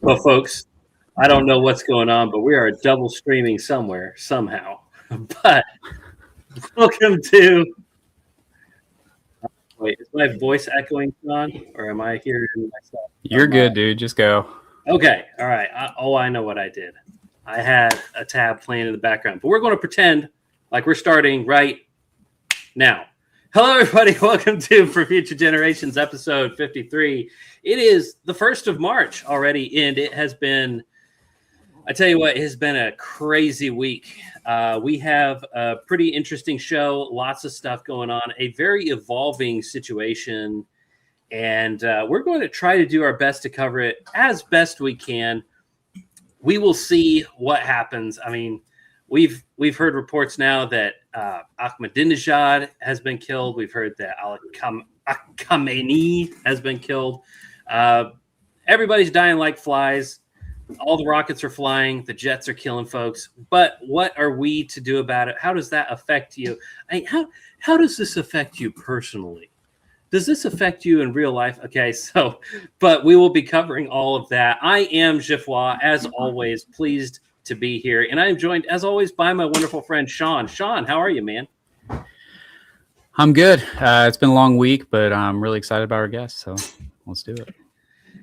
Well, folks, I don't know what's going on, but we are double streaming somewhere, somehow. But welcome to. Wait, is my voice echoing, John, or am I hearing myself? You're good, dude. Just go. Okay, all right. I know what I did. I had a tab playing in the background, but we're going to pretend like we're starting right now. Hello, everybody. Welcome to For Future Generations, episode 53. It is the 1st of March already, and it has been, I tell you what, it has been a crazy week. We have a pretty interesting show, lots of stuff going on, a very evolving situation, and we're going to try to do our best to cover it as best we can. We will see what happens. I mean, we've heard reports now that Ahmadinejad has been killed. We've heard that Khamenei has been killed. Everybody's dying like flies. All the rockets are flying. The jets are killing folks. But what are we to do about it? How does that affect you? How does this affect you personally? Does this affect you in real life? Okay, but we will be covering all of that. I am Gifwa, as always, pleased to be here. And I am joined, as always, by my wonderful friend, Sean. Sean, how are you, man? I'm good. It's been a long week, but I'm really excited about our guest, so let's do it.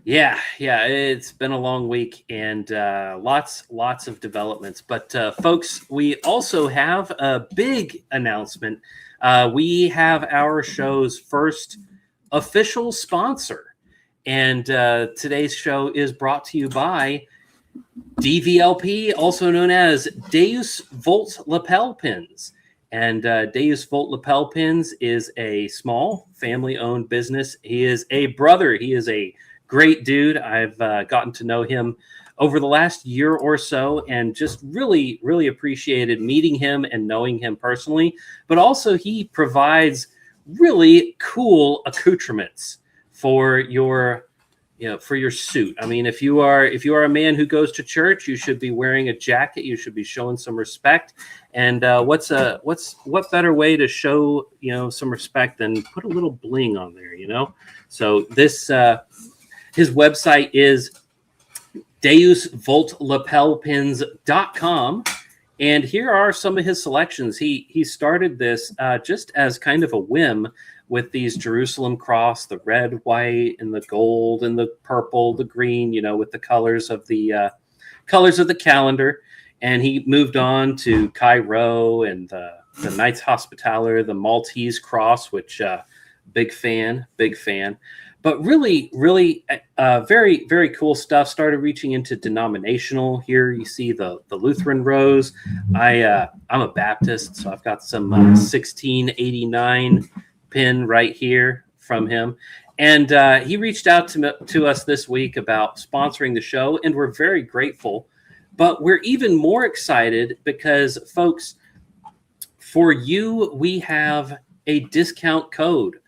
Yeah, it's been a long week and lots of developments. But folks, we also have a big announcement. We have our show's first official sponsor, and today's show is brought to you by DVLP, also known as Deus Vult Lapel Pins. And Deus Vult Lapel Pins is a small family-owned business. He is a brother. He is a great dude. I've gotten to know him over the last year or so and just really, really appreciated meeting him and knowing him personally. But also he provides really cool accoutrements for your suit. I mean, if you are a man who goes to church, you should be wearing a jacket. You should be showing some respect. And what better way to show, some respect than put a little bling on there, So this his website is deusvultlapelpins.com, and here are some of his selections. He started this just as kind of a whim with these Jerusalem cross, the red, white, and the gold, and the purple, the green, with the colors of the calendar. And he moved on to Cairo and the Knights Hospitaller, the Maltese cross, which big fan. But really, really very, very cool stuff. Started reaching into denominational. Here you see the Lutheran rose. I'm a Baptist, so I've got some 1689 pin right here from him. And he reached out to us this week about sponsoring the show, and we're very grateful. But we're even more excited because, folks, for you, we have a discount code.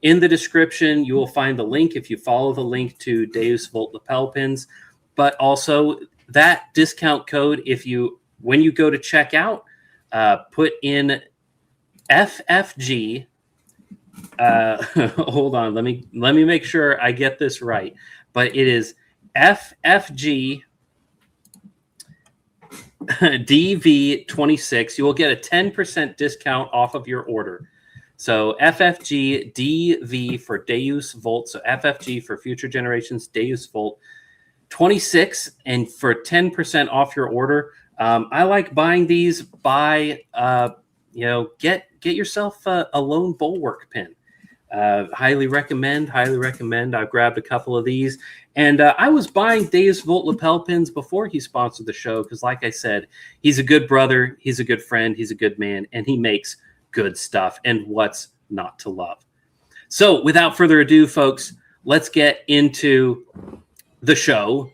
In the description, you will find the link if you follow the link to Deus Vult Lapel Pins. But also that discount code, when you go to checkout, put in FFG. Hold on, let me make sure I get this right. But it is FFG DV26. You will get a 10% discount off of your order. So FFG DV for Deus Vult. So FFG for Future Generations Deus Vult 26, and for 10% off your order. I like buying these by get yourself a lone bulwark pin. Highly recommend. I've grabbed a couple of these, and I was buying Deus Vult lapel pins before he sponsored the show because, like I said, he's a good brother, he's a good friend, he's a good man, and he makes good stuff. And what's not to love? So, without further ado, folks, let's get into the show,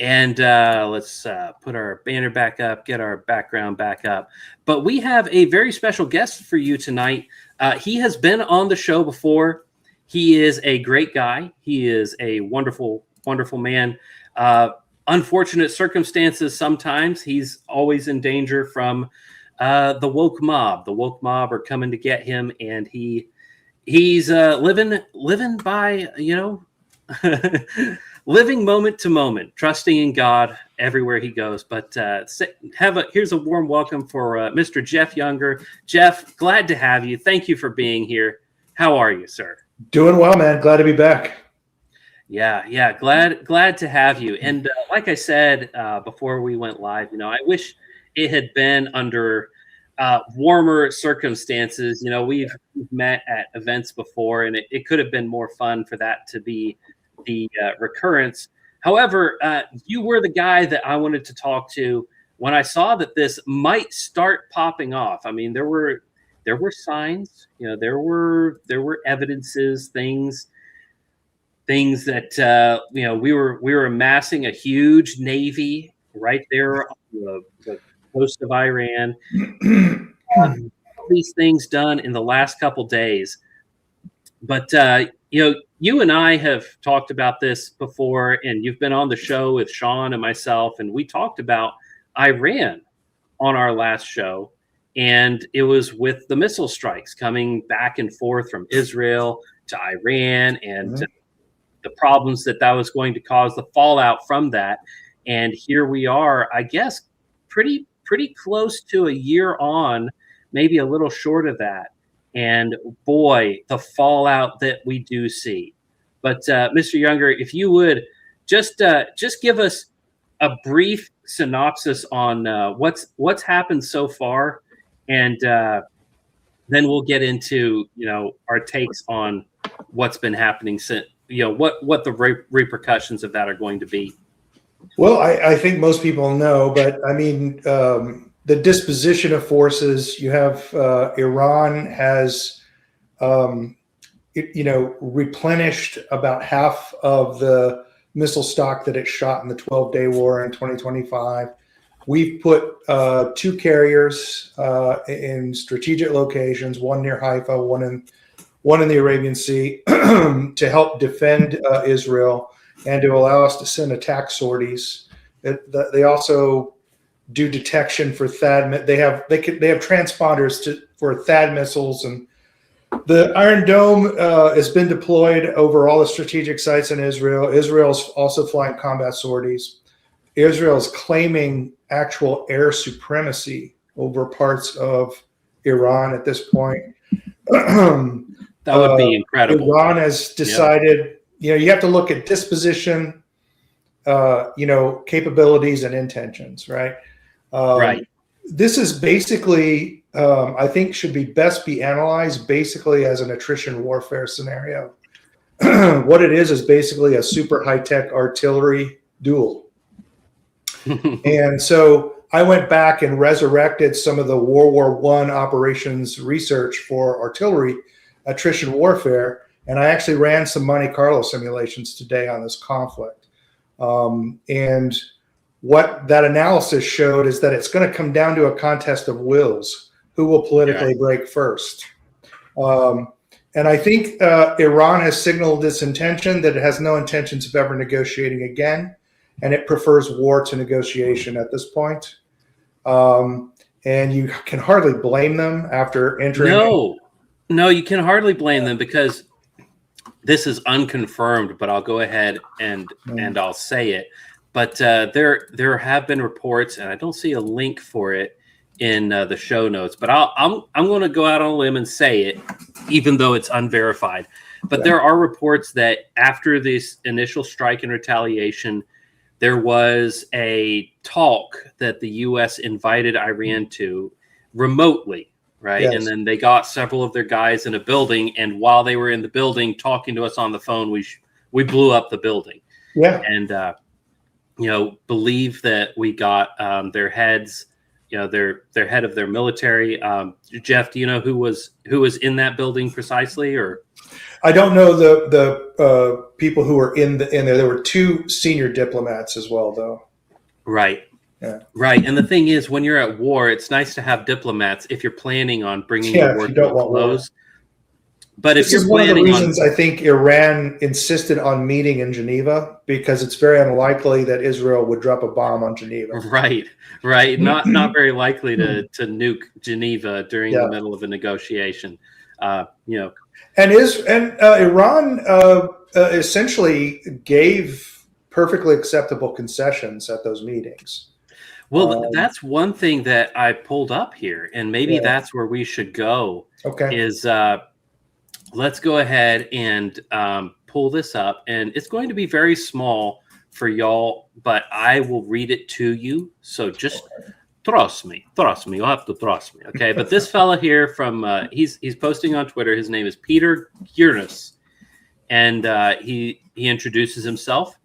and let's put our banner back up, get our background back up. But we have a very special guest for you tonight. He has been on the show before. He is a great guy. He is a wonderful, wonderful man. Unfortunate circumstances sometimes. He's always in danger from the woke mob. The woke mob are coming to get him, and he's living by, living moment to moment, trusting in God everywhere he goes. But here's a warm welcome for Mr. Jeff Younger. Jeff, glad to have you. Thank you for being here. How are you, sir? Doing well, man. Glad to be back. Yeah. Glad to have you. And like I said before we went live, I wish it had been under warmer circumstances. We've met at events before, and it could have been more fun for that to be the recurrence. However, you were the guy that I wanted to talk to when I saw that this might start popping off. I mean, there were signs, there were evidences, things that we were amassing a huge navy right there on the coast of Iran. These things done in the last couple days, but you and I have talked about this before, and you've been on the show with Sean and myself, and we talked about Iran on our last show, and it was with the missile strikes coming back and forth from Israel to Iran, and the problems that was going to cause, the fallout from that. And here we are, I guess, pretty close to a year on, maybe a little short of that. And boy, the fallout that we do see. But Mr. Younger, if you would just give us a brief synopsis on what's happened so far, and then we'll get into our takes on what's been happening since, what the repercussions of that are going to be. Well, I think most people know, but I mean, the disposition of forces, you have Iran has, replenished about half of the missile stock that it shot in the 12-day war in 2025. We've put 2 carriers in strategic locations, one near Haifa, one in the Arabian Sea, to help defend Israel and to allow us to send attack sorties. They also do detection for THAAD. They have transponders for THAAD missiles, and the Iron Dome has been deployed over all the strategic sites in Israel. Israel's also flying combat sorties. Israel is claiming actual air supremacy over parts of Iran at this point. That would be incredible. Iran has decided, you have to look at disposition, capabilities and intentions, right? Right. This is basically, I think, should best be analyzed basically as an attrition warfare scenario. What it is basically a super high-tech artillery duel. And so I went back and resurrected some of the World War I operations research for artillery attrition warfare, and I actually ran some Monte Carlo simulations today on this conflict. And what that analysis showed is that it's going to come down to a contest of wills, who will politically break first. And I think Iran has signaled this intention, that it has no intentions of ever negotiating again, and it prefers war to negotiation at this point. And you can hardly blame them after entering. No, you can hardly blame them, because this is unconfirmed, but I'll go ahead and I'll say it. But there have been reports, and I don't see a link for it in the show notes, but I'm going to go out on a limb and say it, even though it's unverified. But there are reports that after this initial strike and retaliation, there was a talk that the U.S. invited Iran to remotely, right? Yes. And then they got several of their guys in a building, and while they were in the building talking to us on the phone, we blew up the building. Yeah. And believe that we got their heads, their head of their military. Jeff, do you know who was in that building precisely? Or I don't know the people who were in there. There were 2 senior diplomats as well, though. Right. Yeah. Right. And the thing is, when you're at war, it's nice to have diplomats if you're planning on bringing the war to a close. But if you're planning, one of the reasons I think Iran insisted on meeting in Geneva, because it's very unlikely that Israel would drop a bomb on Geneva. Right. Not very likely to nuke Geneva during the middle of a negotiation. And Iran essentially gave perfectly acceptable concessions at those meetings. Well, that's one thing that I pulled up here, and maybe that's where we should go. Okay. Is let's go ahead and pull this up, and it's going to be very small for y'all, but I will read it to you. So just trust me. You'll have to trust me, okay? But this fella here from he's posting on Twitter. His name is Peter Gurnus, and he introduces himself.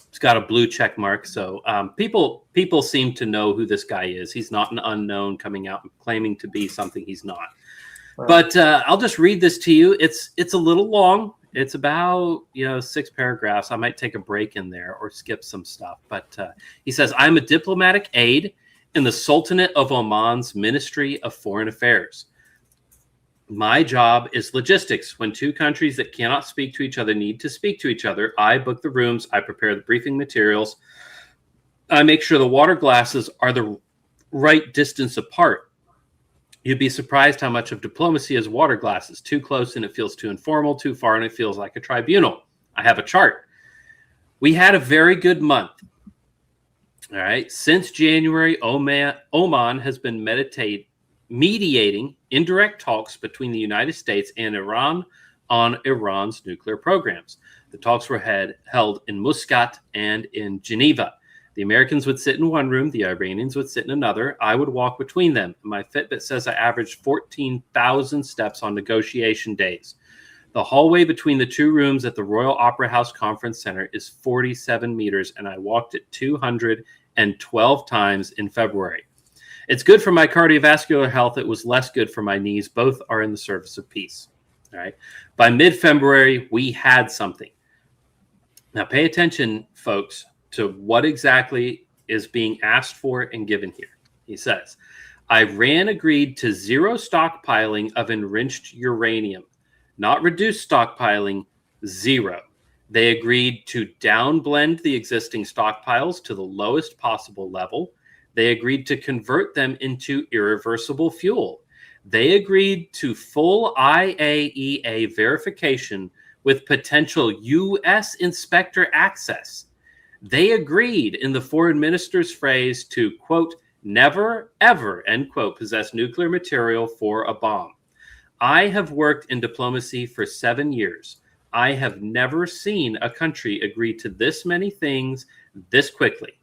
He's got a blue check mark, so people seem to know who this guy is. He's not an unknown coming out and claiming to be something he's not. Right. But I'll just read this to you. It's a little long. It's about 6 paragraphs. I might take a break in there or skip some stuff. But he says, "I'm a diplomatic aide in the Sultanate of Oman's Ministry of Foreign Affairs. My job is logistics. When two countries that cannot speak to each other need to speak to each other, I book the rooms, I prepare the briefing materials, I make sure the water glasses are the right distance apart. You'd be surprised how much of diplomacy is water glasses. Too close and it feels too informal, too far and it feels like a tribunal. I have a chart. We had a very good month. All right. Since January, Oman has been mediating indirect talks between the United States and Iran on Iran's nuclear programs. The talks were held in Muscat and in Geneva. The Americans would sit in one room, the Iranians would sit in another. I would walk between them. My Fitbit says I averaged 14,000 steps on negotiation days. The hallway between the two rooms at the Royal Opera House Conference Center is 47 meters, and I walked it 212 times in February. It's good for my cardiovascular health. It was less good for my knees. Both are in the service of peace." All right. By mid-February, we had something. Now, pay attention, folks, to what exactly is being asked for and given here. He says, "Iran agreed to zero stockpiling of enriched uranium, not reduced stockpiling, zero. They agreed to downblend the existing stockpiles to the lowest possible level. They agreed to convert them into irreversible fuel. They agreed to full IAEA verification with potential U.S. inspector access. They agreed, in the foreign minister's phrase, to, quote, never, ever, end quote, possess nuclear material for a bomb. I have worked in diplomacy for 7 years. I have never seen a country agree to this many things this quickly.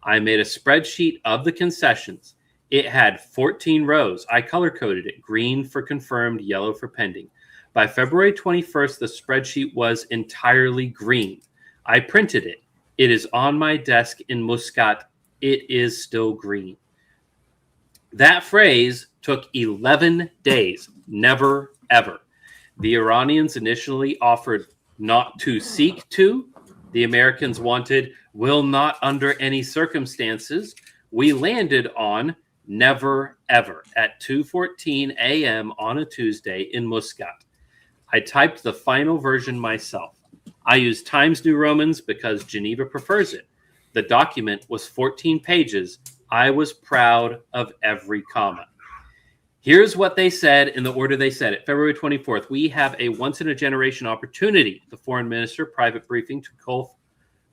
I made a spreadsheet of the concessions. It had 14 rows. I color-coded it, green for confirmed, yellow for pending. By February 21st, the spreadsheet was entirely green. I printed it. It is on my desk in Muscat. It is still green." That phrase took 11 days. Never, ever. The Iranians initially offered not to seek to. The Americans wanted will not under any circumstances. We landed on never, ever at 2:14 a.m. on a Tuesday in Muscat. I typed the final version myself. I used Times New Romans because Geneva prefers it. The document was 14 pages. I was proud of every comma. Here's what they said in the order they said it. February 24th, we have a once-in-a-generation opportunity. The foreign minister, private briefing to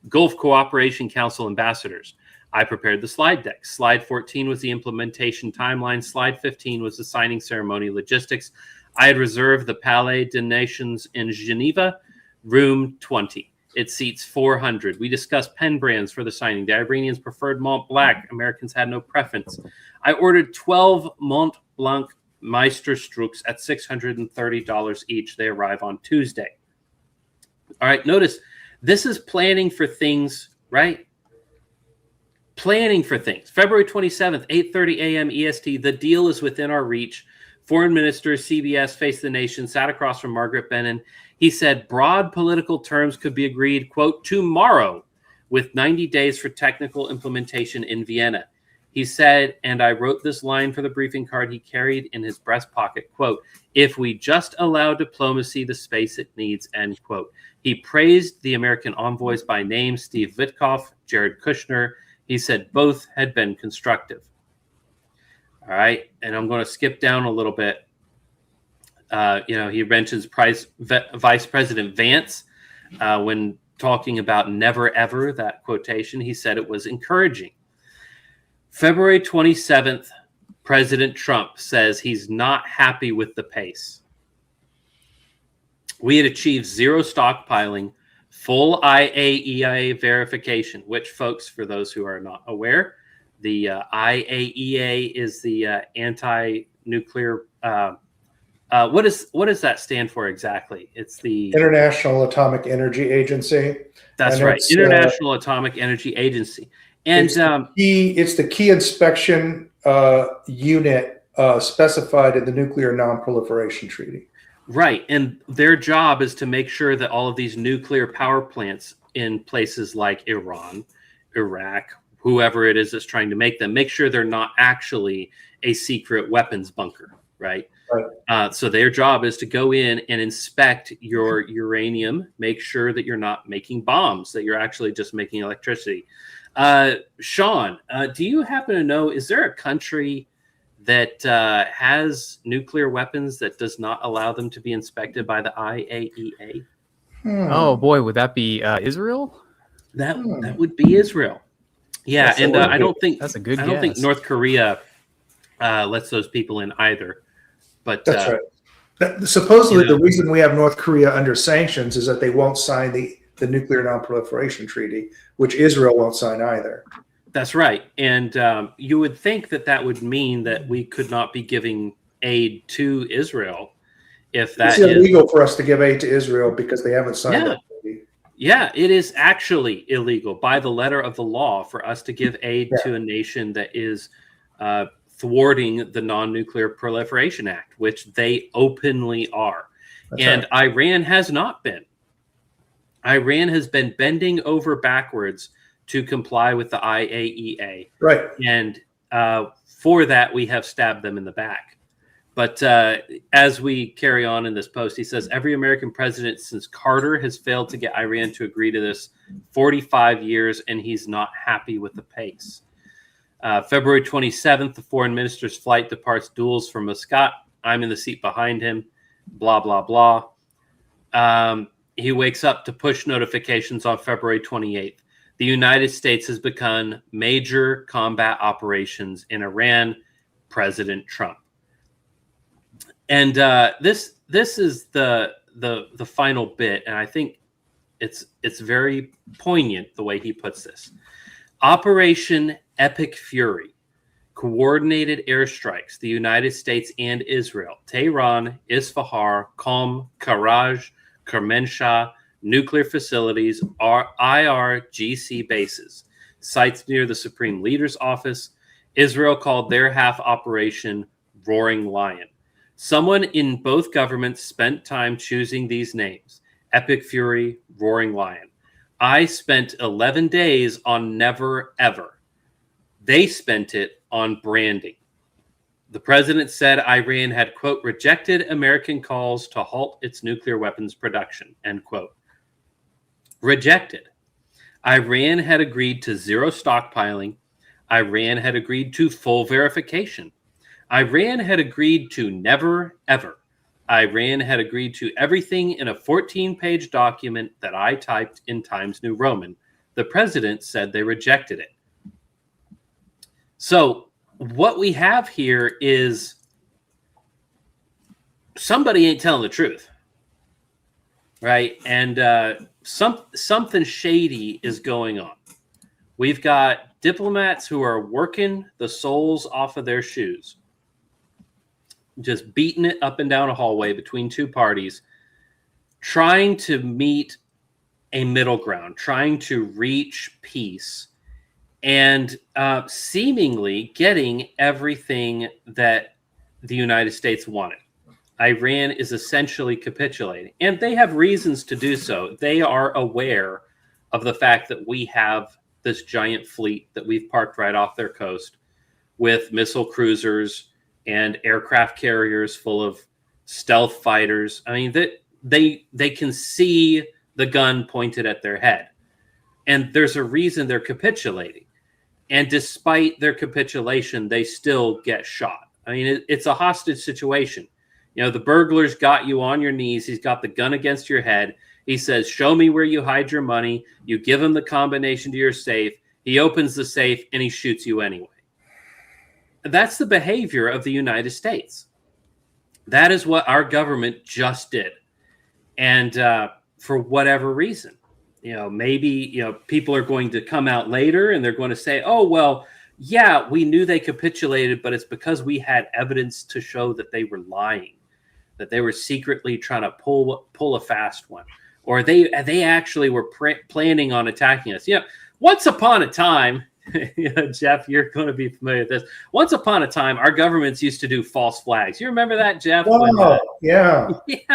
Gulf Cooperation Council ambassadors. I prepared the slide deck. Slide 14 was the implementation timeline. Slide 15 was the signing ceremony logistics. I had reserved the Palais des Nations in Geneva, room 20. It seats 400. We discussed pen brands for the signing. The Iranians preferred Mont Blanc. Americans had no preference. I ordered 12 Mont Blanc Meisterstruks at $630 each. They arrive on Tuesday. All right, notice this is planning for things, right? Planning for things. February 27th, 8:30 a.m. EST. The deal is within our reach. Foreign Minister, CBS, Face the Nation, sat across from Margaret Brennan. He said broad political terms could be agreed, quote, tomorrow, with 90 days for technical implementation in Vienna. He said, and I wrote this line for the briefing card he carried in his breast pocket, quote, if we just allow diplomacy the space it needs, end quote. He praised the American envoys by name, Steve Witkoff, Jared Kushner. He said both had been constructive. All right, and I'm going to skip down a little bit. He mentions Vice President Vance when talking about never ever, that quotation, he said it was encouraging. February 27th, President Trump says he's not happy with the pace. We had achieved zero stockpiling, full IAEA verification, which, folks, for those who are not aware, the IAEA is the anti-nuclear. What does that stand for exactly? It's the International Atomic Energy Agency. That's right, International Atomic Energy Agency, and it's the key inspection unit specified in the Nuclear Non-Proliferation Treaty. Right, and their job is to make sure that all of these nuclear power plants in places like Iran, Iraq, whoever it is that's trying to make them, make sure they're not actually a secret weapons bunker, right? Right. So their job is to go in and inspect your uranium, make sure that you're not making bombs, that you're actually just making electricity. Sean, do you happen to know, is there a country that has nuclear weapons that does not allow them to be inspected by the IAEA? Oh boy, would that be Israel? That would be Israel. Yeah, That's and I don't think that's a good. I don't think guess. North Korea lets those people in either. But That's right. Supposedly, the reason we have North Korea under sanctions is that they won't sign the Nuclear Non-Proliferation Treaty, which Israel won't sign either. That's right. And you would think that that would mean that we could not be giving aid to Israel if that it's illegal for us to give aid to Israel because they haven't signed that treaty. Yeah, it is actually illegal by the letter of the law for us to give aid to a nation that is thwarting the Non-Nuclear Proliferation Act, which they openly are. That's right. Iran has not been. Iran has been bending over backwards to comply with the IAEA. Right. And for that, we have stabbed them in the back. But as we carry on in this post, he says, every American president since Carter has failed to get Iran to agree to this 45 years, and he's not happy with the pace. February 27th, the foreign minister's flight departs duels from Muscat. I'm in the seat behind him, blah, blah, blah. He wakes up to push notifications on February 28th. The United States has begun major combat operations in Iran, President Trump. And this is the final bit, and I think it's very poignant the way he puts this. Operation Epic Fury, coordinated airstrikes, the United States and Israel, Tehran, Isfahan, Qom, Karaj, Kermanshah, nuclear facilities, IRGC bases, sites near the Supreme Leader's office. Israel called their half Operation Roaring Lion. Someone in both governments spent time choosing these names, Epic Fury, Roaring Lion. I spent 11 days on Never Ever. They spent it on branding. The president said Iran had, quote, rejected American calls to halt its nuclear weapons production, end quote. Rejected. Iran had agreed to zero stockpiling. Iran had agreed to full verification. Iran had agreed to never, ever. Iran had agreed to everything in a 14-page document that I typed in Times New Roman. The president said they rejected it. So what we have here is somebody ain't telling the truth, right? And something shady is going on. We've got diplomats who are working the soles off of their shoes, just beating it up and down a hallway between two parties, trying to meet a middle ground, trying to reach peace, and seemingly getting everything that the United States wanted. Iran is essentially capitulating, and they have reasons to do so. They are aware of the fact that we have this giant fleet that we've parked right off their coast with missile cruisers and aircraft carriers full of stealth fighters. I mean, they can see the gun pointed at their head. And there's a reason they're capitulating. And despite their capitulation, they still get shot. I mean, it's a hostage situation. You know, the burglar's got you on your knees. He's got the gun against your head. He says, show me where you hide your money. You give him the combination to your safe. He opens the safe and he shoots you anyway. That's the behavior of the United States. That is what our government just did. And for whatever reason, maybe, people are going to come out later and they're going to say, oh, well, yeah, we knew they capitulated, but it's because we had evidence to show that they were lying, that they were secretly trying to pull a fast one, or they actually were planning on attacking us. Once upon a time, Jeff, you're going to be familiar with this. Once upon a time, our governments used to do false flags. You remember that, Jeff? Oh, yeah.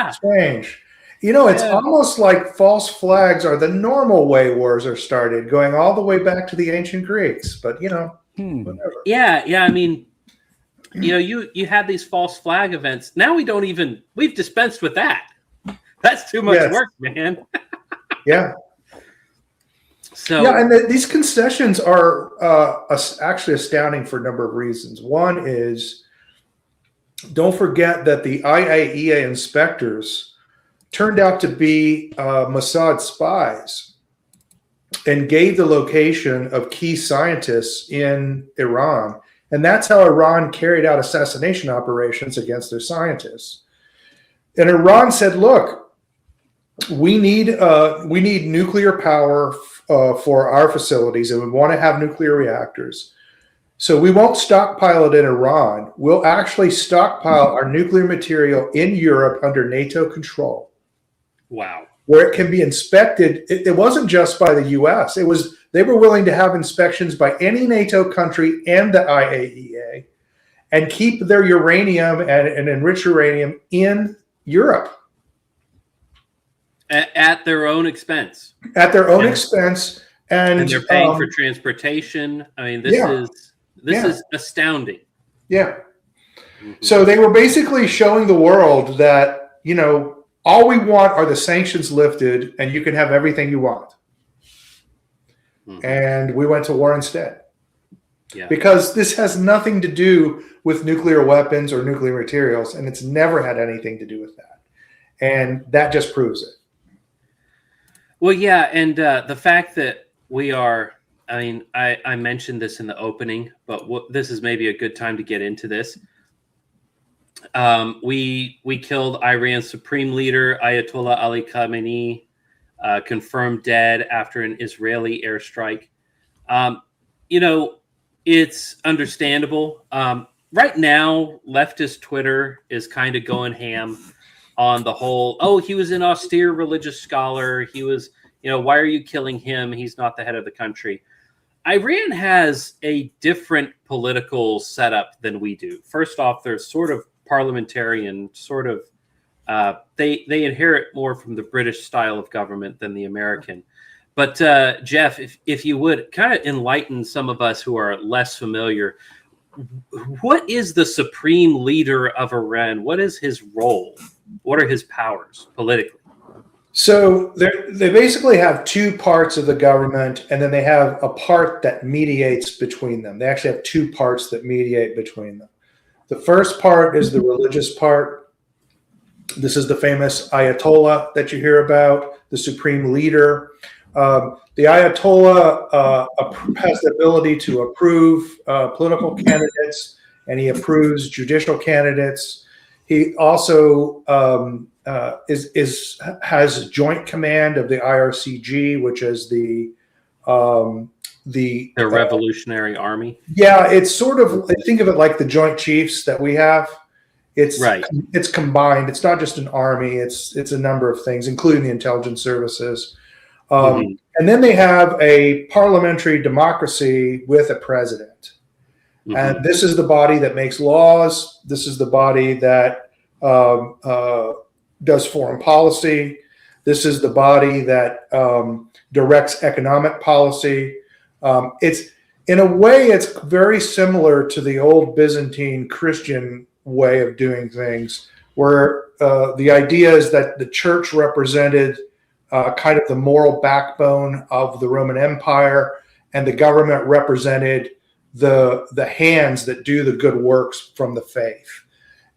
Strange. It's almost like false flags are the normal way wars are started, going all the way back to the ancient Greeks. But, whatever. Yeah. I mean, you had these false flag events. Now we've dispensed with that. That's too much work, man. Yeah. So and these concessions are actually astounding for a number of reasons. One is, don't forget that the IAEA inspectors turned out to be Mossad spies and gave the location of key scientists in Iran. And that's how Iran carried out assassination operations against their scientists. And Iran said, look, we need nuclear power for our facilities, and we want to have nuclear reactors. So we won't stockpile it in Iran. We'll actually stockpile our nuclear material in Europe under NATO control. Wow. Where it can be inspected. It wasn't just by the US. They were willing to have inspections by any NATO country and the IAEA and keep their uranium and enriched uranium in Europe. At their own expense. At their own expense. And they're paying for transportation. I mean, this is astounding. Yeah. Mm-hmm. So they were basically showing the world that, all we want are the sanctions lifted and you can have everything you want. Mm-hmm. And we went to war instead. Yeah. Because this has nothing to do with nuclear weapons or nuclear materials, and it's never had anything to do with that. And that just proves it. Well, yeah, and the fact that we are, I mentioned this in the opening, but this is maybe a good time to get into this. We killed Iran's supreme leader, Ayatollah Ali Khamenei, confirmed dead after an Israeli airstrike. It's understandable. Right now, leftist Twitter is kind of going ham on the whole, he was an austere religious scholar. He was, why are you killing him? He's not the head of the country. Iran has a different political setup than we do. First off, they're sort of parliamentarian, sort of, they inherit more from the British style of government than the American. But Jeff, if you would kind of enlighten some of us who are less familiar, what is the supreme leader of Iran? What is his role? What are his powers politically? So they basically have two parts of the government, and then they have a part that mediates between them. They actually have two parts that mediate between them. The first part is the religious part. This is the famous Ayatollah that you hear about, the supreme leader. The Ayatollah has the ability to approve political candidates, and he approves judicial candidates. He also has joint command of the IRCG, which is the Revolutionary Army. Yeah, it's sort of, think of it like the Joint Chiefs that we have. It's right. It's combined. It's not just an army. It's a number of things, including the intelligence services. And then they have a parliamentary democracy with a president. Mm-hmm. And this is the body that makes laws. This is the body that does foreign policy. This is the body that directs economic policy. It's, in a way, it's very similar to the old Byzantine Christian way of doing things, where the idea is that the church represented kind of the moral backbone of the Roman Empire, and the government represented the hands that do the good works from the faith.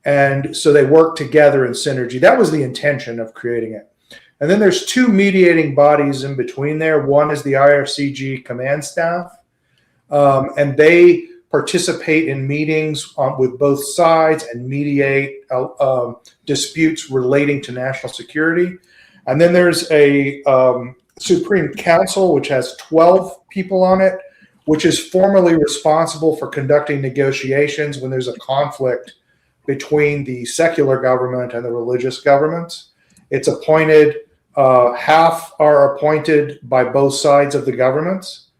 And so they work together in synergy. That was the intention of creating it. And then there's two mediating bodies in between there. One is the IRCG command staff, and they participate in meetings with both sides and mediate disputes relating to national security. And then there's a Supreme Council, which has 12 people on it, which is formally responsible for conducting negotiations when there's a conflict between the secular government and the religious governments. It's appointed, half are appointed by both sides of the governments.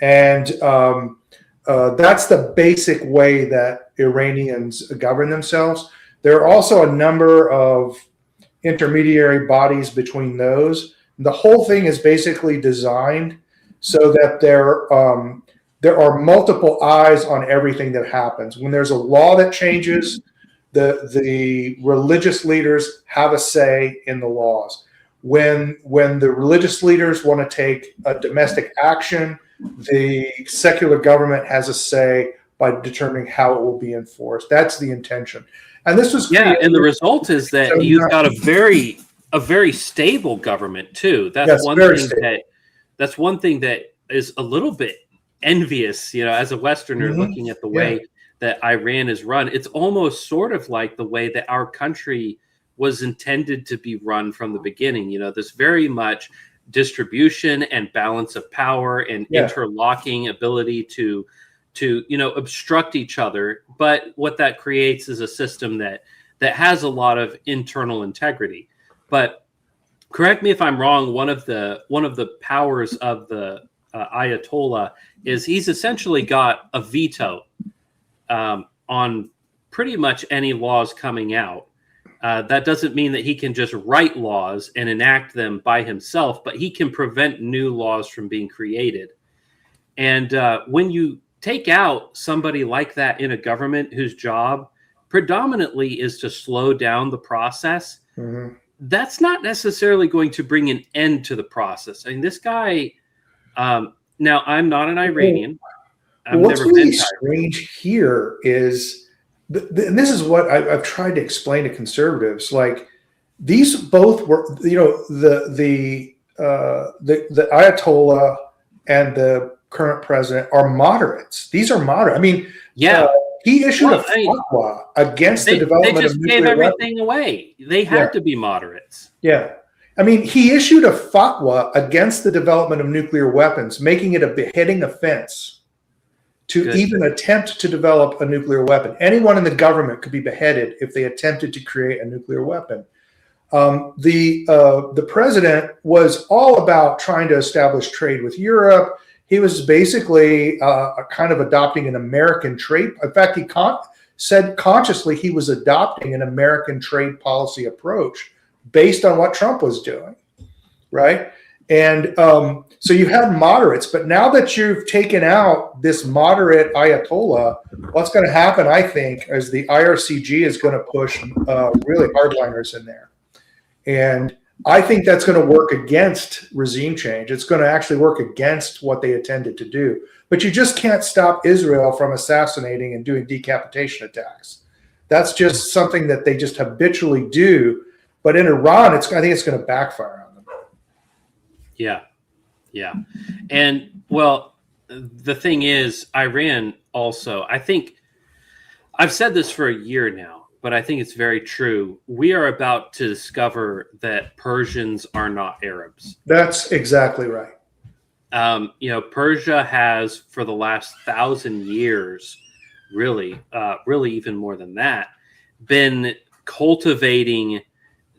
And that's the basic way that Iranians govern themselves. There are also a number of intermediary bodies between those. The whole thing is basically designed so that there are multiple eyes on everything that happens. When there's a law that changes, the religious leaders have a say in the laws. When the religious leaders want to take a domestic action, the secular government has a say by determining how it will be enforced. That's the intention. And this was and the result is that you've got a very stable government too. That's one thing that is a little bit envious, as a Westerner looking at the way that Iran is run. It's almost sort of like the way that our country was intended to be run from the beginning. This very much distribution and balance of power and interlocking ability to obstruct each other. But what that creates is a system that has a lot of internal integrity. But correct me if I'm wrong. One of the powers of the Ayatollah is he's essentially got a veto on pretty much any laws coming out. That doesn't mean that he can just write laws and enact them by himself, but he can prevent new laws from being created. And when you take out somebody like that in a government whose job predominantly is to slow down the process, that's not necessarily going to bring an end to the process. I mean, this guy, now I'm not an Iranian. What's really strange here is, and this is what I've tried to explain to conservatives, like these both were, the Ayatollah and the current president are moderates. These are moderate. I mean, he issued a fatwa against the development of nuclear weapons. They just gave everything away. They had to be moderates. Yeah. I mean, he issued a fatwa against the development of nuclear weapons, making it a beheading offense to even attempt to develop a nuclear weapon. Anyone in the government could be beheaded if they attempted to create a nuclear weapon. The president was all about trying to establish trade with Europe. He was basically kind of adopting an American trade. In fact, he said consciously he was adopting an American trade policy approach based on what Trump was doing, right? And so you had moderates, but now that you've taken out this moderate Ayatollah, what's going to happen, I think, is the IRCG is going to push really hardliners in there. And I think that's going to work against regime change. It's going to actually work against what they intended to do. But you just can't stop Israel from assassinating and doing decapitation attacks. That's just something that they just habitually do. But in Iran, I think it's going to backfire on them. Yeah. And, well, the thing is, Iran also, I think, I've said this for a year now, but I think it's very true. We are about to discover that Persians are not Arabs. That's exactly right. Persia has, for the last 1,000 years, really even more than that, been cultivating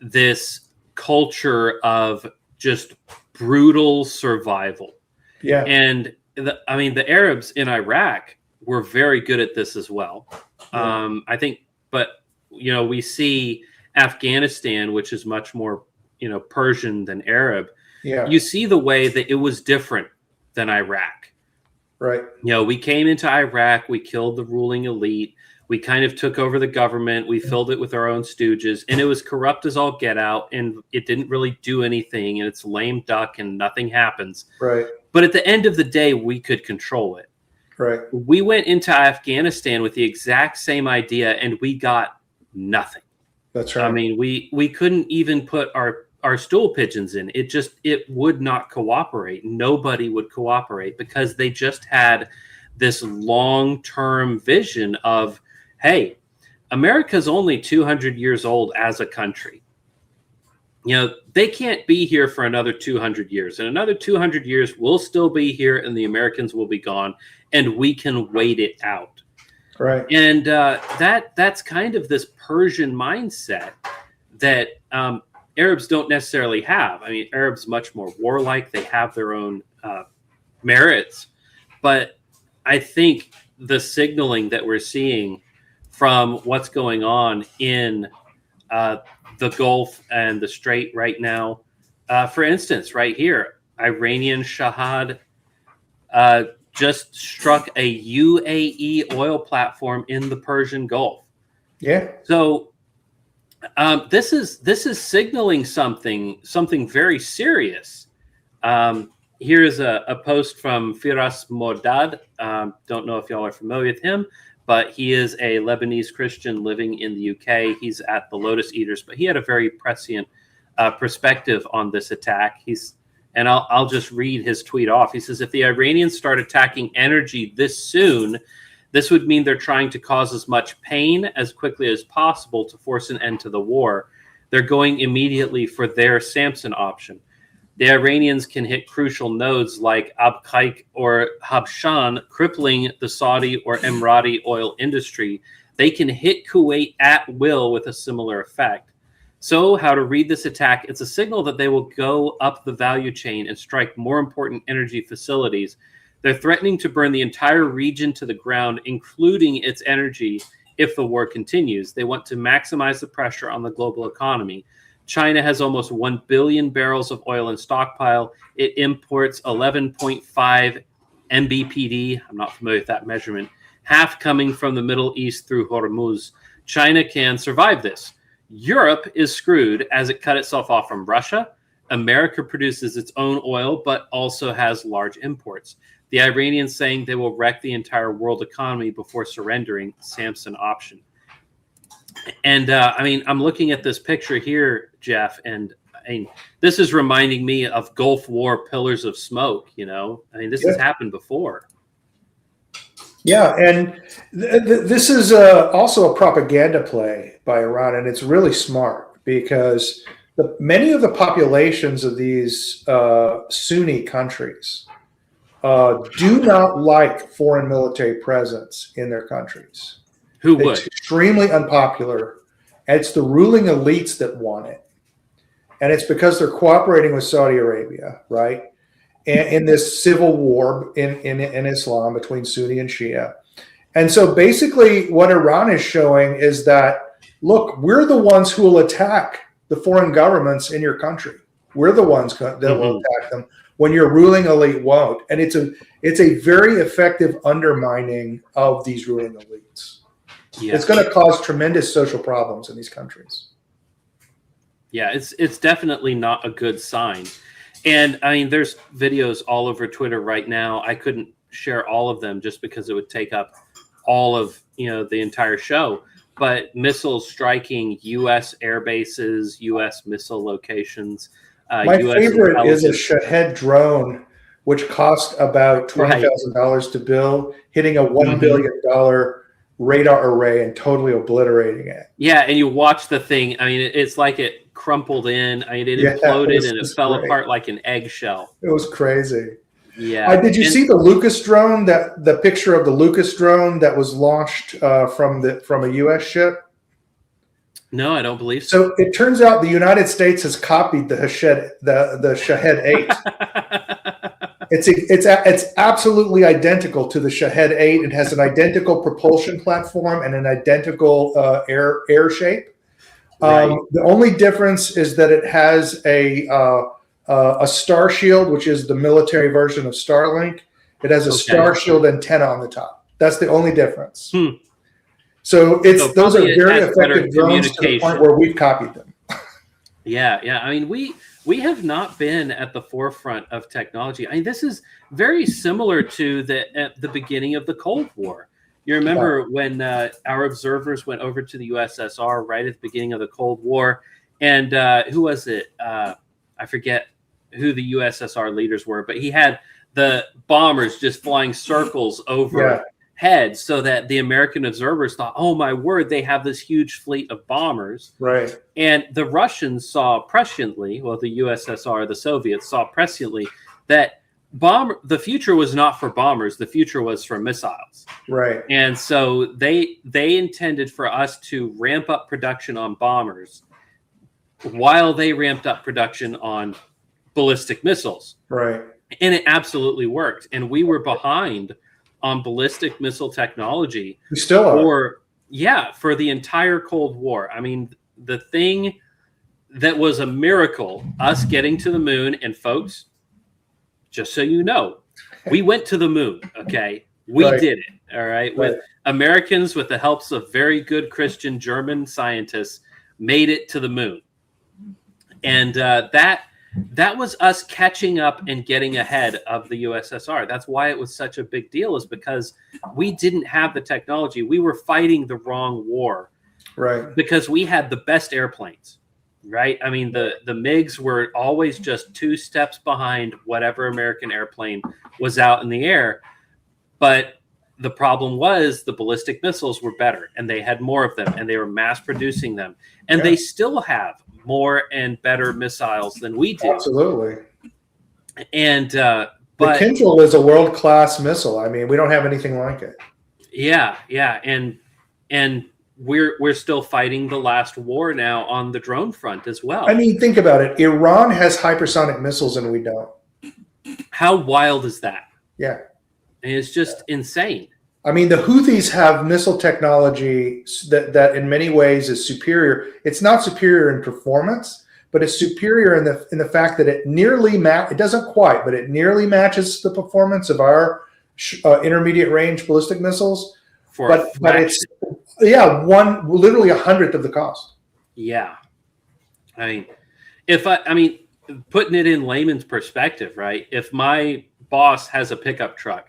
this culture of just brutal survival. Yeah. And the Arabs in Iraq were very good at this as well. Yeah. I think, but we see Afghanistan, which is much more, Persian than Arab. Yeah. You see the way that it was different than Iraq. Right. We came into Iraq, we killed the ruling elite. We kind of took over the government. We filled it with our own stooges, and it was corrupt as all get out, and it didn't really do anything, and it's lame duck, and nothing happens. Right. But at the end of the day, we could control it. Right. We went into Afghanistan with the exact same idea, and we got nothing. That's right. I mean, we couldn't even put our our stool pigeons in. It would not cooperate. Nobody would cooperate because they just had this long-term vision of, hey, America's only 200 years old as a country. You know, they can't be here for another 200 years. In another 200 years, we'll still be here and the Americans will be gone, and we can wait it out. Right. And that's kind of this Persian mindset that Arabs don't necessarily have. I mean, Arabs much more warlike. They have their own merits. But I think the signaling that we're seeing from what's going on in the Gulf and the Strait right now, for instance, right here, Iranian Shahad just struck a UAE oil platform in the Persian Gulf. Yeah. So this is signaling something very serious. Here's a post from Firas Mordad. Don't know if y'all are familiar with him, but he is a Lebanese Christian living in the UK. He's at the Lotus Eaters, but he had a very prescient perspective on this attack. And I'll just read his tweet off. He says, if the Iranians start attacking energy this soon, this would mean they're trying to cause as much pain as quickly as possible to force an end to the war. They're going immediately for their Samson option. The Iranians can hit crucial nodes like Abqaiq or Habshan, crippling the Saudi or Emirati oil industry. They can hit Kuwait at will with a similar effect. So how to read this attack? It's a signal that they will go up the value chain and strike more important energy facilities. They're threatening to burn the entire region to the ground, including its energy, if the war continues. They want to maximize the pressure on the global economy. China has almost 1 billion barrels of oil in stockpile. It imports 11.5 MBPD. I'm not familiar with that measurement. Half coming from the Middle East through Hormuz. China can survive this. Europe is screwed as it cut itself off from Russia. America produces its own oil, but also has large imports. The Iranians saying they will wreck the entire world economy before surrendering. Samson option. And I mean, I'm looking at this picture here, Jeff, and I mean, this is reminding me of Gulf War pillars of smoke. You know, I mean, this has happened before. Yeah, and this is also a propaganda play by Iran, and it's really smart because many of the populations of these Sunni countries do not like foreign military presence in their countries. Who would? It's extremely unpopular. It's the ruling elites that want it. And it's because they're cooperating with Saudi Arabia, right? And in this civil war in Islam between Sunni and Shia. And so basically what Iran is showing is that, look, we're the ones who will attack the foreign governments in your country. We're the ones that will attack them when your ruling elite won't. And it's a very effective undermining of these ruling elites. Yeah. It's going to cause tremendous social problems in these countries. Yeah, it's definitely not a good sign. And I mean, there's videos all over Twitter right now. I couldn't share all of them just because it would take up all of, the entire show. But missiles striking U.S. air bases, U.S. missile locations. My favorite is a Shahed drone, which cost about $20,000 to build, hitting a $1 billion radar array and totally obliterating it. Yeah, and you watch the thing. I mean, it's like it crumpled in. I mean, it imploded and it fell apart like an eggshell. It was crazy. Yeah. Did you see the Lucas drone? The picture of the Lucas drone that was launched from a U.S. ship? No, I don't believe so. So it turns out the United States has copied the Shahed 8. It's absolutely identical to the Shahed 8. It has an identical propulsion platform and an identical air shape. Right. The only difference is that it has a Star Shield, which is the military version of Starlink. It has a Star Shield antenna on the top. That's the only difference. So those are very effective drones to the point where we've copied them. Yeah. I mean, we have not been at the forefront of technology. I mean, this is very similar to at the beginning of the Cold War. You remember when our observers went over to the USSR right at the beginning of the Cold War, And who was it? I forget who the USSR leaders were, but he had the bombers just flying circles over heads so that the American observers thought, oh my word, they have this huge fleet of bombers. Right. And the Russians saw presciently, well, the USSR, the Soviets saw presciently that the future was not for bombers, the future was for missiles. Right. And so they intended for us to ramp up production on bombers while they ramped up production on ballistic missiles. Right. And it absolutely worked. And we were behind on ballistic missile technology. We still are. For the entire Cold War. I mean, the thing that was a miracle, us getting to the moon, and folks, just so you know, we went to the moon, okay? We did it, all right? With Americans, with the helps of very good Christian German scientists, made it to the moon. And that was us catching up and getting ahead of the USSR. That's why it was such a big deal, is because we didn't have the technology. We were fighting the wrong war. Right. Because we had the best airplanes, right? I mean, the MiGs were always just 2 steps behind whatever American airplane was out in the air. But the problem was the ballistic missiles were better, and they had more of them, and they were mass producing them. And they still have more and better missiles than we do. Absolutely. And the Kindle is a world-class missile. I mean, we don't have anything like it. Yeah, and we're still fighting the last war now on the drone front as well. I mean, think about it. Iran has hypersonic missiles and we don't. How wild is that? Yeah. And it's just insane. I mean, the Houthis have missile technology that in many ways is superior. It's not superior in performance, but it's superior in the fact that it nearly it doesn't quite, but it nearly matches the performance of our intermediate range ballistic missiles. But it's literally 100th of the cost. Yeah, I mean, putting it in layman's perspective, right? If my boss has a pickup truck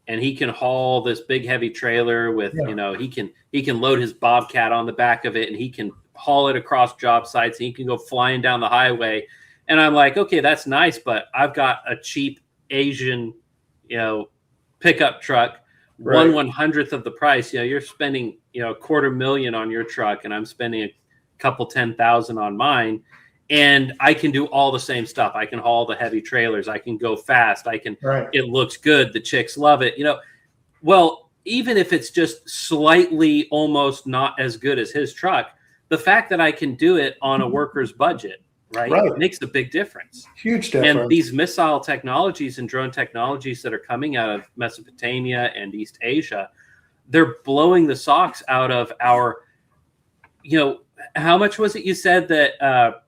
and he can haul this big heavy trailer with, he can load his Bobcat on the back of it, and he can haul it across job sites, and he can go flying down the highway. And I'm like, okay, that's nice, but I've got a cheap Asian, pickup truck, 1/100th of the price. You're spending, $250,000 on your truck, and I'm spending a couple 10,000 on mine. And I can do all the same stuff. I can haul the heavy trailers. I can go fast. It looks good. The chicks love it. Well, even if it's just slightly almost not as good as his truck, the fact that I can do it on a worker's budget, right? It makes a big difference. Huge difference. And these missile technologies and drone technologies that are coming out of Mesopotamia and East Asia, they're blowing the socks out of our, how much was it you said that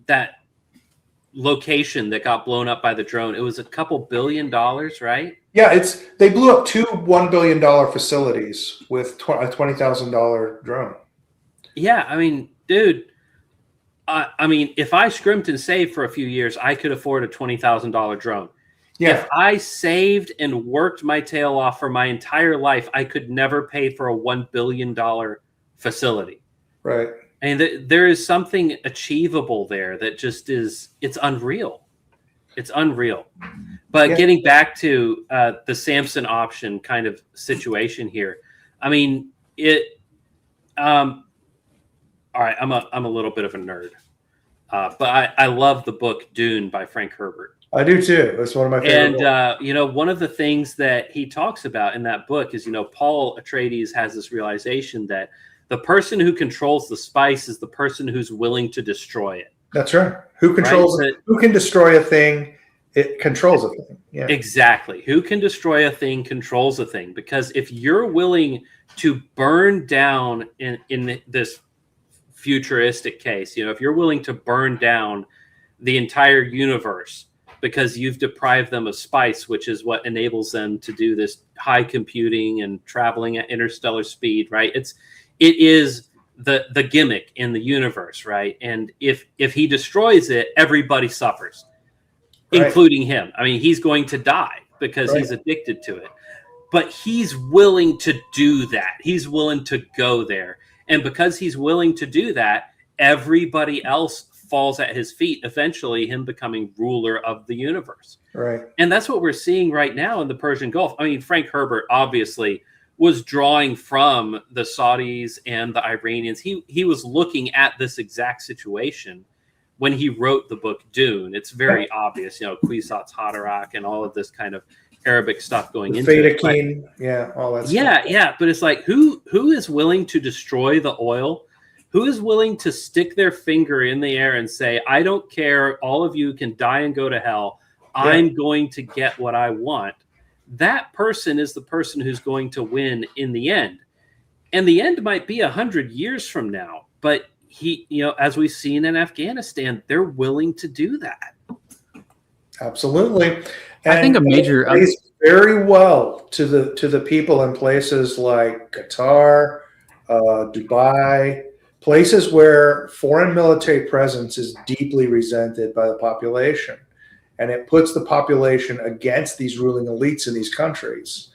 that location that got blown up by the drone? It was a couple $1 billion, right? Yeah, they blew up 2 $1 billion facilities with a $20,000 drone. Yeah, I mean, dude, if I scrimped and saved for a few years, I could afford a $20,000 drone. Yeah. If I saved and worked my tail off for my entire life, I could never pay for a $1 billion facility. Right. And there is something achievable there that just it's unreal. It's unreal. But getting back to the Samson option kind of situation here, I mean, all right, I'm a little bit of a nerd, but I love the book Dune by Frank Herbert. I do too. It's one of my favorite. And one of the things that he talks about in that book is, Paul Atreides has this realization that the person who controls the spice is the person who's willing to destroy it. That's right. Who controls it? Who can destroy a thing? It controls a thing. Yeah. Exactly. Who can destroy a thing controls a thing. Because if you're willing to burn down in this futuristic case, if you're willing to burn down the entire universe because you've deprived them of spice, which is what enables them to do this high computing and traveling at interstellar speed, right? It is the gimmick in the universe, right? And if he destroys it, everybody suffers, including him. I mean, he's going to die because he's addicted to it. But he's willing to do that. He's willing to go there. And because he's willing to do that, everybody else falls at his feet, eventually him becoming ruler of the universe. Right. And that's what we're seeing right now in the Persian Gulf. I mean, Frank Herbert obviously was drawing from the Saudis and the Iranians. He was looking at this exact situation when he wrote the book Dune. It's very obvious, Kwisatz Haderach and all of this kind of Arabic stuff going into it. All that stuff. Yeah. But it's like, who is willing to destroy the oil? Who is willing to stick their finger in the air and say, I don't care, all of you can die and go to hell. I'm going to get what I want. That person is the person who's going to win in the end. And the end might be 100 years from now. But as we've seen in Afghanistan, they're willing to do that. Absolutely. And I think a major plays very well to the people in places like Qatar, Dubai, places where foreign military presence is deeply resented by the population. And it puts the population against these ruling elites in these countries.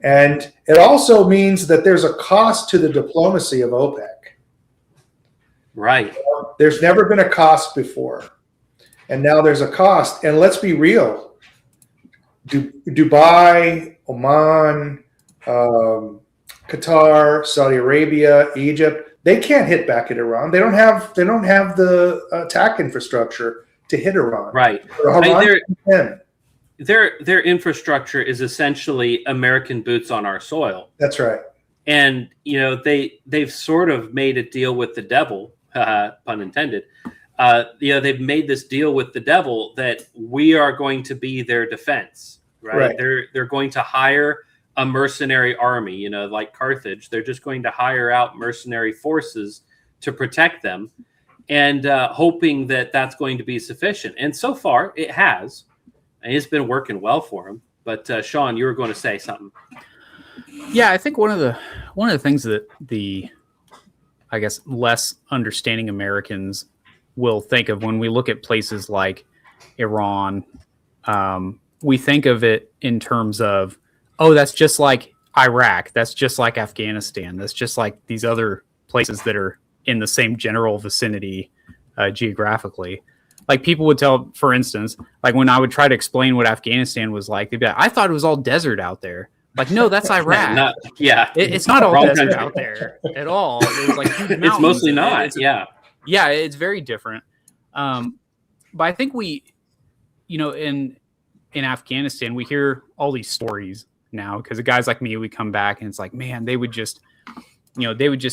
And it also means that there's a cost to the diplomacy of OPEC. Right. There's never been a cost before. And now there's a cost. And let's be real. Dubai, Oman, Qatar, Saudi Arabia, Egypt, they can't hit back at Iran. They don't have the attack infrastructure to hit Iran. Right. Their infrastructure is essentially American boots on our soil. That's right. And they've sort of made a deal with the devil, pun intended. They've made this deal with the devil that we are going to be their defense. Right. They're going to hire a mercenary army, like Carthage. They're just going to hire out mercenary forces to protect them, and hoping that that's going to be sufficient. And so far, it has. And it's been working well for them. But Sean, you were going to say something. Yeah, I think one of the things that the, I guess, less understanding Americans will think of when we look at places like Iran, we think of it in terms of, oh, that's just like Iraq, that's just like Afghanistan, that's just like these other places that are in the same general vicinity geographically. Like people would tell, for instance, like when I would try to explain what Afghanistan was like, they'd be like, I thought it was all desert out there. Like, no, that's Iraq. It's not all desert out there at all. It was like it's mostly not. Yeah, it's very different. But I think we, in Afghanistan, we hear all these stories now because the guys like me, we come back and it's like, man, they would just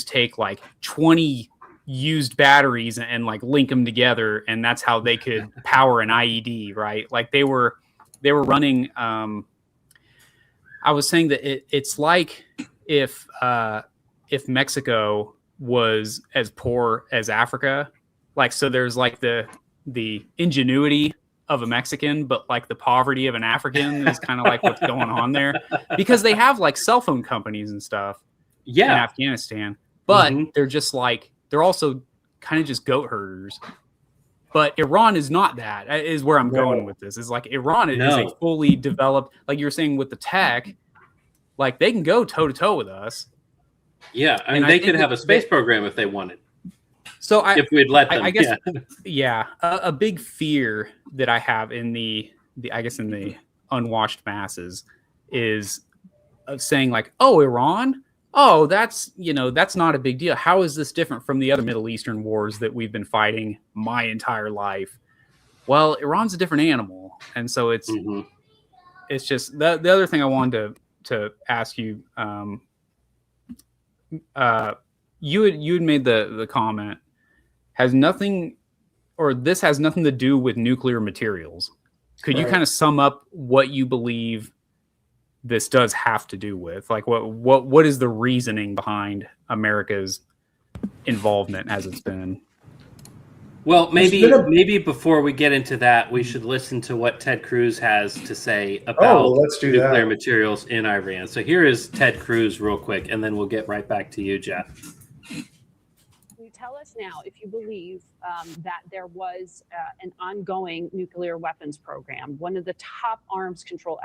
take like 20 used batteries and like link them together, and that's how they could power an IED, right? Like they were running. I was saying that it's like if Mexico was as poor as Africa, like, so there's like the ingenuity of a Mexican, but like the poverty of an African is kind of like what's going on there, because they have like cell phone companies and stuff in Afghanistan, but they're just like, they're also kind of just goat herders. But Iran is not that, is where I'm going with this. Is like Iran is a fully developed, like you were saying with the tech, like they can go toe to toe with us. Yeah, I mean, they could have a space program if they wanted. So if we'd let them, I guess, a big fear that I have in the I guess in the unwashed masses is of saying like, oh, Iran, oh, that's not a big deal. How is this different from the other Middle Eastern wars that we've been fighting my entire life? Well, Iran's a different animal, and so it's just the other thing I wanted to ask you. You had made the comment, this has nothing to do with nuclear materials. Could you kind of sum up what you believe this does have to do with? Like what is the reasoning behind America's involvement as it's been? Well, maybe before we get into that, we should listen to what Ted Cruz has to say about nuclear materials in Iran. So here is Ted Cruz real quick, and then we'll get right back to you, Jeff. You tell us now if you believe that there was an ongoing nuclear weapons program. One of the top arms control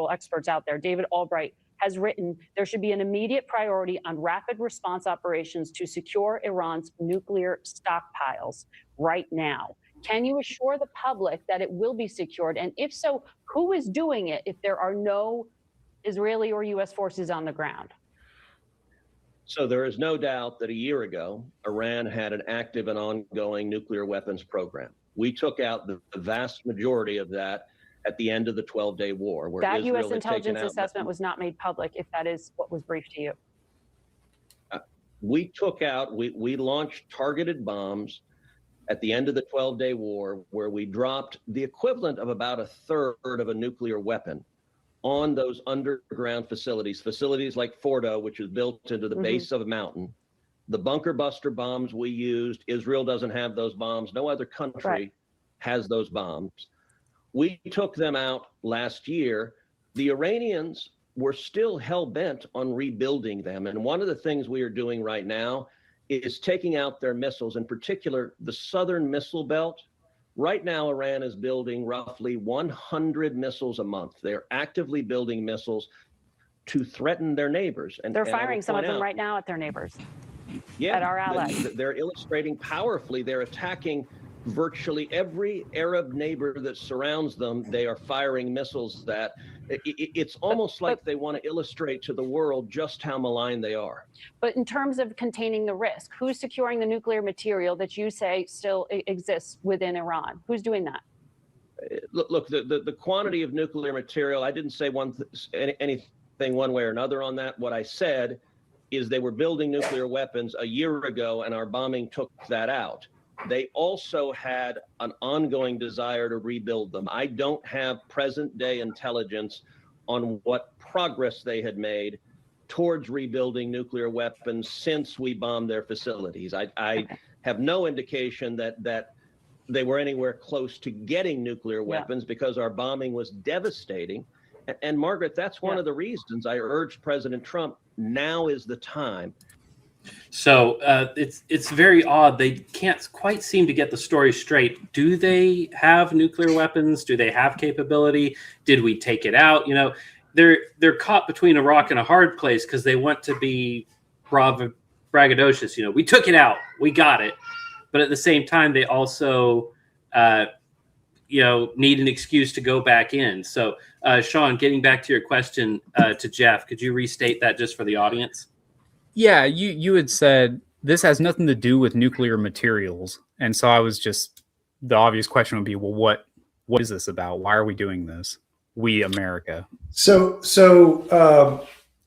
experts out there, David Albright, has written there should be an immediate priority on rapid response operations to secure Iran's nuclear stockpiles right now. Can you assure the public that it will be secured? And if so, who is doing it if there are no Israeli or U.S. forces on the ground? So there is no doubt that a year ago, Iran had an active and ongoing nuclear weapons program. We took out the vast majority of that at the end of the 12-day war. Where that Israel U.S. intelligence assessment was not made public, if that is what was briefed to you. We launched targeted bombs at the end of the 12-day war, where we dropped the equivalent of about a third of a nuclear weapon on those underground facilities like Fordo, which is built into the base of a mountain. The bunker buster bombs we used, Israel doesn't have those bombs. No other country has those bombs. We took them out last year. The Iranians were still hell-bent on rebuilding them. And one of the things we are doing right now is taking out their missiles, in particular, the southern missile belt. Right now, Iran is building roughly 100 missiles a month. They're actively building missiles to threaten their neighbors. And they're firing some of them right now at their neighbors, at our allies. They're illustrating powerfully. They're attacking virtually every Arab neighbor that surrounds them. They are firing missiles that it's almost like they want to illustrate to the world just how malign they are. But in terms of containing the risk, who's securing the nuclear material that you say still exists within Iran? Who's doing that? Look, the quantity of nuclear material, I didn't say anything one way or another on that. What I said is they were building nuclear weapons a year ago, and our bombing took that out. They also had an ongoing desire to rebuild them. I don't have present day intelligence on what progress they had made towards rebuilding nuclear weapons since we bombed their facilities. I have no indication that they were anywhere close to getting nuclear weapons because our bombing was devastating. And Margaret, that's one of the reasons I urged President Trump, now is the time. So it's very odd. They can't quite seem to get the story straight. Do they have nuclear weapons? Do they have capability? Did we take it out? You know, they're caught between a rock and a hard place because they want to be braggadocious. You know, we took it out, we got it, but at the same time, they also need an excuse to go back in. So, Sean, getting back to your question to Jeff, could you restate that just for the audience? Yeah, you had said this has nothing to do with nuclear materials. And so I was just, the obvious question would be, well, what is this about? Why are we doing this? We, America. So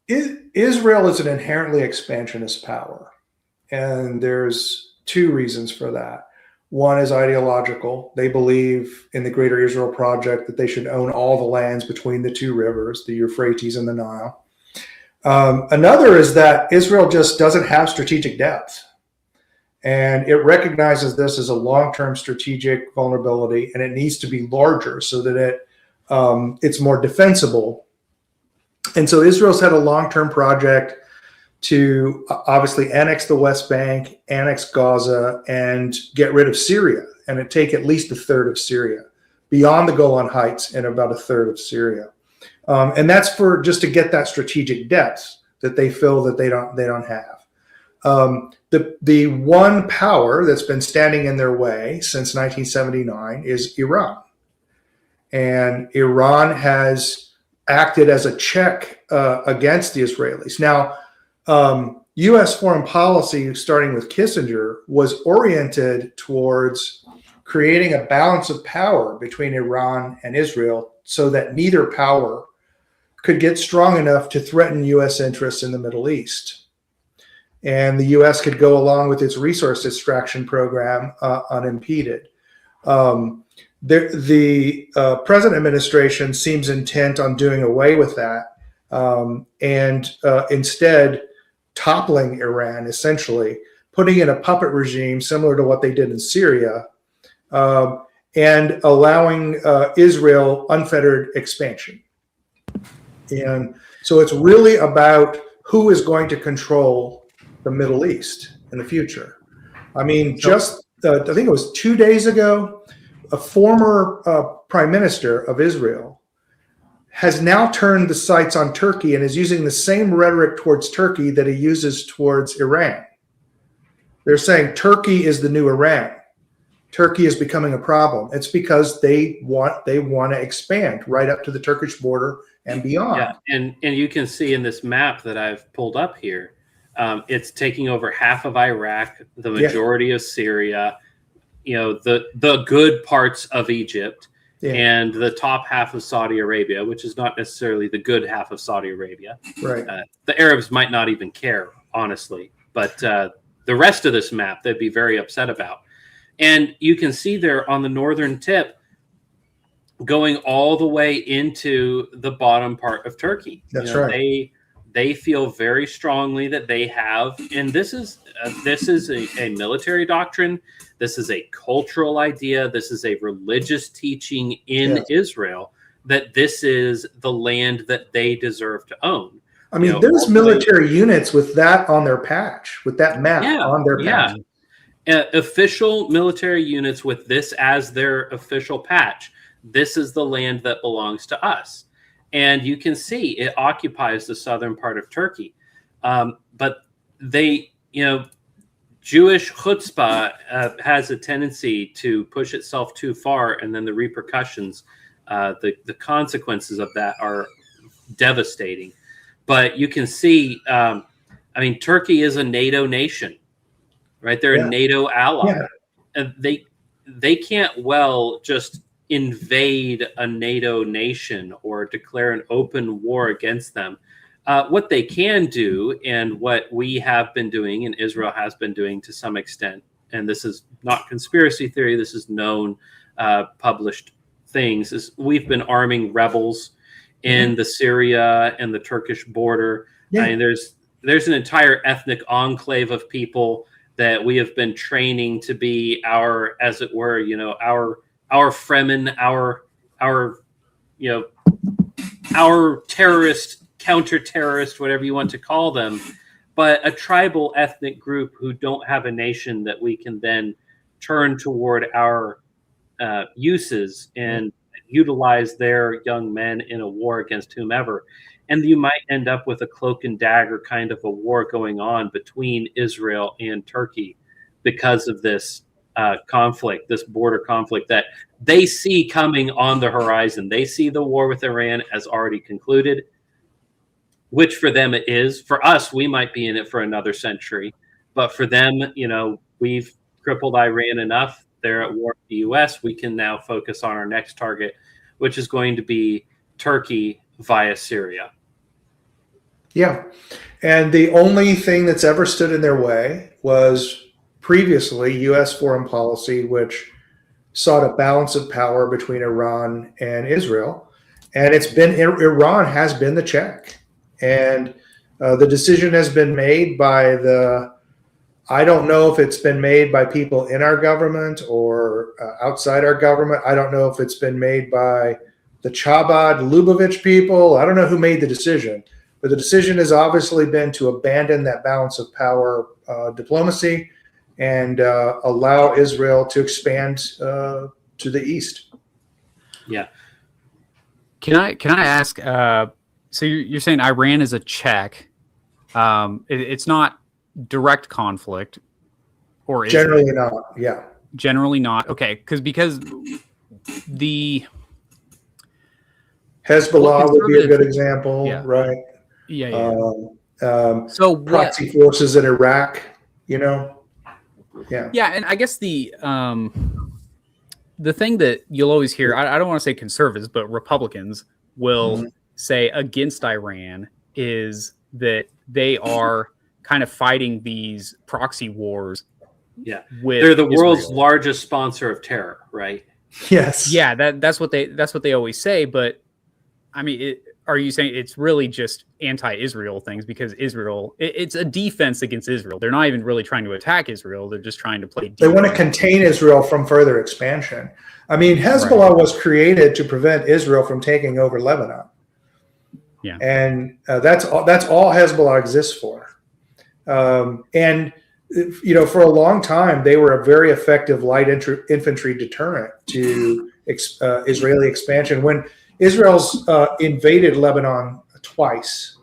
Israel is an inherently expansionist power. And there's two reasons for that. One is ideological. They believe in the Greater Israel Project that they should own all the lands between the two rivers, the Euphrates and the Nile. Another is that Israel just doesn't have strategic depth, and it recognizes this as a long-term strategic vulnerability, and it needs to be larger so that it's more defensible. And so Israel's had a long-term project to obviously annex the West Bank, annex Gaza, and get rid of Syria, and take at least a third of Syria, beyond the Golan Heights, and about a third of Syria. And that's for just to get that strategic depth that they feel that they don't have. The one power that's been standing in their way since 1979 is Iran, and Iran has acted as a check against the Israelis. Now, U.S. foreign policy, starting with Kissinger, was oriented towards creating a balance of power between Iran and Israel so that neither power could get strong enough to threaten U.S. interests in the Middle East. And the U.S. could go along with its resource extraction program unimpeded. The present administration seems intent on doing away with that and instead toppling Iran, essentially, putting in a puppet regime similar to what they did in Syria, and allowing Israel unfettered expansion. And so it's really about who is going to control the Middle East in the future. I mean, just I think it was 2 days ago, a former prime minister of Israel has now turned the sights on Turkey and is using the same rhetoric towards Turkey that he uses towards Iran. They're saying Turkey is the new Iran. Turkey is becoming a problem. It's because they want to expand right up to the Turkish border and beyond. Yeah, and you can see in this map that I've pulled up here, it's taking over half of Iraq, the majority of Syria, the good parts of Egypt, and the top half of Saudi Arabia, which is not necessarily the good half of Saudi Arabia. Right. The Arabs might not even care, honestly, but the rest of this map they'd be very upset about. And you can see there on the northern tip, going all the way into the bottom part of Turkey. That's right. They feel very strongly that they have, and this is a military doctrine. This is a cultural idea. This is a religious teaching in Israel that this is the land that they deserve to own. I mean, there's military units with that on their patch, with that map on their patch. Official military units with this as their official patch. This is the land that belongs to us. And you can see it occupies the southern part of Turkey. But they, Jewish chutzpah has a tendency to push itself too far, and then the repercussions, the consequences of that are devastating. But you can see, Turkey is a NATO nation, right? They're a NATO ally. Yeah. And they can't just invade a NATO nation or declare an open war against them. What they can do, and what we have been doing and Israel has been doing to some extent, and this is not conspiracy theory, this is known, published things, is we've been arming rebels in the Syria and the Turkish border. Yeah. I mean, there's an entire ethnic enclave of people that we have been training to be our, as it were, our Fremen, our terrorist, counter-terrorist, whatever you want to call them, but a tribal ethnic group who don't have a nation that we can then turn toward our uses and utilize their young men in a war against whomever. And you might end up with a cloak and dagger kind of a war going on between Israel and Turkey because of this conflict, this border conflict that they see coming on the horizon. They see the war with Iran as already concluded, which for them it is. For us, we might be in it for another century, but for them, we've crippled Iran enough. They're at war with the U.S. We can now focus on our next target, which is going to be Turkey via Syria. Yeah. And the only thing that's ever stood in their way was previously U.S. foreign policy, which sought a balance of power between Iran and Israel. And Iran has been the check. And the decision has been made by I don't know if it's been made by people in our government or outside our government. I don't know if it's been made by the Chabad Lubavitch people. I don't know who made the decision, but the decision has obviously been to abandon that balance of power diplomacy and allow Israel to expand to the east. Yeah. Can I ask? So you're saying Iran is a check? It's not direct conflict, or is generally it? Not. Yeah. Generally not. Okay, because the Hezbollah would be a good example, right? Yeah. So proxy forces in Iraq, Yeah. Yeah, and I guess the thing that you'll always hear, I don't want to say conservatives, but Republicans will say against Iran is that they are kind of fighting these proxy wars. Yeah, with they're the Israel. World's largest sponsor of terror, right? Yes. Yeah, that's what they always say. But I mean, are you saying it's really just anti-Israel things because Israel? It's a defense against Israel. They're not even really trying to attack Israel. They're just trying to play defense. They want to contain Israel from further expansion. I mean, Hezbollah was created to prevent Israel from taking over Lebanon. Yeah, and that's all Hezbollah exists for. And for a long time, they were a very effective light infantry deterrent to Israeli expansion. When Israel's invaded Lebanon twice,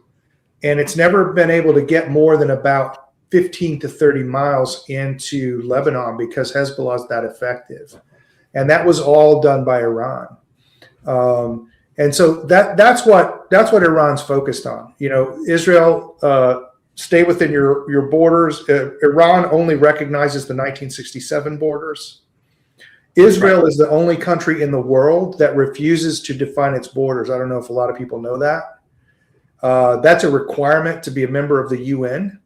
and it's never been able to get more than about 15 to 30 miles into Lebanon because Hezbollah is that effective. And that was all done by Iran. And so that's what Iran's focused on. You know, Israel, stay within your borders. Iran only recognizes the 1967 borders. Israel is the only country in the world that refuses to define its borders. I don't know if a lot of people know that. That's a requirement to be a member of the UN.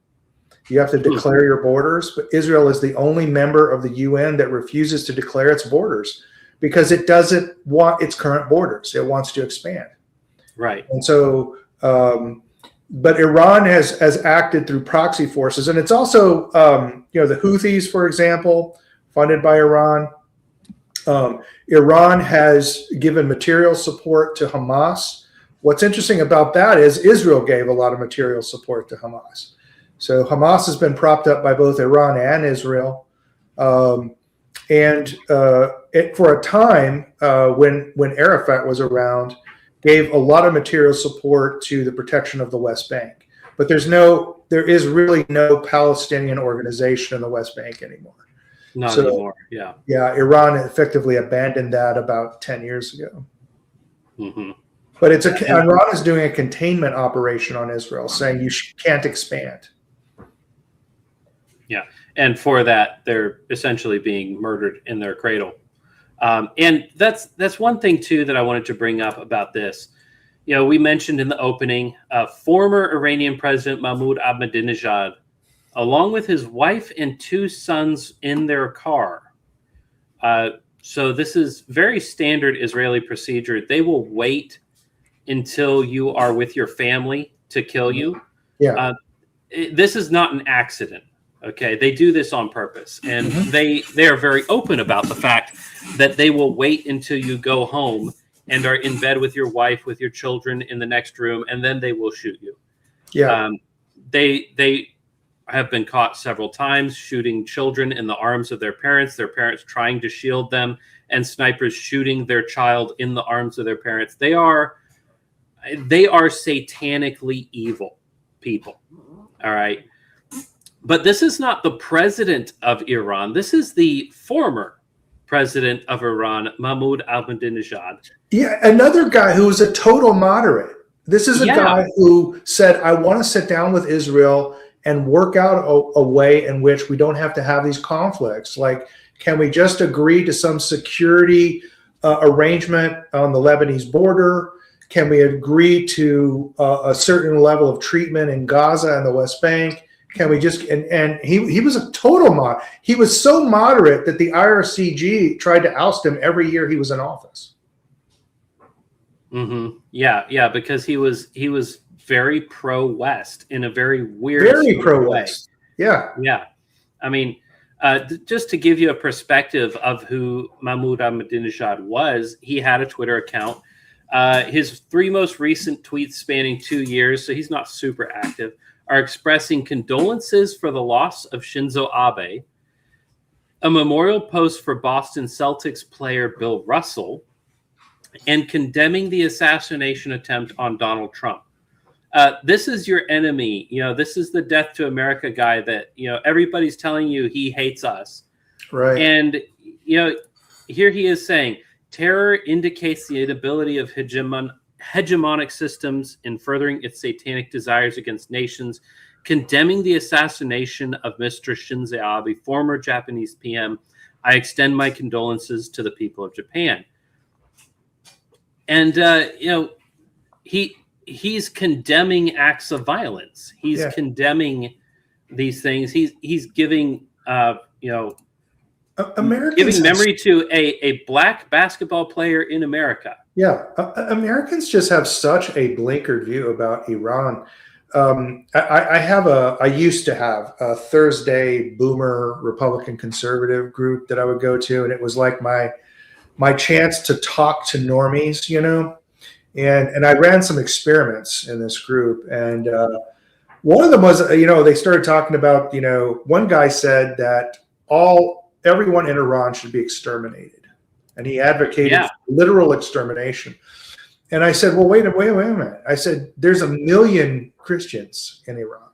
You have to declare your borders, but Israel is the only member of the UN that refuses to declare its borders because it doesn't want its current borders. It wants to expand. Right. And so, but Iran has acted through proxy forces, and it's also, the Houthis, for example, funded by Iran. Iran has given material support to Hamas. What's interesting about that is Israel gave a lot of material support to Hamas. So Hamas has been propped up by both Iran and Israel. For a time when Arafat was around, gave a lot of material support to the protection of the West Bank. But there is really no Palestinian organization in the West Bank anymore. Not anymore. Yeah. Yeah. Iran effectively abandoned that about 10 years ago. Mm-hmm. But Iran is doing a containment operation on Israel, saying you can't expand. Yeah, and for that, they're essentially being murdered in their cradle. And that's one thing too that I wanted to bring up about this. You know, we mentioned in the opening, former Iranian President Mahmoud Ahmadinejad, along with his wife and 2 sons in their car. So this is very standard Israeli procedure. They will wait until you are with your family to kill you. Yeah. This is not an accident. Okay, they do this on purpose, and they are very open about the fact that they will wait until you go home and are in bed with your wife, with your children in the next room, and then they will shoot you. Yeah. They have been caught several times shooting children in the arms of their parents trying to shield them, and snipers shooting their child in the arms of their parents. They are satanically evil people. All right. But this is not the president of Iran. This is the former president of Iran, Mahmoud Ahmadinejad. Yeah, another guy who was a total moderate. This is a guy who said, I want to sit down with Israel and work out a way in which we don't have to have these conflicts. Like, can we just agree to some security arrangement on the Lebanese border? Can we agree to a certain level of treatment in Gaza and the West Bank? Can we just, and he was a total mod. He was so moderate that the IRCG tried to oust him every year he was in office. Mm-hmm. Yeah, because he was very pro-West in a very weird, very pro-West. Way. Yeah. I mean, just to give you a perspective of who Mahmoud Ahmadinejad was, he had a Twitter account. His 3 most recent tweets spanning 2 years, so he's not super active, are expressing condolences for the loss of Shinzo Abe, a memorial post for Boston Celtics player Bill Russell, and condemning the assassination attempt on Donald Trump. This is your enemy. You know, this is the Death to America guy that, you know, everybody's telling you he hates us. Right. And, you know, here he is saying, terror indicates the inability of hegemonic systems in furthering its satanic desires against nations, condemning the assassination of Mr. Shinzo Abe, former Japanese PM. I extend my condolences to the people of Japan. And, he's condemning acts of violence. He's condemning these things. He's giving, Americans giving memory to a black basketball player in America. Yeah, Americans just have such a blinkered view about Iran. I used to have a Thursday boomer Republican conservative group that I would go to, and it was like my chance to talk to normies, you know. And I ran some experiments in this group, and one of them was, they started talking about, one guy said that everyone in Iran should be exterminated. And he advocated literal extermination. And I said, well, wait a minute. I said, there's 1 million Christians in Iran.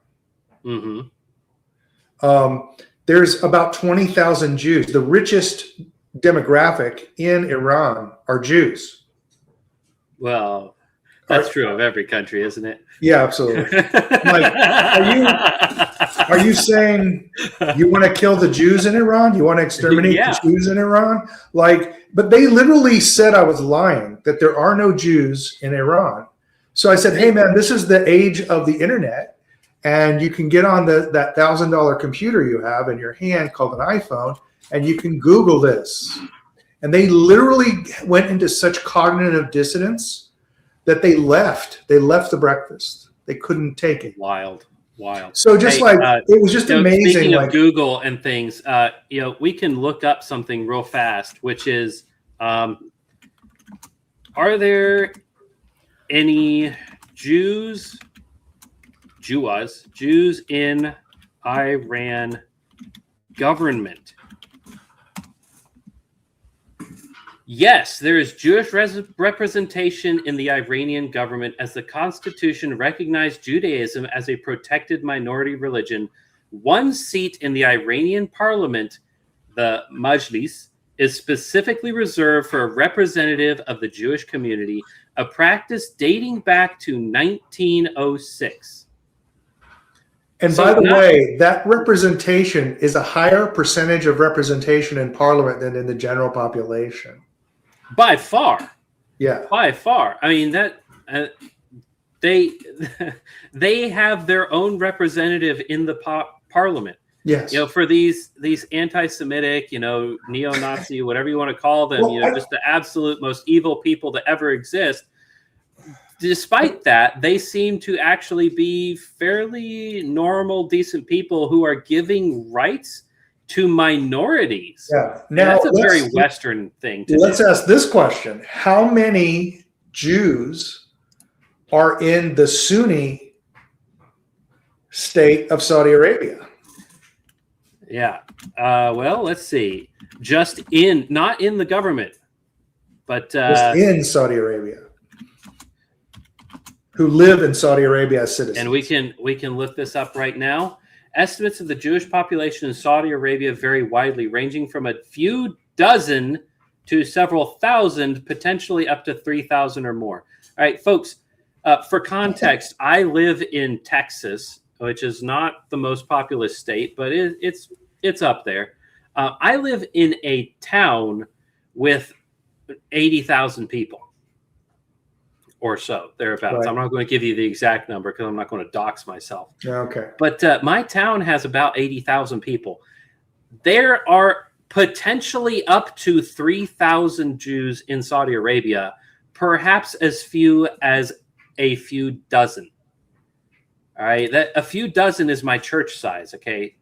There's about 20,000 Jews. The richest demographic in Iran are Jews. Well, that's true of every country, isn't it? Yeah, absolutely. Like, are you saying you want to kill the Jews in Iran? You want to exterminate the Jews in Iran? Like, but they literally said I was lying, that there are no Jews in Iran. So I said, hey man, this is the age of the internet, and you can get on that $1,000 computer you have in your hand called an iPhone, and you can Google this. And they literally went into such cognitive dissonance that they left. They left the breakfast. They couldn't take it. Wild. So just it was just amazing. Speaking of Google and things, we can look up something real fast, which is, are there any Jews in Iran government? Yes, there is Jewish representation in the Iranian government, as the constitution recognized Judaism as a protected minority religion. One seat in the Iranian parliament, the Majlis, is specifically reserved for a representative of the Jewish community, a practice dating back to 1906. And by the way, that representation is a higher percentage of representation in parliament than in the general population. By far. Yeah. By far. I mean, that they have their own representative in the parliament. Yes. For these anti-Semitic, neo-Nazi, whatever you want to call them, just the absolute most evil people to ever exist. Despite that, they seem to actually be fairly normal, decent people who are giving rights to minorities. Yeah. Now, that's a very Western thing to do. Let's ask this question. How many Jews are in the Sunni state of Saudi Arabia? Yeah. Well, let's see. Not in the government, but just in Saudi Arabia, who live in Saudi Arabia as citizens. And we can look this up right now. Estimates of the Jewish population in Saudi Arabia vary widely, ranging from a few dozen to several thousand, potentially up to 3,000 or more. All right, folks, for context, I live in Texas, which is not the most populous state, but it's up there. I live in a town with 80,000 people. Or so, thereabouts. Right. I'm not going to give you the exact number because I'm not going to dox myself. Okay. But my town has about 80,000 people. There are potentially up to 3,000 Jews in Saudi Arabia, perhaps as few as a few dozen. All right, that a few dozen is my church size. Okay,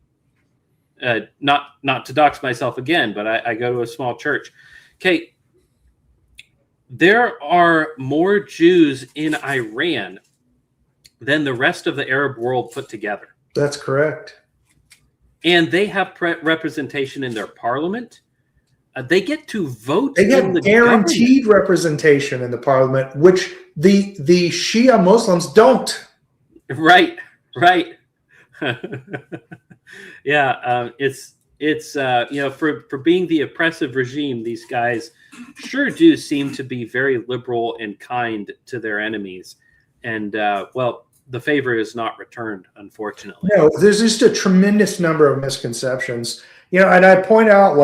not to dox myself again, but I go to a small church. Okay. There are more Jews in Iran than the rest of the Arab world put together. That's correct. And they have representation in their parliament. They get to vote. They get guaranteed representation in the parliament, which the Shia Muslims don't. Right. Yeah, it's for being the oppressive regime, these guys sure do seem to be very liberal and kind to their enemies. And the favor is not returned, unfortunately. No, there's just a tremendous number of misconceptions. And I point out,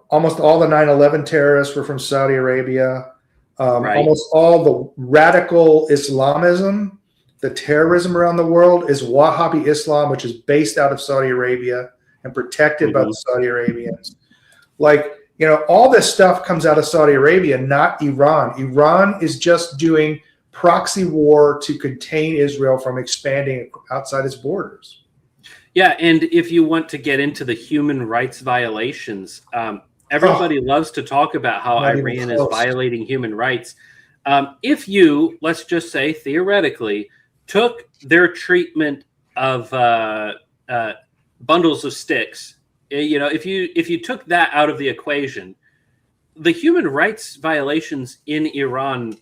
almost all the 9/11 terrorists were from Saudi Arabia. Right. Almost all the radical Islamism, the terrorism around the world, is Wahhabi Islam, which is based out of Saudi Arabia and protected by the Saudi Arabians. All this stuff comes out of Saudi Arabia, not Iran. Iran is just doing proxy war to contain Israel from expanding outside its borders. Yeah, and if you want to get into the human rights violations, everybody loves to talk about how Iran is violating human rights. If you, let's just say theoretically, took their treatment of bundles of sticks, if you took that out of the equation, the human rights violations in Iran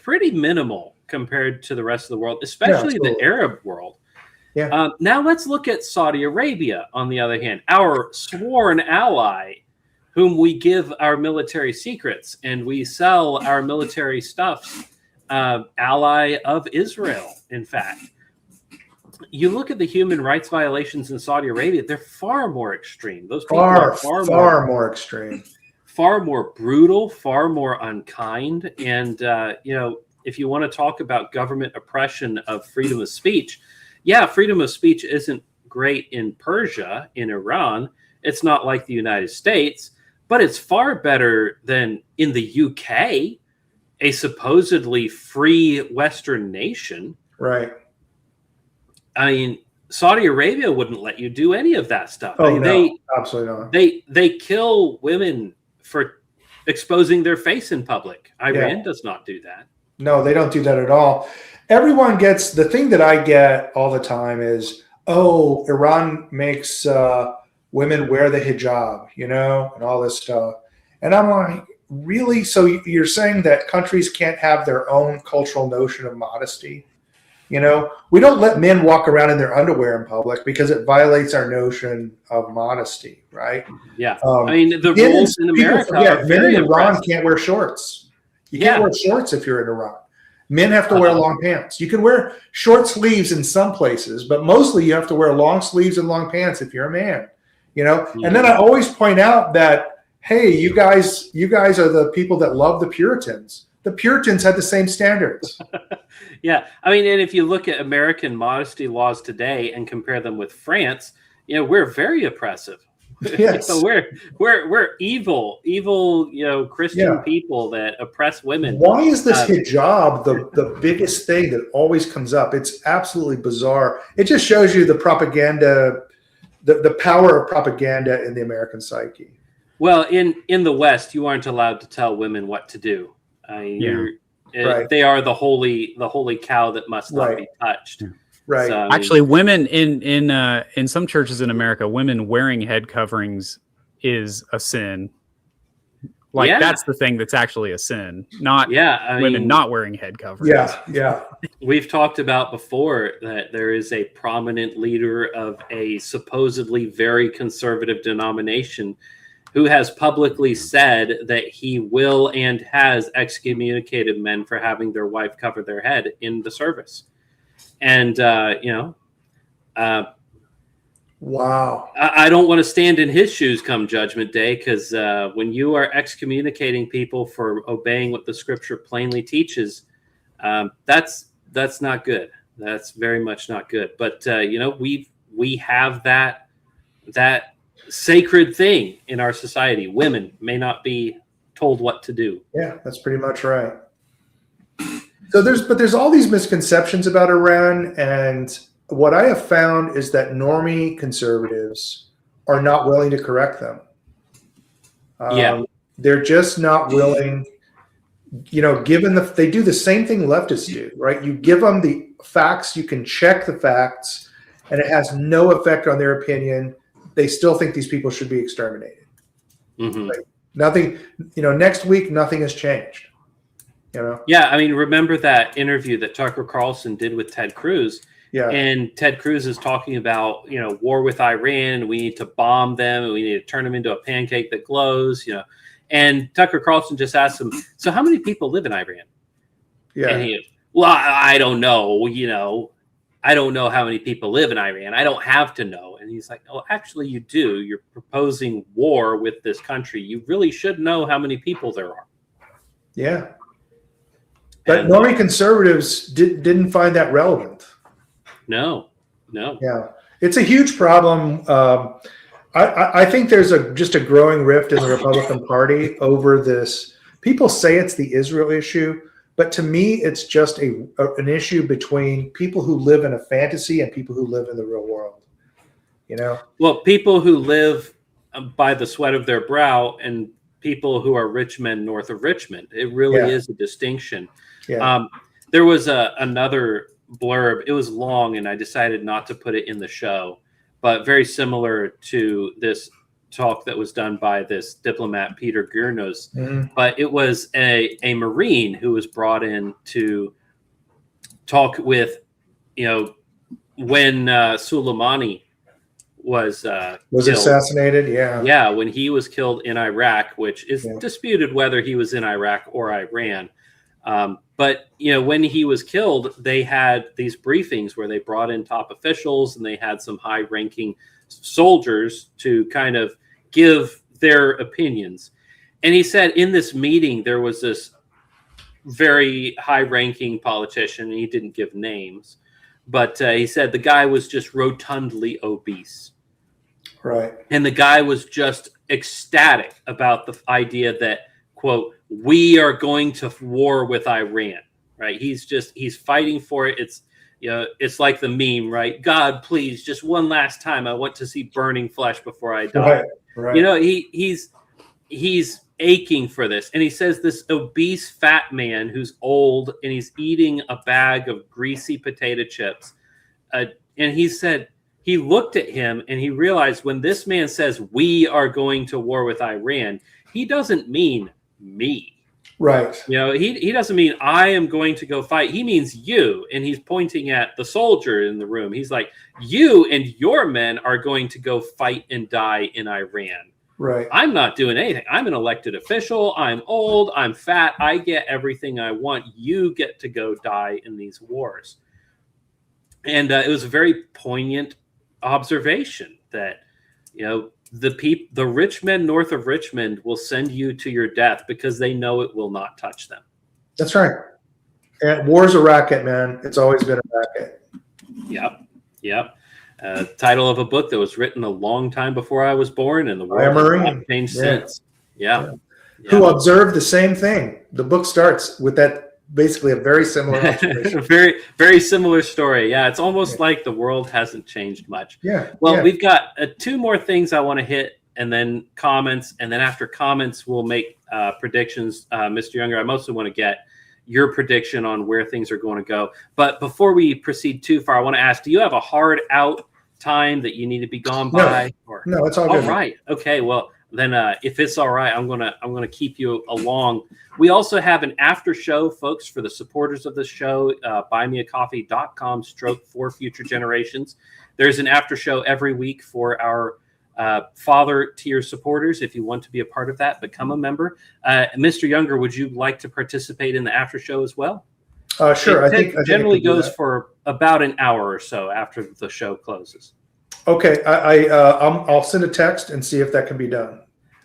pretty minimal compared to the rest of the world, especially the totally. Arab world. Yeah. Now let's look at Saudi Arabia, on the other hand, our sworn ally, whom we give our military secrets and we sell our military stuff, ally of Israel, in fact. You look at the human rights violations in Saudi Arabia, they're far more extreme. Those people are far more extreme. Far more brutal, far more unkind. And, if you want to talk about government oppression of freedom of speech, yeah, freedom of speech isn't great in Persia, in Iran. It's not like the United States, but it's far better than in the UK, a supposedly free Western nation. Right. I mean, Saudi Arabia wouldn't let you do any of that stuff. Oh, I mean, no, absolutely not. They kill women for exposing their face in public. Iran does not do that. No, they don't do that at all. Everyone gets the thing that I get all the time is, oh, Iran makes women wear the hijab, and all this stuff. And I'm like, really? So you're saying that countries can't have their own cultural notion of modesty? We don't let men walk around in their underwear in public because it violates our notion of modesty, right? Yeah. I mean, the rules in America are men in Iran oppressive. can't wear shorts. You can't wear shorts if you're in Iran. Men have to wear long pants. You can wear short sleeves in some places, but mostly you have to wear long sleeves and long pants if you're a man, And then I always point out that, hey, you guys are the people that love the Puritans. The Puritans had the same standards. Yeah. I mean, and if you look at American modesty laws today and compare them with France, we're very oppressive. Yes. we're evil, Christian people that oppress women. Why is this hijab the biggest thing that always comes up? It's absolutely bizarre. It just shows you the propaganda, the power of propaganda in the American psyche. Well, in the West, you aren't allowed to tell women what to do. They are the holy cow that must not be touched. Right. So, actually, women in some churches in America, women wearing head coverings is a sin. That's the thing that's actually a sin, not women not wearing head coverings. Yeah. We've talked about before that there is a prominent leader of a supposedly very conservative denomination who has publicly said that he will and has excommunicated men for having their wife cover their head in the service. And, wow. I don't want to stand in his shoes come Judgment Day, because when you are excommunicating people for obeying what the Scripture plainly teaches, that's not good. That's very much not good. But we have that sacred thing in our society. Women may not be told what to do. Yeah, that's pretty much right. So there's all these misconceptions about Iran, and what I have found is that normie conservatives are not willing to correct them. They're just not willing. Given they do the same thing leftists do, right? You give them the facts, you can check the facts, and it has no effect on their opinion. They still think these people should be exterminated. Mm-hmm. Nothing. Next week, nothing has changed. Yeah, I mean, remember that interview that Tucker Carlson did with Ted Cruz? Yeah. And Ted Cruz is talking about, war with Iran. We need to bomb them, and we need to turn them into a pancake that glows, And Tucker Carlson just asked him, so how many people live in Iran? Yeah. And I don't know, I don't know how many people live in Iran. I don't have to know. And he's like, oh, actually you do. You're proposing war with this country. You really should know how many people there are. Yeah. But normie conservatives didn't find that relevant. No. Yeah. It's a huge problem. I think there's just a growing rift in the Republican Party over this. People say it's the Israel issue, but to me, it's just an issue between people who live in a fantasy and people who live in the real world. Well, people who live by the sweat of their brow and people who are rich men north of Richmond. It really is a distinction. Yeah. There was another blurb. It was long, and I decided not to put it in the show, but very similar to this talk that was done by this diplomat Peter Gurnos, Mhm. but it was a Marine who was brought in to talk with, when Soleimani was killed. Assassinated. Yeah. Yeah, when he was killed in Iraq, which is Yeah. disputed whether he was in Iraq or Iran. But when he was killed, they had these briefings where they brought in top officials and they had some high-ranking soldiers to kind of give their opinions. And he said in this meeting there was this very high-ranking politician, and he didn't give names, but he said the guy was just rotundly obese. Right. And the guy was just ecstatic about the idea that, quote, we are going to war with Iran, right? He's fighting for it. It's like the meme, right? God, please, just one last time. I want to see burning flesh before I die. Right. He's aching for this. And he says this obese fat man who's old and he's eating a bag of greasy potato chips. And he said, he looked at him and he realized when this man says we are going to war with Iran, he doesn't mean me. Right. He doesn't mean I am going to go fight. He means you. And he's pointing at the soldier in the room. He's like, you and your men are going to go fight and die in Iran. Right. I'm not doing anything. I'm an elected official. I'm old. I'm fat. I get everything I want. You get to go die in these wars. And it was a very poignant observation that, the rich men north of Richmond will send you to your death because they know it will not touch them. That's right. And war's a racket, man. It's always been a racket. Yep. Title of a book that was written a long time before I was born, and the world has not changed since. Yeah. Who observed the same thing. The book starts with that, basically a very similar observation. very, very similar story. Yeah, it's almost like the world hasn't changed much. Yeah. Well, we've got two more things I want to hit, and then comments, and then after comments, we'll make predictions. Mr. Younger, I mostly want to get your prediction on where things are going to go. But before we proceed too far, I want to ask: do you have a hard out time that you need to be gone by? No, it's all good. All right. Okay. Well, then if it's all right, I'm gonna keep you along. We also have an after show, folks, for the supporters of the show. buymeacoffee.com/for future generations. There's an after show every week for our father tier supporters. If you want to be a part of that, become a member. Mr. Younger, would you like to participate in the after show as well? Sure. I think generally goes for about an hour or so after the show closes. Okay. I'll send a text and see if that can be done.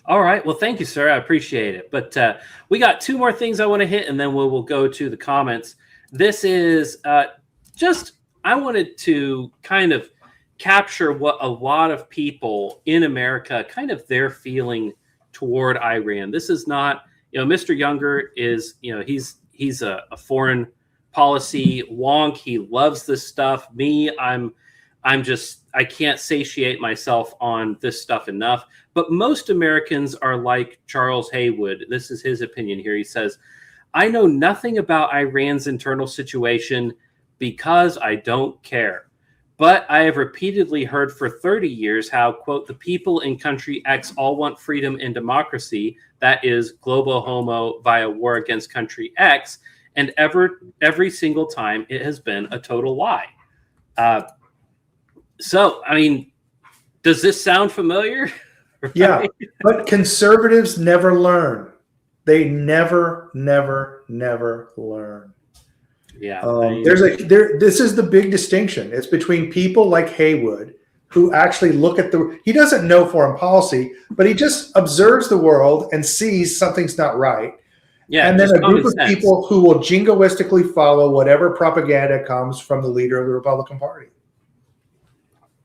All right. Well, thank you, sir. I appreciate it. But we got two more things I want to hit, and then we'll go to the comments. This is I wanted to kind of capture what a lot of people in America, kind of their feeling toward Iran. This is not, Mr. Younger is, he's a foreign policy wonk. He loves this stuff. Me, I can't satiate myself on this stuff enough. But most Americans are like Charles Haywood. This is his opinion here. He says, I know nothing about Iran's internal situation because I don't care. But I have repeatedly heard for 30 years how, quote, the people in country X all want freedom and democracy. That is global homo via war against country X. And every single time it has been a total lie. So, I mean, does this sound familiar? Right? Yeah, but conservatives never learn. They never learn. Yeah. This is the big distinction. It's between people like Haywood, who actually look at he doesn't know foreign policy, but he just observes the world and sees something's not right. Yeah. And then a group of people who will jingoistically follow whatever propaganda comes from the leader of the Republican Party.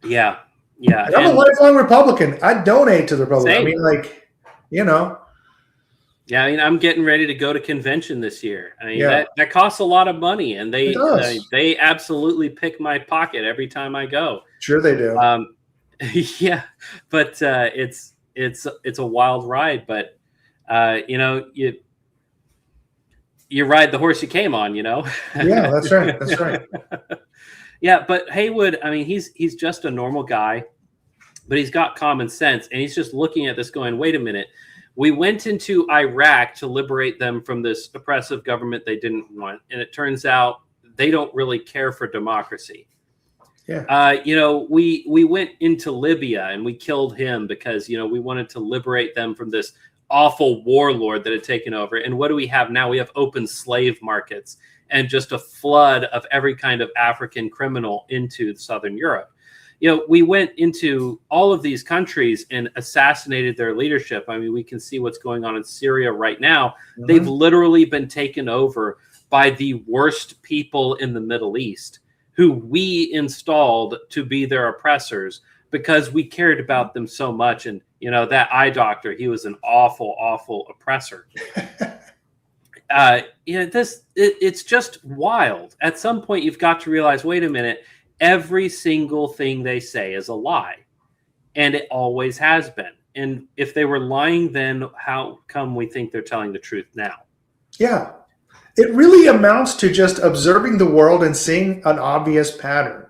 Yeah. Yeah. And I'm a lifelong Republican. I donate to the Republican. Same. I mean, Yeah, I mean, I'm getting ready to go to convention this year. I mean, that costs a lot of money, and they absolutely pick my pocket every time I go. Sure, they do. Yeah, but it's a wild ride. But you ride the horse you came on. Yeah, that's right. That's right. Yeah, but Haywood, I mean, he's just a normal guy. but he's got common sense, and he's just looking at this going, wait a minute, we went into Iraq to liberate them from this oppressive government they didn't want, and it turns out they don't really care for democracy. Yeah. We went into Libya and we killed him because, we wanted to liberate them from this awful warlord that had taken over. And what do we have now? We have open slave markets and just a flood of every kind of African criminal into Southern Europe. We went into all of these countries and assassinated their leadership. I mean, we can see what's going on in Syria right now. Mm-hmm. They've literally been taken over by the worst people in the Middle East, who we installed to be their oppressors because we cared about them so much. And, that eye doctor, he was an awful, awful oppressor. It's just wild. At some point, you've got to realize, wait a minute, every single thing they say is a lie. And it always has been. And if they were lying then, how come we think they're telling the truth now? Yeah. It really amounts to just observing the world and seeing an obvious pattern.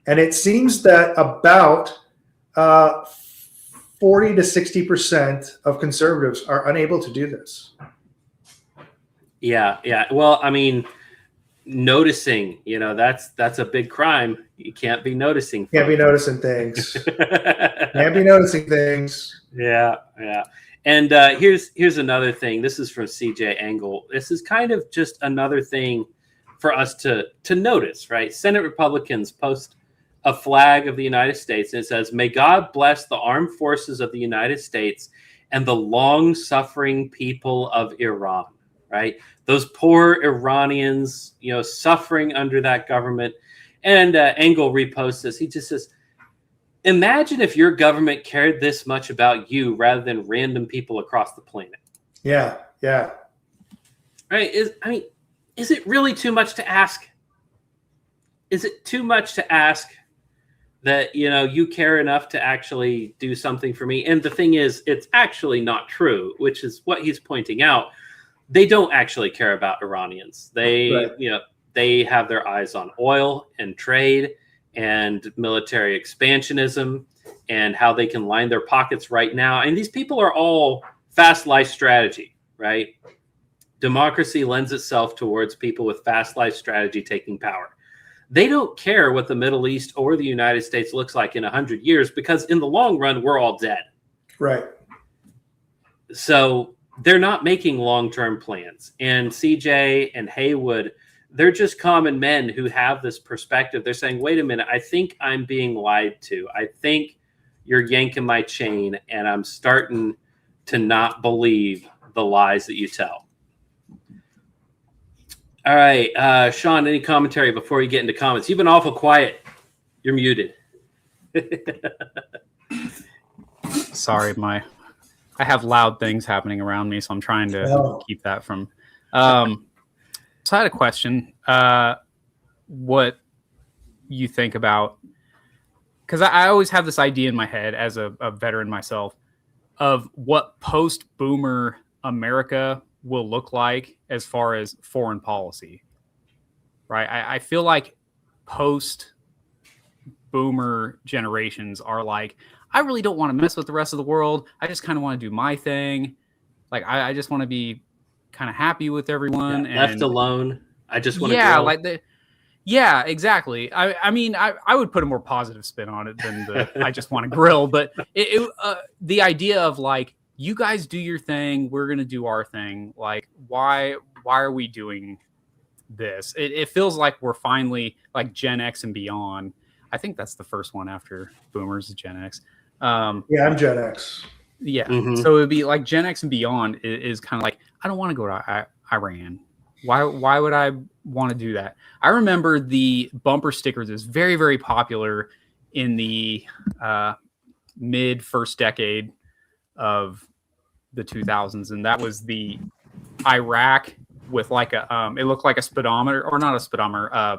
And it seems that about 40 to 60% of conservatives are unable to do this. Yeah. Well, I mean, noticing, that's a big crime. You can't be noticing. Can't be noticing things. Can't be noticing things. Yeah. And here's another thing. This is from CJ Engel. This is kind of just another thing for us to notice, right? Senate Republicans post a flag of the United States, and it says, "May God bless the armed forces of the United States and the long-suffering people of Iran." Right? Those poor Iranians, suffering under that government. And Engel reposts this. He just says, imagine if your government cared this much about you rather than random people across the planet. Yeah. Right? Is it really too much to ask? Is it too much to ask that, you care enough to actually do something for me? And the thing is, it's actually not true, which is what he's pointing out. They don't actually care about Iranians. They have their eyes on oil and trade and military expansionism and how they can line their pockets right now. And these people are all fast life strategy, right? Democracy lends itself towards people with fast life strategy taking power. They don't care what the Middle East or the United States looks like in 100 years because in the long run, we're all dead. Right. So they're not making long-term plans. And CJ and Haywood, they're just common men who have this perspective. They're saying, wait a minute, I think I'm being lied to. I think you're yanking my chain, and I'm starting to not believe the lies that you tell. All right, Sean, any commentary before you get into comments? You've been awful quiet. You're muted. Sorry, I have loud things happening around me, so I'm trying to keep that from. So I had a question. What you think about? Because I always have this idea in my head as a veteran myself of what post-boomer America will look like as far as foreign policy. Right? I feel like post-boomer generations are like, I really don't want to mess with the rest of the world. I just kind of want to do my thing. Like, I just want to be kind of happy with everyone. Yeah, left alone. I just want to grill. Yeah, exactly. I mean, I would put a more positive spin on it than I just want to grill. But the idea of like, you guys do your thing, we're going to do our thing. Like, why are we doing this? It feels like we're finally like Gen X and beyond. I think that's the first one after boomers is Gen X. Yeah, I'm Gen X. Yeah. Mm-hmm. So it would be like Gen X and beyond is kind of like, I don't want to go to Iran. Why would I want to do that? I remember the bumper stickers is very, very popular in the mid first decade of the 2000s. And that was the Iraq with like a, it looked like a speedometer, or not a speedometer.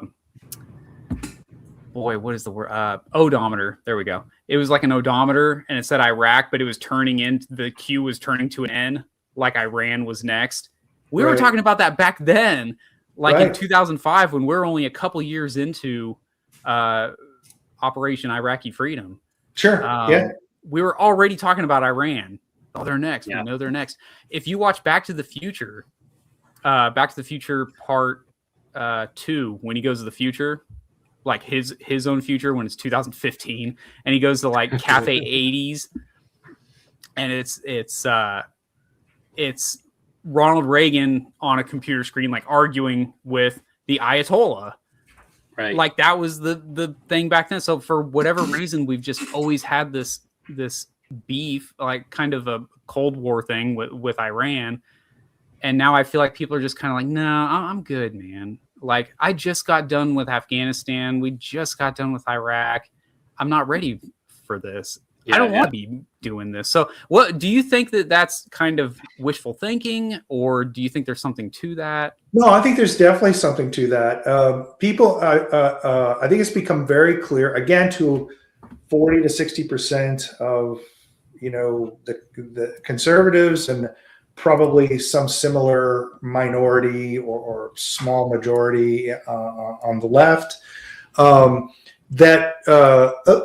Boy, what is the word? Odometer. There we go. It was like an odometer, and it said Iraq, but it was turning in. The Q was turning to an N, like Iran was next. We were talking about that back then, like in 2005, when we're only a couple years into Operation Iraqi Freedom. Sure. Yeah. We were already talking about Iran. Oh, they're next. Yeah. We know they're next. If you watch Back to the Future Part 2, when he goes to the future, like his own future when it's 2015, and he goes to like Cafe 80s, and it's Ronald Reagan on a computer screen, like arguing with the Ayatollah. Right. Like that was the thing back then. So for whatever reason, we've just always had this beef, like kind of a Cold War thing with Iran. And now I feel like people are just kind of like, no, I'm good, man. Like I just got done with Afghanistan. We just got done with Iraq. I'm not ready for this. I don't want to be doing this. So what do you think that's kind of wishful thinking, or do you think there's something to that? No, I think there's definitely something to that. People, I think it's become very clear, again, to 40 to 60% of, the conservatives and probably some similar minority or small majority on the left, that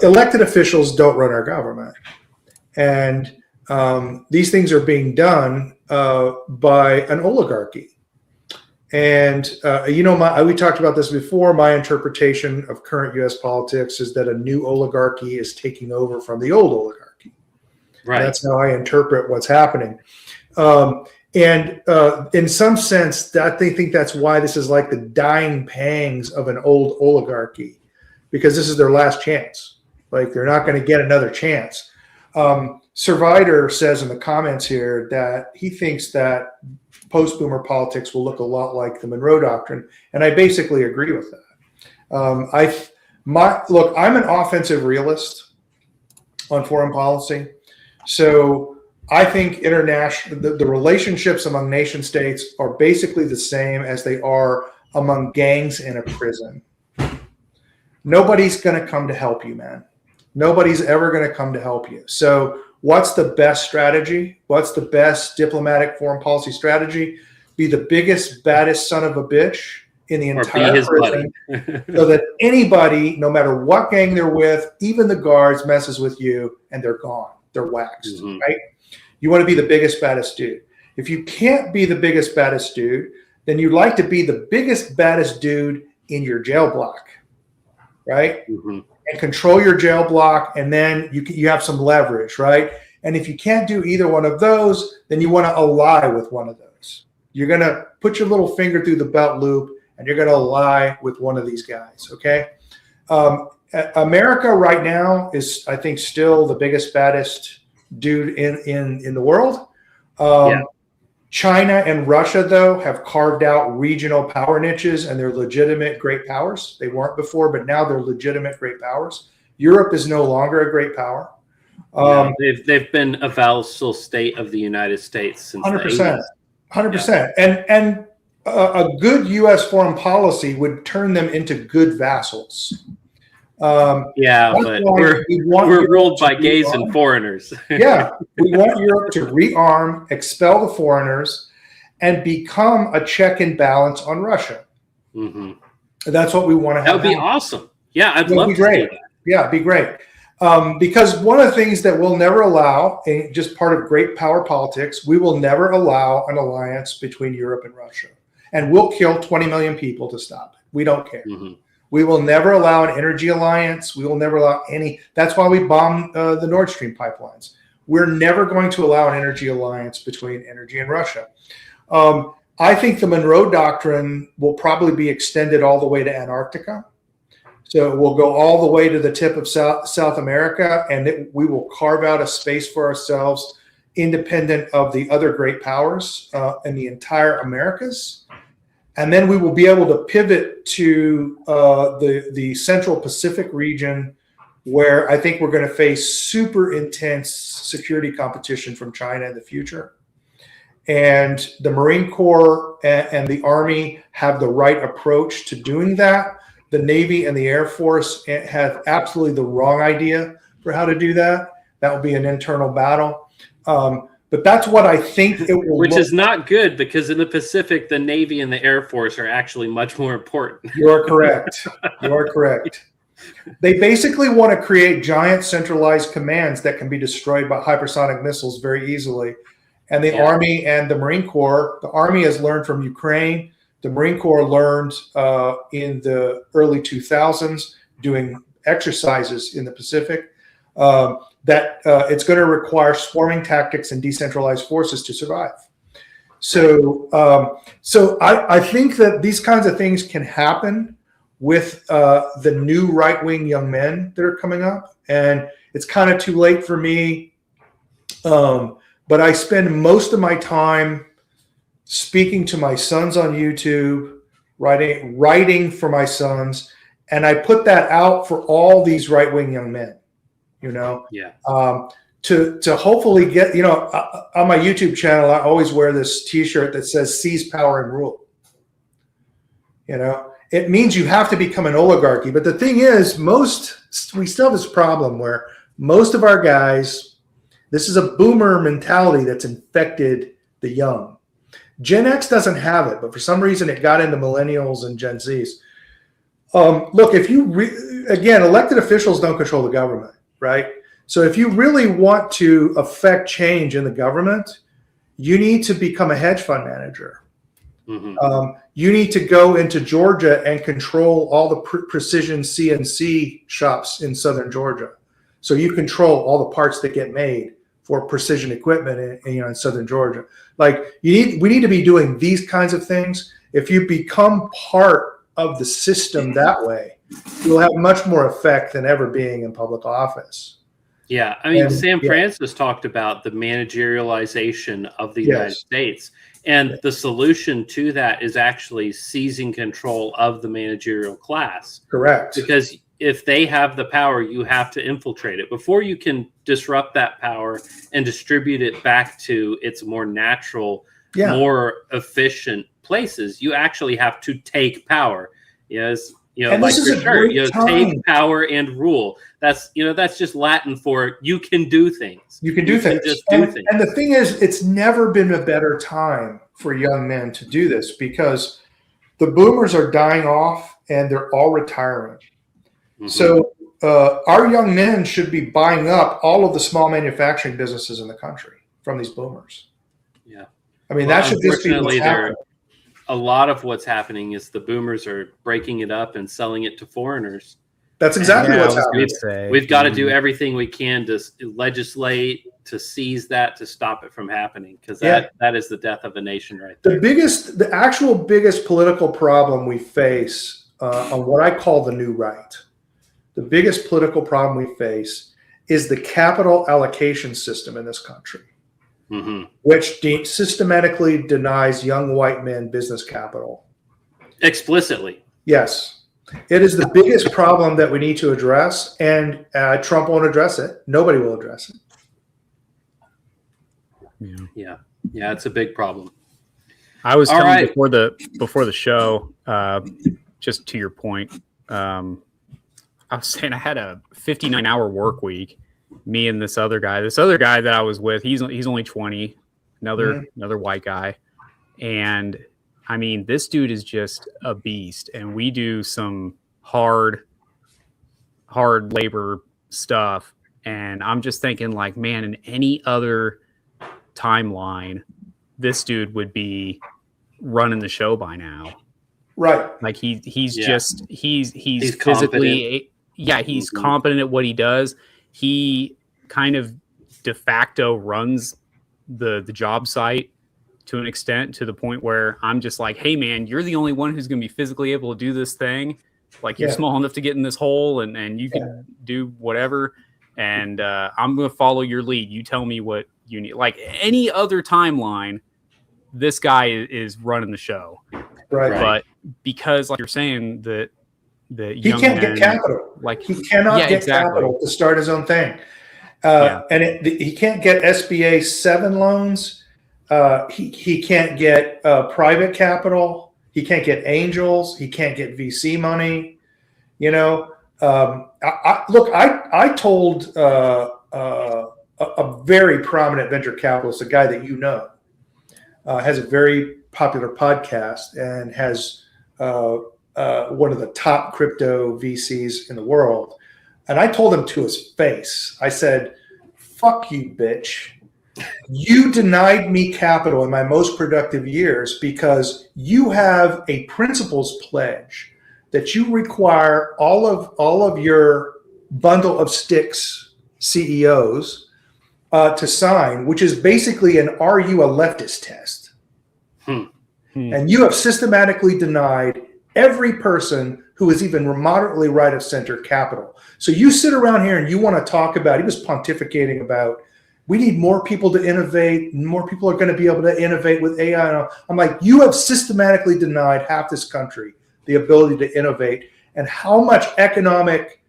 elected officials don't run our government. And these things are being done by an oligarchy. And, we talked about this before. My interpretation of current U.S. politics is that a new oligarchy is taking over from the old oligarchy. Right. That's how I interpret what's happening. And in some sense, that they think that's why this is like the dying pangs of an old oligarchy, because this is their last chance. Like they're not going to get another chance. Survivor says in the comments here that he thinks that post-boomer politics will look a lot like the Monroe Doctrine, and I basically agree with that. Look, I'm an offensive realist on foreign policy, so I think the relationships among nation states are basically the same as they are among gangs in a prison. Nobody's going to come to help you, man. Nobody's ever going to come to help you. So what's the best strategy? What's the best diplomatic foreign policy strategy? Be the biggest, baddest son of a bitch in the entire prison so that anybody, no matter what gang they're with, even the guards, messes with you and they're gone. They're waxed, right? You want to be the biggest, baddest dude. If you can't be the biggest, baddest dude, then you'd like to be the biggest, baddest dude in your jail block, right? And control your jail block, and then you have some leverage, right? And if you can't do either one of those, then you want to ally with one of those. You're going to put your little finger through the belt loop, and you're going to ally with one of these guys, okay? America right now is, I think, still the biggest, baddest dude in the world. China and Russia, though, have carved out regional power niches, and they're legitimate great powers. They weren't before, but now they're legitimate great powers. Europe is no longer a great power. They've been a vassal state of the United States since 100%. 100%. And a good U.S. foreign policy would turn them into good vassals. But we're ruled by gays and foreigners. Yeah, we want Europe to rearm, expel the foreigners, and become a check and balance on Russia. That's what we want to have. That would be awesome. Yeah, I'd love to see that. Yeah, it'd be great. Because one of the things that we'll never allow, and just part of great power politics, we will never allow an alliance between Europe and Russia. And we'll kill 20 million people to stop it. We don't care. We will never allow an energy alliance. We will never allow any. That's why we bombed the Nord Stream pipelines. We're never going to allow an energy alliance between energy and Russia. I think the Monroe Doctrine will probably be extended all the way to Antarctica. So we'll go all the way to the tip of South America, and we will carve out a space for ourselves independent of the other great powers in the entire Americas. And then we will be able to pivot to the Central Pacific region, where I think we're going to face super intense security competition from China in the future. And the Marine Corps and the Army have the right approach to doing that. The Navy and the Air Force have absolutely the wrong idea for how to do that. That will be an internal battle. But that's what I think it will Which is not good, because in the Pacific, the Navy and the Air Force are actually much more important. You are correct. You are correct. They basically want to create giant centralized commands that can be destroyed by hypersonic missiles very easily. And the Army and the Marine Corps, the Army has learned from Ukraine. The Marine Corps learned in the early 2000s doing exercises in the Pacific that it's going to require swarming tactics and decentralized forces to survive. So I think that these kinds of things can happen with the new right-wing young men that are coming up. And it's kind of too late for me. But I spend most of my time speaking to my sons on YouTube, writing for my sons. And I put that out for all these right-wing young men, you know, to hopefully get, you know, on my YouTube channel, I always wear this T-shirt that says seize power and rule. You know, it means you have to become an oligarchy. But the thing is, we still have this problem where most of our guys, this is a boomer mentality that's infected the young. Gen X doesn't have it, but for some reason it got into millennials and Gen Zs. Look, if you again, elected officials don't control the government, right? So if you really want to affect change in the government, you need to become a hedge fund manager. Mm-hmm. You need to go into Georgia and control all the precision CNC shops in southern Georgia. So you control all the parts that get made for precision equipment in southern Georgia. Like we need to be doing these kinds of things. If you become part of the system that way, you'll have much more effect than ever being in public office. Yeah, I mean, Sam Francis talked about the managerialization of the United States. And the solution to that is actually seizing control of the managerial class. Correct. Because if they have the power, you have to infiltrate it. Before you can disrupt that power and distribute it back to its more natural, more efficient places, you actually have to take power. Yes. You know, like your shirt, you know, take power and rule. That's, you know, that's just Latin for you can do things. You can do things. And the thing is, it's never been a better time for young men to do this because the boomers are dying off and they're all retiring. Mm-hmm. So our young men should be buying up all of the small manufacturing businesses in the country from these boomers. Yeah. I mean, that should just be what's happening. A lot of what's happening is the boomers are breaking it up and selling it to foreigners. That's exactly what's happening. We've got to do everything we can to legislate, to seize that, to stop it from happening, because that is the death of a nation right there. The actual biggest political problem we face on what I call the new right, the biggest political problem we face is the capital allocation system in this country. Mm-hmm. Which systematically denies young white men business capital. Explicitly. Yes. It is the biggest problem that we need to address, and Trump won't address it. Nobody will address it. Yeah, it's a big problem. I was telling before the show, just to your point, I was saying I had a 59-hour work week. Me and this other guy that I was with, he's only 20, another white guy. And I mean, this dude is just a beast. And we do some hard labor stuff. And I'm just thinking like, man, in any other timeline, this dude would be running the show by now. Right. Like he's physically, he's competent at what he does. He kind of de facto runs the job site to an extent, to the point where I'm just like, hey man, you're the only one who's going to be physically able to do this thing. Like you're small enough to get in this hole and you can do whatever. And I'm going to follow your lead. You tell me what you need. Like any other timeline, this guy is running the show. Right. But because like you're saying that he can't get capital. Like he cannot get capital to start his own thing, and he can't get SBA 7 loans. He can't get private capital. He can't get angels. He can't get VC money. You know, I told a very prominent venture capitalist, a guy that you know, has a very popular podcast and has one of the top crypto VCs in the world. And I told him to his face, I said, fuck you, bitch. You denied me capital in my most productive years because you have a principles pledge that you require all of your bundle of sticks CEOs to sign, which is basically an "Are you a leftist?" test. And you have systematically denied every person who is even moderately right of center capital. So you sit around here and you want to talk about, he was pontificating about, we need more people to innovate, and more people are going to be able to innovate with AI. I'm like, you have systematically denied half this country the ability to innovate, and how much economic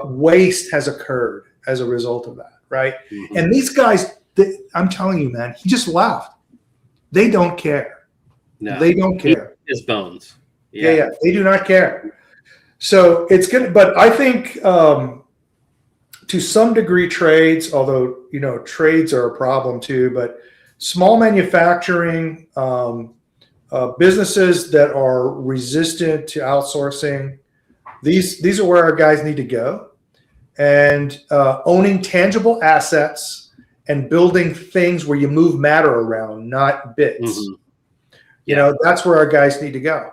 waste has occurred as a result of that, right? Mm-hmm. And these guys, I'm telling you, man, he just laughed. They don't care. No, they don't care. His bones. Yeah, they do not care. So it's good, but I think to some degree trades, although trades are a problem too, but small manufacturing, businesses that are resistant to outsourcing, these are where our guys need to go. And owning tangible assets and building things where you move matter around, not bits. Mm-hmm. That's where our guys need to go.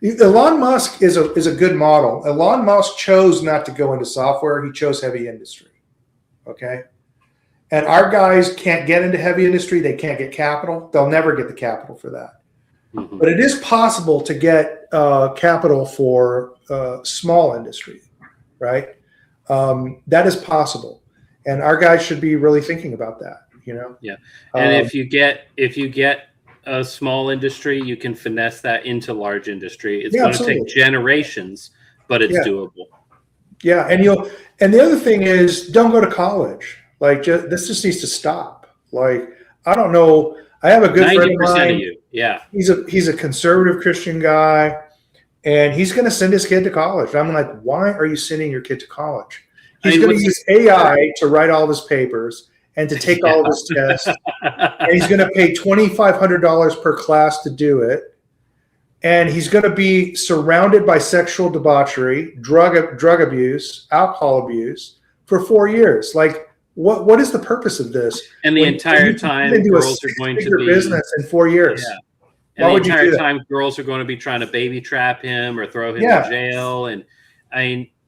Elon Musk is a good model. Elon Musk chose not to go into software. He chose heavy industry. Okay. And our guys can't get into heavy industry. They can't get capital. They'll never get the capital for that. Mm-hmm. But it is possible to get capital for small industry, right? That is possible. And our guys should be really thinking about that, Yeah. And if you get a small industry, you can finesse that into large industry. It's going to take generations, but it's doable. Yeah, and the other thing is, don't go to college. Like, this just needs to stop. Like, I don't know. I have a good friend of mine. Of you. Yeah, he's a conservative Christian guy, and he's going to send his kid to college. And I'm like, why are you sending your kid to college? He's going to use AI to write all of his papers and to take all of his tests. And he's going to pay $2,500 per class to do it. And he's going to be surrounded by sexual debauchery, drug abuse, alcohol abuse for 4 years. Like, what is the purpose of this? And the entire time, girls are going to be business in 4 years. Yeah. And the entire time, girls are going to be trying to baby trap him or throw him in jail.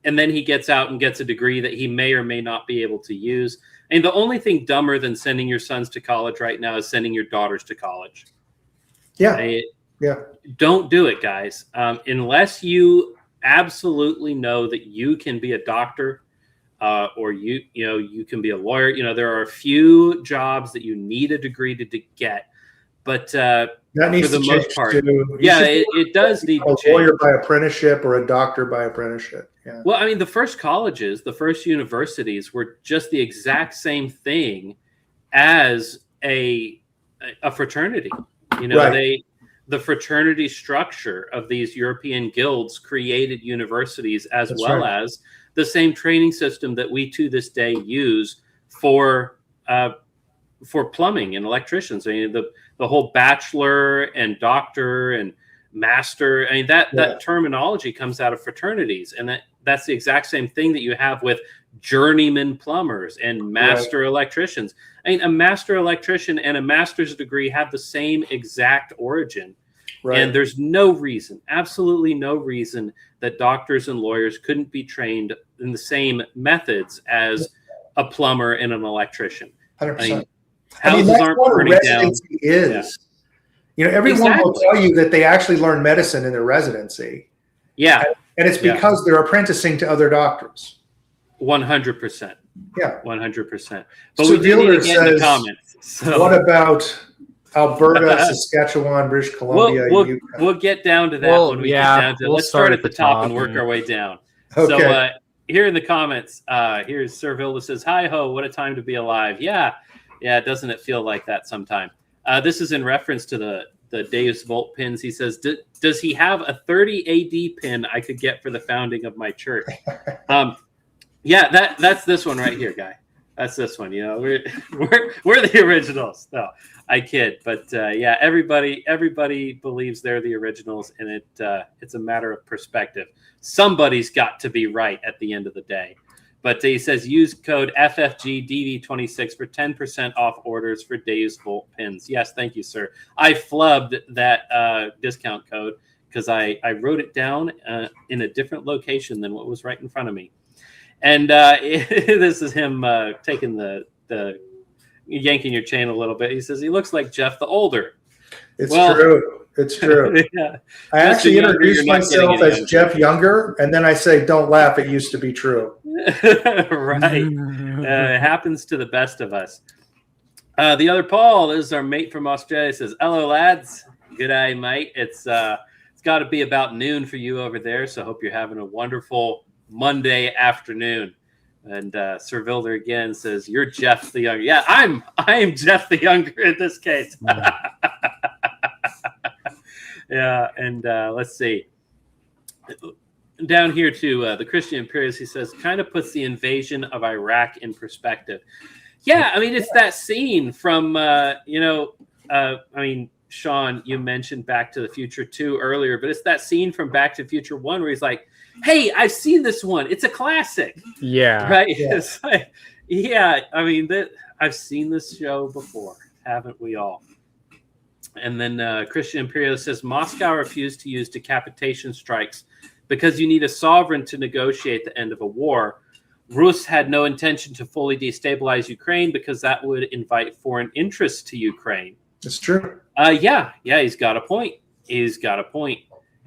And then he gets out and gets a degree that he may or may not be able to use. And the only thing dumber than sending your sons to college right now is sending your daughters to college. Yeah. Don't do it, guys. Unless you absolutely know that you can be a doctor or you can be a lawyer. There are a few jobs that you need a degree to get. But that needs for the most part, it does need to change. A lawyer by apprenticeship or a doctor by apprenticeship. Yeah. Well, I mean, the first colleges, the first universities were just the exact same thing as a fraternity. The fraternity structure of these European guilds created universities as as the same training system that we to this day use for plumbing and electricians. I mean, the whole bachelor and doctor and master. I mean, that terminology comes out of fraternities, and that's the exact same thing that you have with journeyman plumbers and master electricians. I mean, a master electrician and a master's degree have the same exact origin. Right. And there's no reason, absolutely no reason that doctors and lawyers couldn't be trained in the same methods as a plumber and an electrician. 100%. Houses aren't burning down. Is. Everyone will tell you that they actually learn medicine in their residency. Yeah. And it's because they're apprenticing to other doctors. 100%. Yeah. 100%. But we do need to get in the comments. So. What about Alberta, Saskatchewan, British Columbia? We'll get down to that when we get down to it. Let's start at the top and work our way down. Okay. So here in the comments, here's Sir Vilda says, "Hi ho, what a time to be alive." Yeah, doesn't it feel like that sometime? This is in reference to the Deus Vult pins. He says, does he have a 30 AD pin I could get for the founding of my church? That's this one right here, guy. That's this one. You know, we're the originals. No, I kid. But yeah, everybody believes they're the originals, and it's a matter of perspective. Somebody's got to be right at the end of the day. But he says use code FFGDV26 for 10% off orders for Deus Vult pins. Yes, thank you, sir. I flubbed that discount code because I wrote it down in a different location than what was right in front of me. And this is him taking the yanking your chain a little bit. He says he looks like Jeff the Older. It's true. It's true. Yeah. I actually introduce myself as Jeff Younger, and then I say, "Don't laugh. It used to be true." Right. It happens to the best of us. The other Paul is our mate from Australia. He says, "Hello, lads. Good day, mate. It's got to be about noon for you over there. So I hope you're having a wonderful Monday afternoon." And Sir Vilder again says, "You're Jeff the Younger." Yeah, I am Jeff the Younger in this case. Yeah, and let's see. Down here to the Christian Imperialist, he says, kind of puts the invasion of Iraq in perspective. Yeah, I mean, it's that scene from, I mean, Sean, you mentioned Back to the Future 2 earlier, but it's that scene from Back to the Future 1 where he's like, hey, I've seen this one. It's a classic. Yeah. Right? Yeah. It's like, yeah, I mean, I've seen this show before, haven't we all? And then Christian Imperialist says, Moscow refused to use decapitation strikes because you need a sovereign to negotiate the end of a war. Rus had no intention to fully destabilize Ukraine because that would invite foreign interests to Ukraine. It's true. Yeah, he's got a point. He's got a point.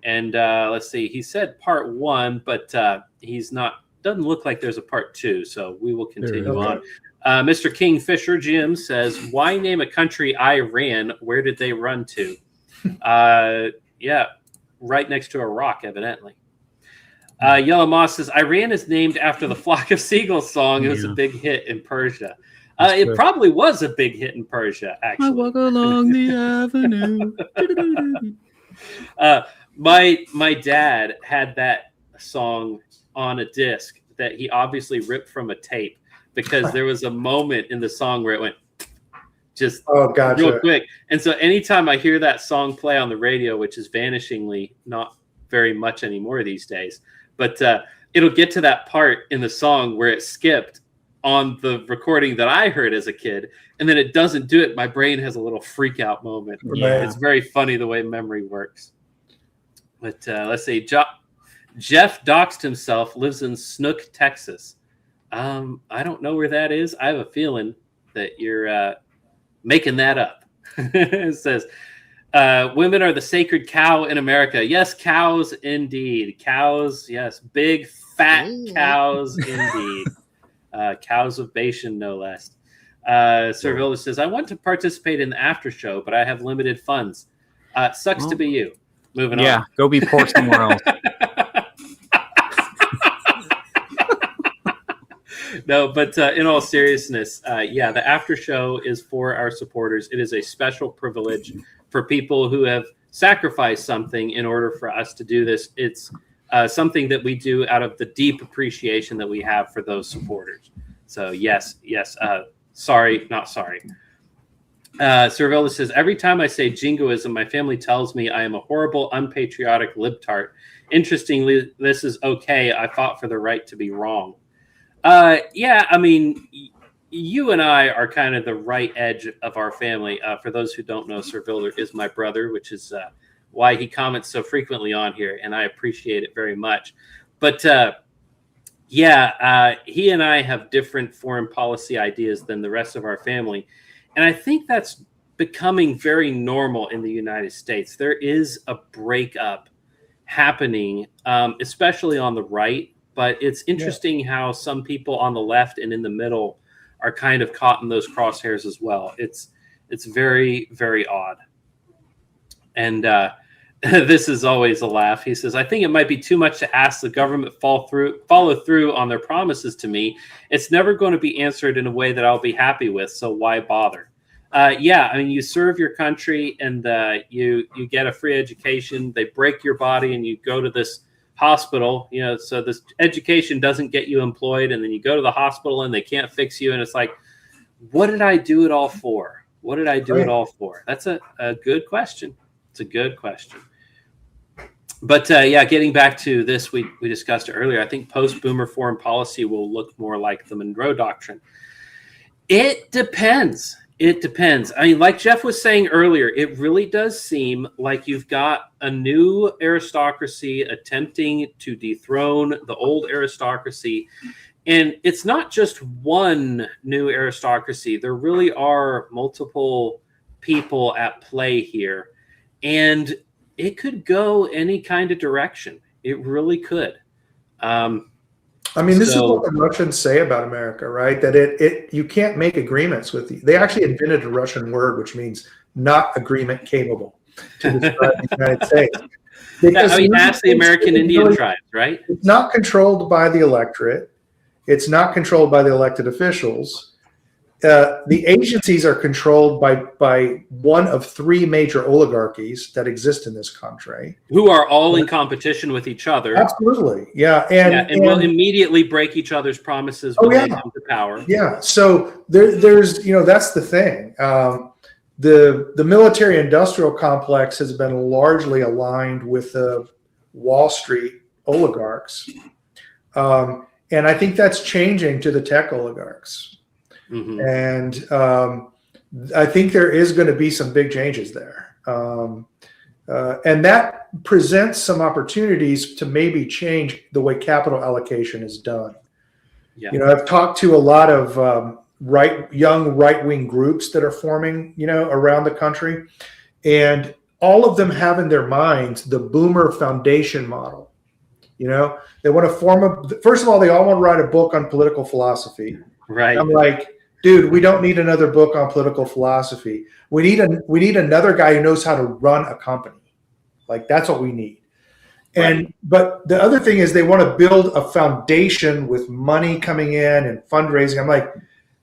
And let's see, he said part 1, but doesn't look like there's a part 2, so we will continue on. Mr. Kingfisher Jim says, why name a country Iran? Where did they run to? Yeah, right next to Iraq, evidently. Yellow Moss says, Iran is named after the Flock of Seagulls song. It was a big hit in Persia. It probably was a big hit in Persia, actually. I walk along the avenue. My dad had that song on a disc that he obviously ripped from a tape because there was a moment in the song where it went just real quick. And so anytime I hear that song play on the radio, which is vanishingly not very much anymore these days, but it'll get to that part in the song where it skipped on the recording that I heard as a kid, and then it doesn't do it. My brain has a little freak out moment. Yeah. It's very funny the way memory works. But let's see. Jeff doxed himself, lives in Snook, Texas. I don't know where that is. I have a feeling that you're making that up. It says, women are the sacred cow in America. Yes, cows indeed. Cows, yes. Big, fat cows indeed. Cows of Bashan, no less. Sir Vilda says, I want to participate in the after show, but I have limited funds. Sucks to be you. Moving on. Yeah, go be poor somewhere else. No, but in all seriousness, the after show is for our supporters. It is a special privilege for people who have sacrificed something in order for us to do this. It's something that we do out of the deep appreciation that we have for those supporters. So yes. Sorry, not sorry. Cervella says, every time I say jingoism, my family tells me I am a horrible, unpatriotic libtard. Interestingly, this is okay. I fought for the right to be wrong. Yeah, I mean, you and I are kind of the right edge of our family. For those who don't know, Sir Vilder is my brother, which is why he comments so frequently on here, and I appreciate it very much. But he and I have different foreign policy ideas than the rest of our family. And I think that's becoming very normal in the United States. There is a breakup happening, especially on the right. But it's interesting how some people on the left and in the middle are kind of caught in those crosshairs as well. It's very, very odd. And this is always a laugh. He says, I think it might be too much to ask the government follow through on their promises to me. It's never going to be answered in a way that I'll be happy with, so why bother? I mean, you serve your country and you get a free education. They break your body and you go to this hospital, so this education doesn't get you employed, and then you go to the hospital and they can't fix you, and it's like, what did I do it all for? What did I do it all for? That's a good question. It's a good question. But getting back to this, we discussed earlier, I think post-boomer foreign policy will look more like the Monroe Doctrine. It depends. It depends. I mean, like Jeff was saying earlier, it really does seem like you've got a new aristocracy attempting to dethrone the old aristocracy. And it's not just one new aristocracy. There really are multiple people at play here. And it could go any kind of direction. It really could. This is what the Russians say about America, right? That you can't make agreements with you. They actually invented a Russian word, which means not agreement capable, to describe the United States. Ask the American Indian tribes, right? It's not controlled by the electorate. It's not controlled by the elected officials. The agencies are controlled by one of three major oligarchies that exist in this country, who are all in competition with each other. Absolutely, yeah, and will immediately break each other's promises when they come to power. Yeah, so there's that's the thing. The military-industrial complex has been largely aligned with the Wall Street oligarchs, and I think that's changing to the tech oligarchs. Mm-hmm. And I think there is going to be some big changes there. And that presents some opportunities to maybe change the way capital allocation is done. Yeah. I've talked to a lot of young right-wing groups that are forming, around the country. And all of them have in their minds the boomer foundation model. They want to first of all, they all want to write a book on political philosophy. Right. I'm like, dude, we don't need another book on political philosophy. We need another guy who knows how to run a company. Like, that's what we need. Right. But the other thing is they want to build a foundation with money coming in and fundraising. I'm like,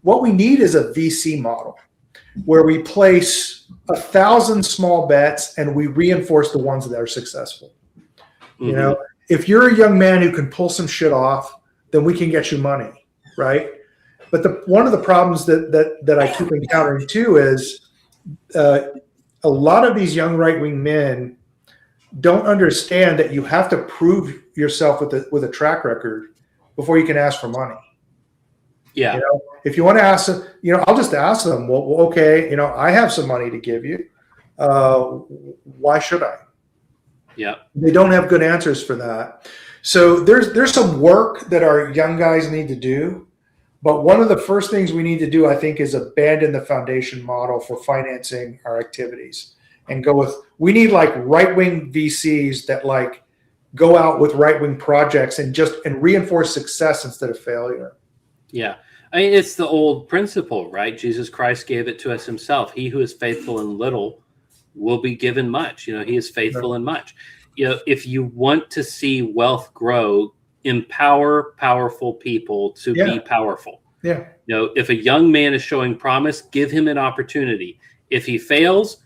what we need is a VC model where we place 1,000 small bets and we reinforce the ones that are successful. Mm-hmm. If you're a young man who can pull some shit off, then we can get you money, right? But one of the problems that I keep encountering too is a lot of these young right-wing men don't understand that you have to prove yourself with a track record before you can ask for money. Yeah. If you want to ask them, I'll just ask them, well, okay, I have some money to give you. Why should I? Yeah. They don't have good answers for that. So there's some work that our young guys need to do. But one of the first things we need to do, I think, is abandon the foundation model for financing our activities and go with, we need like right-wing VCs that like go out with right-wing projects and reinforce success instead of failure. Yeah. I mean, it's the old principle, right? Jesus Christ gave it to us himself. He who is faithful in little will be given much. He is faithful in much. If you want to see wealth grow, empower powerful people to be powerful. Yeah. If a young man is showing promise, give him an opportunity. If he fails,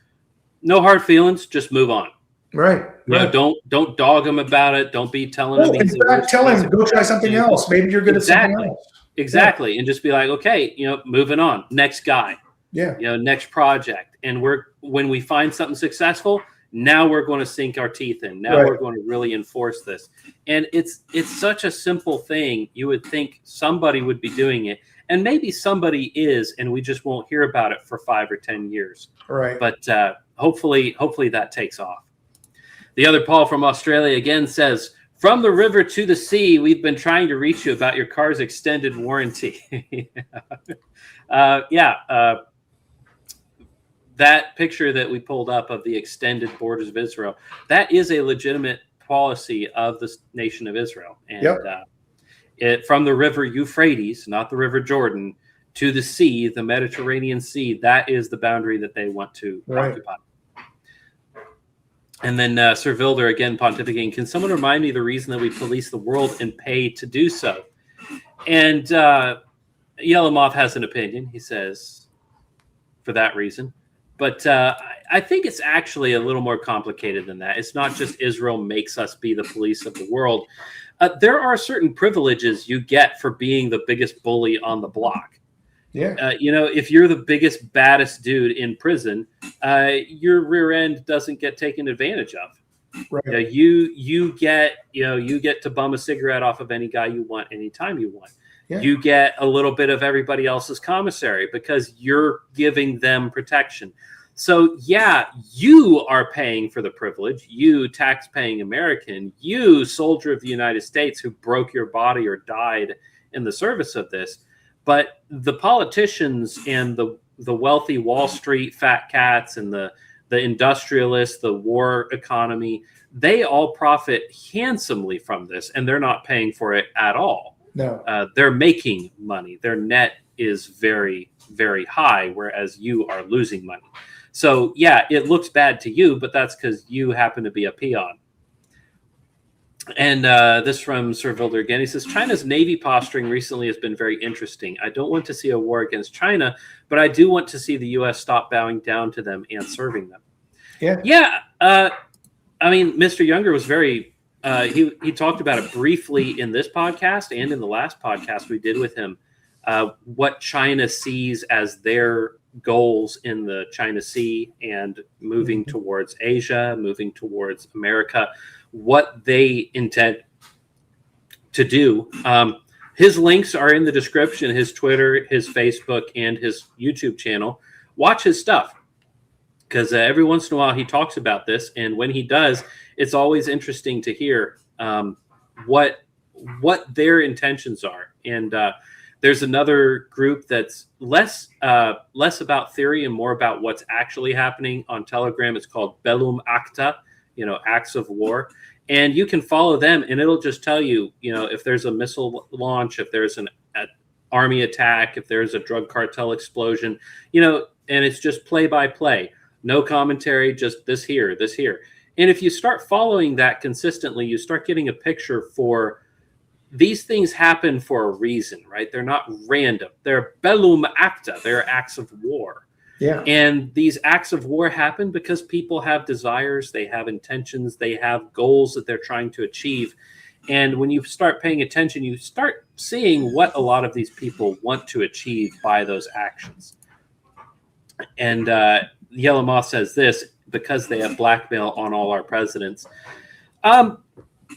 no hard feelings, just move on. Right. Don't dog him about it. Don't be telling him. In fact, tell him, go try something else. Maybe you're good at something else. Exactly. And just be like, okay, moving on. Next guy. Yeah. Next project. And when we find something successful, now we're going to sink our teeth in. Now we're going to really enforce this. And it's such a simple thing. You would think somebody would be doing it. And maybe somebody is, and we just won't hear about it for 5 or 10 years. Right. But hopefully that takes off. The other Paul from Australia again says, from the river to the sea, we've been trying to reach you about your car's extended warranty. That picture that we pulled up of the extended borders of Israel, that is a legitimate policy of the nation of Israel. And from the river Euphrates, not the river Jordan, to the sea, the Mediterranean Sea, that is the boundary that they want to occupy. And then Sir Vilder, again, pontificating, can someone remind me the reason that we police the world and pay to do so? And Yellowmoth has an opinion. He says, for that reason. But I I think it's actually a little more complicated than that. It's not just Israel makes us be the police of the world. There are certain privileges you get for being the biggest bully on the block. Yeah. If you're the biggest, baddest dude in prison, your rear end doesn't get taken advantage of. Right. You get to bum a cigarette off of any guy you want, anytime you want. Yeah. You get a little bit of everybody else's commissary because you're giving them protection. So yeah, you are paying for the privilege. You tax-paying American, you soldier of the United States who broke your body or died in the service of this. But the politicians and the wealthy Wall Street fat cats and the industrialists, the war economy, they all profit handsomely from this, and they're not paying for it at all. No. They're making money. Their net is very, very high, whereas you are losing money. So, yeah, it looks bad to you, but that's because you happen to be a peon. And this from Sir Vilder again. He says, China's Navy posturing recently has been very interesting. I don't want to see a war against China, but I do want to see the U.S. stop bowing down to them and serving them. Yeah. Yeah. I mean, Mr. Younger was very, he talked about it briefly in this podcast and in the last podcast we did with him, what China sees as their goals in the China Sea and moving towards Asia, moving towards America, what they intend to do. His links are in the description, his Twitter, his Facebook, and his YouTube channel. Watch his stuff, because every once in a while he talks about this, and when he does, it's always interesting to hear what their intentions are. And there's another group that's less about theory and more about what's actually happening on Telegram. It's called Bellum Acta, acts of war. And you can follow them, and it'll just tell you, if there's a missile launch, if there's an army attack, if there's a drug cartel explosion, and it's just play by play. No commentary, just this here, this here. And if you start following that consistently, you start getting a picture for these things happen for a reason, right? They're not random. They're bellum acta. They're acts of war. Yeah. And these acts of war happen because people have desires, they have intentions, they have goals that they're trying to achieve. And when you start paying attention, you start seeing what a lot of these people want to achieve by those actions. And Yellow Moth says this, because they have blackmail on all our presidents.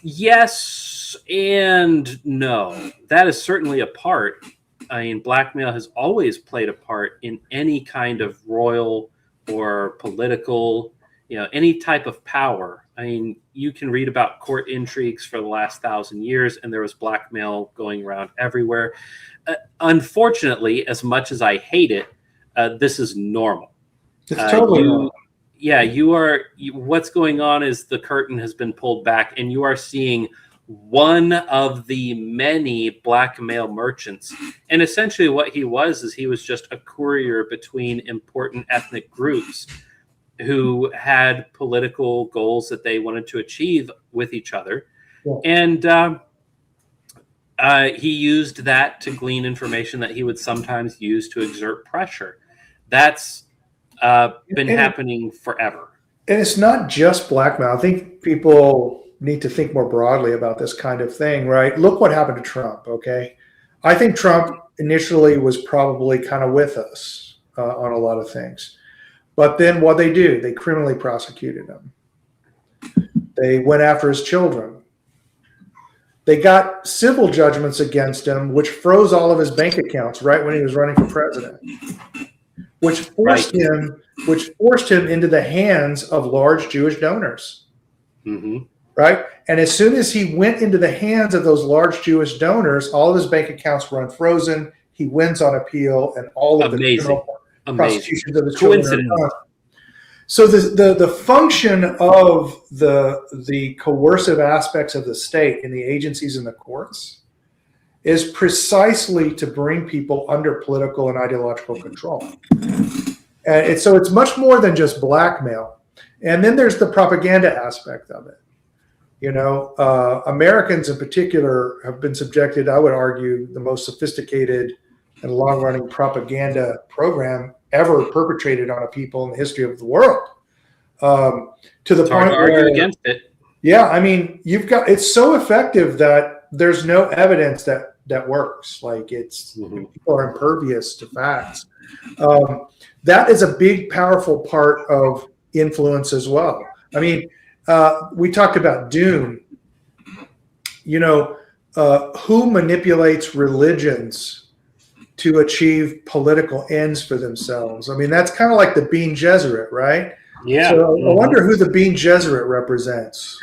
Yes and no. That is certainly a part. I mean, blackmail has always played a part in any kind of royal or political, any type of power. I mean, you can read about court intrigues for the last 1,000 years, and there was blackmail going around everywhere. Unfortunately, as much as I hate it, this is normal. It's totally normal. Yeah, what's going on is the curtain has been pulled back, and you are seeing one of the many blackmail merchants. And essentially what he was just a courier between important ethnic groups who had political goals that they wanted to achieve with each other. Yeah. And he used that to glean information that he would sometimes use to exert pressure. That's been happening forever. And it's not just blackmail. I think people need to think more broadly about this kind of thing, right? Look what happened to Trump, okay? I think Trump initially was probably kind of with us on a lot of things. But then what they do, they criminally prosecuted him. They went after his children. They got civil judgments against him, which froze all of his bank accounts right when he was running for president, which forced him into the hands of large Jewish donors. Mm-hmm. Right. And as soon as he went into the hands of those large Jewish donors, all of his bank accounts were unfrozen. He wins on appeal, and all of the criminal prosecutions of his children are done. So the function of the coercive aspects of the state in the agencies and the courts is precisely to bring people under political and ideological control. And so it's much more than just blackmail. And then there's the propaganda aspect of it. Americans in particular have been subjected, I would argue, the most sophisticated and long-running propaganda program ever perpetrated on a people in the history of the world. to the It's hard point to argue where, against it. yeah, I mean, it's so effective that there's no evidence that works. Like people are impervious to facts. That is a big, powerful part of influence as well. I mean, we talked about Dune. You know, who manipulates religions to achieve political ends for themselves? I mean, that's kind of like the Bene Gesserit, right? Yeah. So I wonder who the Bene Gesserit represents.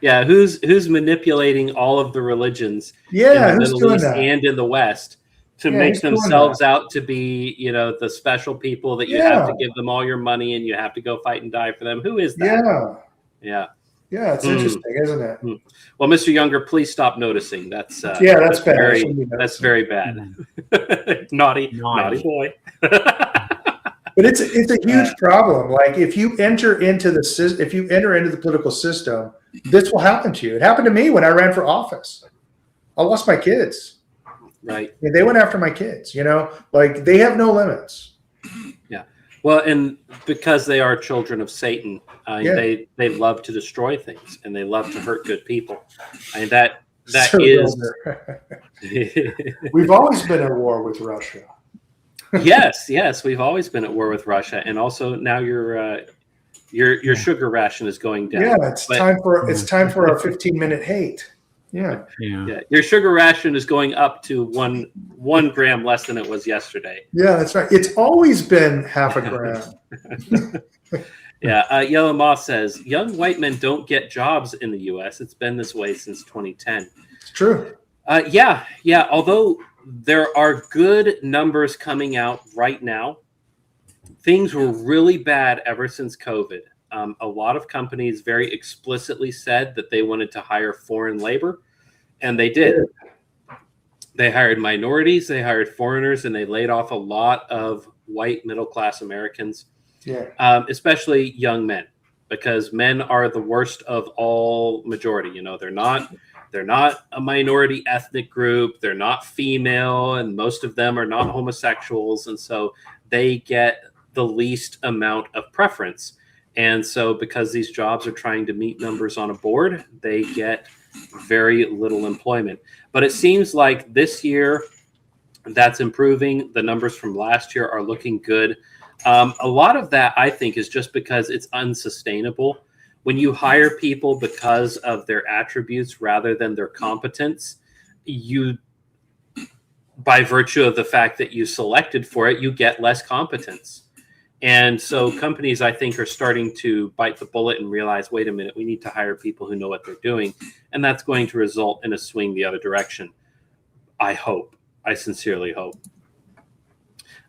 Yeah, who's manipulating all of the religions Yeah, in the who's Middle doing East that? and in the West to Yeah, make who's doing themselves that? out to be, the special people that you have to give them all your money and you have to go fight and die for them. Who is that? Yeah. Yeah. It's interesting, isn't it? Well, Mr. Younger, please stop noticing. That's That's bad. That's very bad. Naughty boy. But it's a huge problem. Like if you enter into the political system, this will happen to you. It happened to me when I ran for office. I lost my kids. Right. And they went after my kids. Like they have no limits. Yeah. Well, and because they are children of Satan, they love to destroy things and they love to hurt good people. And that So is. We've always been at war with Russia. Yes, we've always been at war with Russia, and also now your sugar ration is going down. Yeah, it's time for our 15-minute hate. Yeah. Your sugar ration is going up to one gram less than it was yesterday. Yeah, that's right. It's always been half a gram. Yeah, Yellow Moss says young white men don't get jobs in the U.S. It's been this way since 2010. It's true. Yeah. Although there are good numbers coming out right now. Things were really bad ever since COVID. A lot of companies very explicitly said that they wanted to hire foreign labor, and they did. They hired minorities, they hired foreigners, and they laid off a lot of white middle-class Americans, especially young men, because men are the worst of all majority. They're not a minority ethnic group. They're not female, and most of them are not homosexuals. And so they get the least amount of preference. And so because these jobs are trying to meet numbers on a board, they get very little employment. But it seems like this year that's improving. The numbers from last year are looking good. A lot of that, I think, is just because it's unsustainable. When you hire people because of their attributes rather than their competence, you, by virtue of the fact that you selected for it, you get less competence. And so companies, I think, are starting to bite the bullet and realize, wait a minute, we need to hire people who know what they're doing. And that's going to result in a swing the other direction. I hope. I sincerely hope.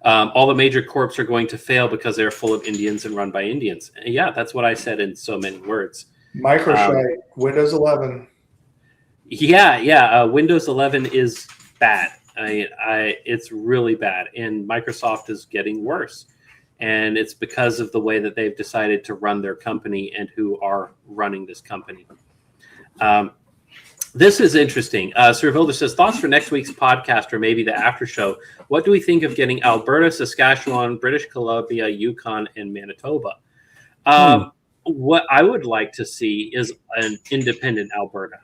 All the major corps are going to fail because they're full of Indians and run by Indians. Yeah, that's what I said in so many words. Microsoft, Windows 11. Yeah. Windows 11 is bad. It's really bad. And Microsoft is getting worse. And it's because of the way that they've decided to run their company and who are running this company. This is interesting. Sir Vilder says, thoughts for next week's podcast or maybe the after show. What do we think of getting Alberta, Saskatchewan, British Columbia, Yukon, and Manitoba? What I would like to see is an independent Alberta.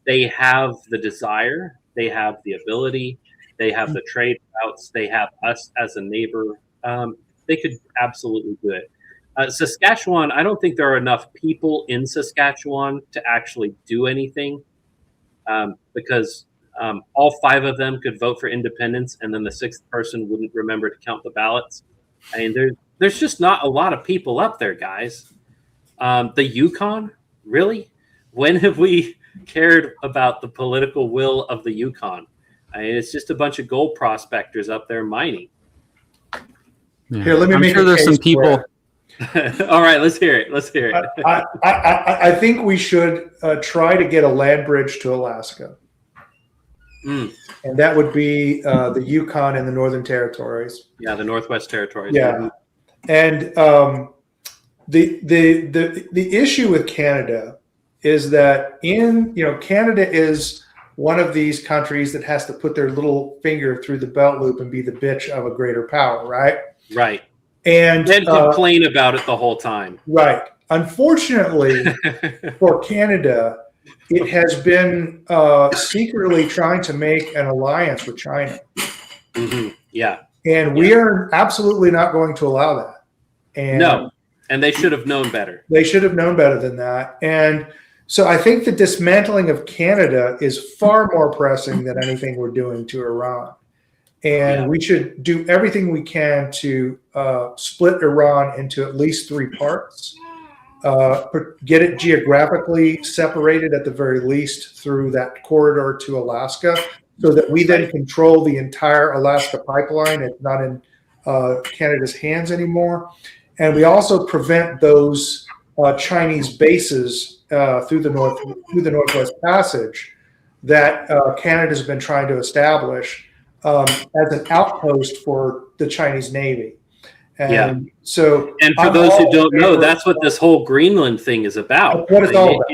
They have the desire. They have the ability. They have the trade routes. They have us as a neighbor. They could absolutely do it. Saskatchewan, I don't think there are enough people in Saskatchewan to actually do anything because all 5 of them could vote for independence and then the 6th person wouldn't remember to count the ballots. I mean, there's just not a lot of people up there, guys. The Yukon, really? When have we cared about the political will of the Yukon? I mean, it's just a bunch of gold prospectors up there mining. Yeah. Here, let me make sure there's some people. All right, let's hear it. I think we should try to get a land bridge to Alaska. And that would be the Yukon and the Northern Territories. Yeah, the Northwest Territories. Yeah. And the issue with Canada is that Canada is one of these countries that has to put their little finger through the belt loop and be the bitch of a greater power, right? Right. and complain about it the whole time. Right. Unfortunately for Canada, it has been secretly trying to make an alliance with China. Yeah. And we are absolutely not going to allow that. And no. And they should have known better. They should have known better than that. And so I think the dismantling of Canada is far more pressing than anything we're doing to Iran. And we should do everything we can to split Iran into at least 3 parts, get it geographically separated at the very least through that corridor to Alaska, so that we then control the entire Alaska pipeline. It's not in Canada's hands anymore. And we also prevent those Chinese bases through the Northwest Passage that Canada's been trying to establish as an outpost for the Chinese Navy. And so, and for those who don't know, that's what this whole Greenland thing is about. What it's all about.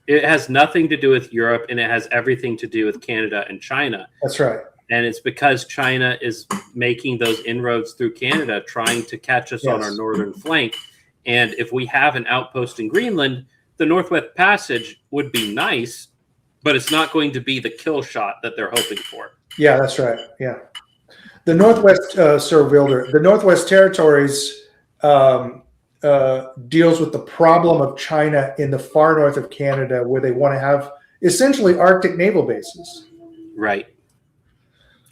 It has nothing to do with Europe, and it has everything to do with Canada and China. That's right. And it's because China is making those inroads through Canada, trying to catch us on our northern flank. And if we have an outpost in Greenland, the Northwest Passage would be nice, but it's not going to be the kill shot that they're hoping for. Yeah, that's right. Yeah. The Northwest, Sir Wilder, the Northwest Territories deals with the problem of China in the far north of Canada, where they want to have essentially Arctic naval bases. Right.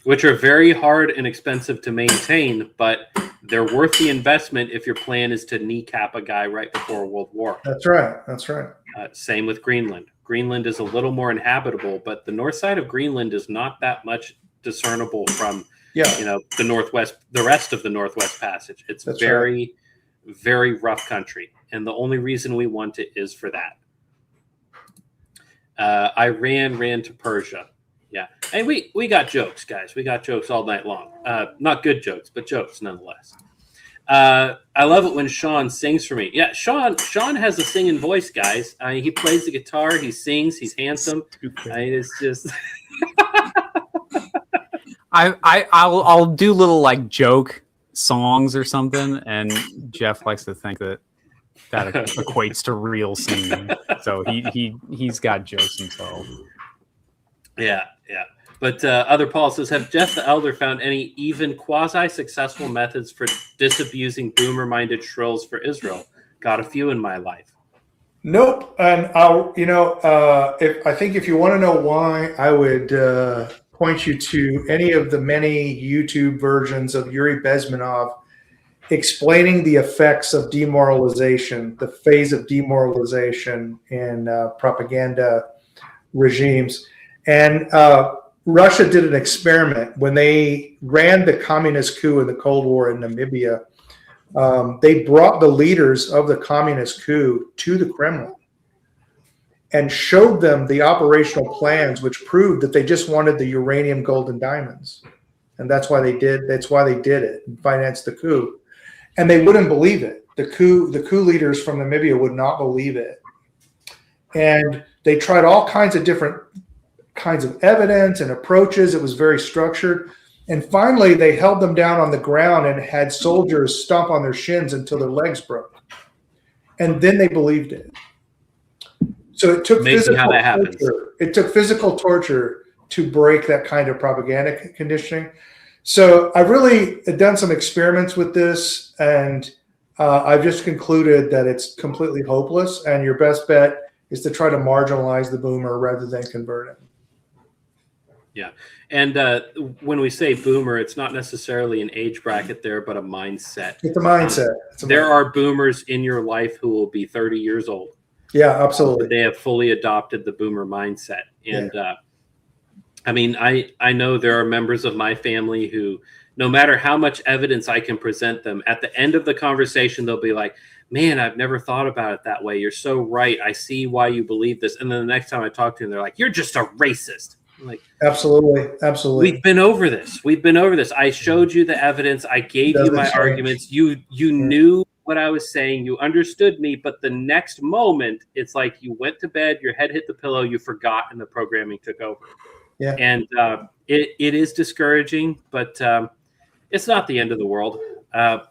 Which are very hard and expensive to maintain, but they're worth the investment if your plan is to kneecap a guy right before World War. That's right. That's right. Same with Greenland. Greenland is a little more inhabitable, but the north side of Greenland is not that much discernible from the Northwest, the rest of the Northwest Passage. It's very rough country. And the only reason we want it is for that. Iran ran to Persia. Yeah. And we got jokes, guys. We got jokes all night long. Not good jokes, but jokes nonetheless. I love it when Sean sings for me. Yeah, Sean has a singing voice, guys. He plays the guitar, he sings, he's handsome. It's just I'll do little like joke songs or something, and Jeff likes to think that equates to real singing. So he's got jokes himself. Yeah. But Other Paul says, have Jeff the Elder found any even quasi-successful methods for disabusing boomer-minded shrills for Israel? Got a few in my life. Nope. And if you want to know why, I would point you to any of the many YouTube versions of Yuri Bezmenov explaining the effects of demoralization, the phase of demoralization in propaganda regimes. And Russia did an experiment when they ran the communist coup in the Cold War in Namibia. They brought the leaders of the communist coup to the Kremlin and showed them the operational plans, which proved that they just wanted the uranium, gold, and diamonds. And that's why they did it and financed the coup. And they wouldn't believe it. The coup leaders from Namibia would not believe it. And they tried all kinds of different kinds of evidence and approaches. It was very structured. And finally, they held them down on the ground and had soldiers stomp on their shins until their legs broke. And then they believed it. So it took physical torture to break that kind of propaganda conditioning. So I've really done some experiments with this, and I've just concluded that it's completely hopeless, and your best bet is to try to marginalize the boomer rather than convert him. Yeah. And when we say boomer, it's not necessarily an age bracket there, but a mindset. It's a mindset. There are boomers in your life who will be 30 years old. Yeah, absolutely. They have fully adopted the boomer mindset. And I know there are members of my family who, no matter how much evidence I can present them, at the end of the conversation, they'll be like, man, I've never thought about it that way. You're so right. I see why you believe this. And then the next time I talk to them, they're like, you're just a racist. I'm like, absolutely. We've been over this. I showed you the evidence. I gave you my arguments. You knew what I was saying. You understood me. But the next moment, it's like you went to bed, your head hit the pillow, you forgot, and the programming took over. Yeah. And it is discouraging, but it's not the end of the world.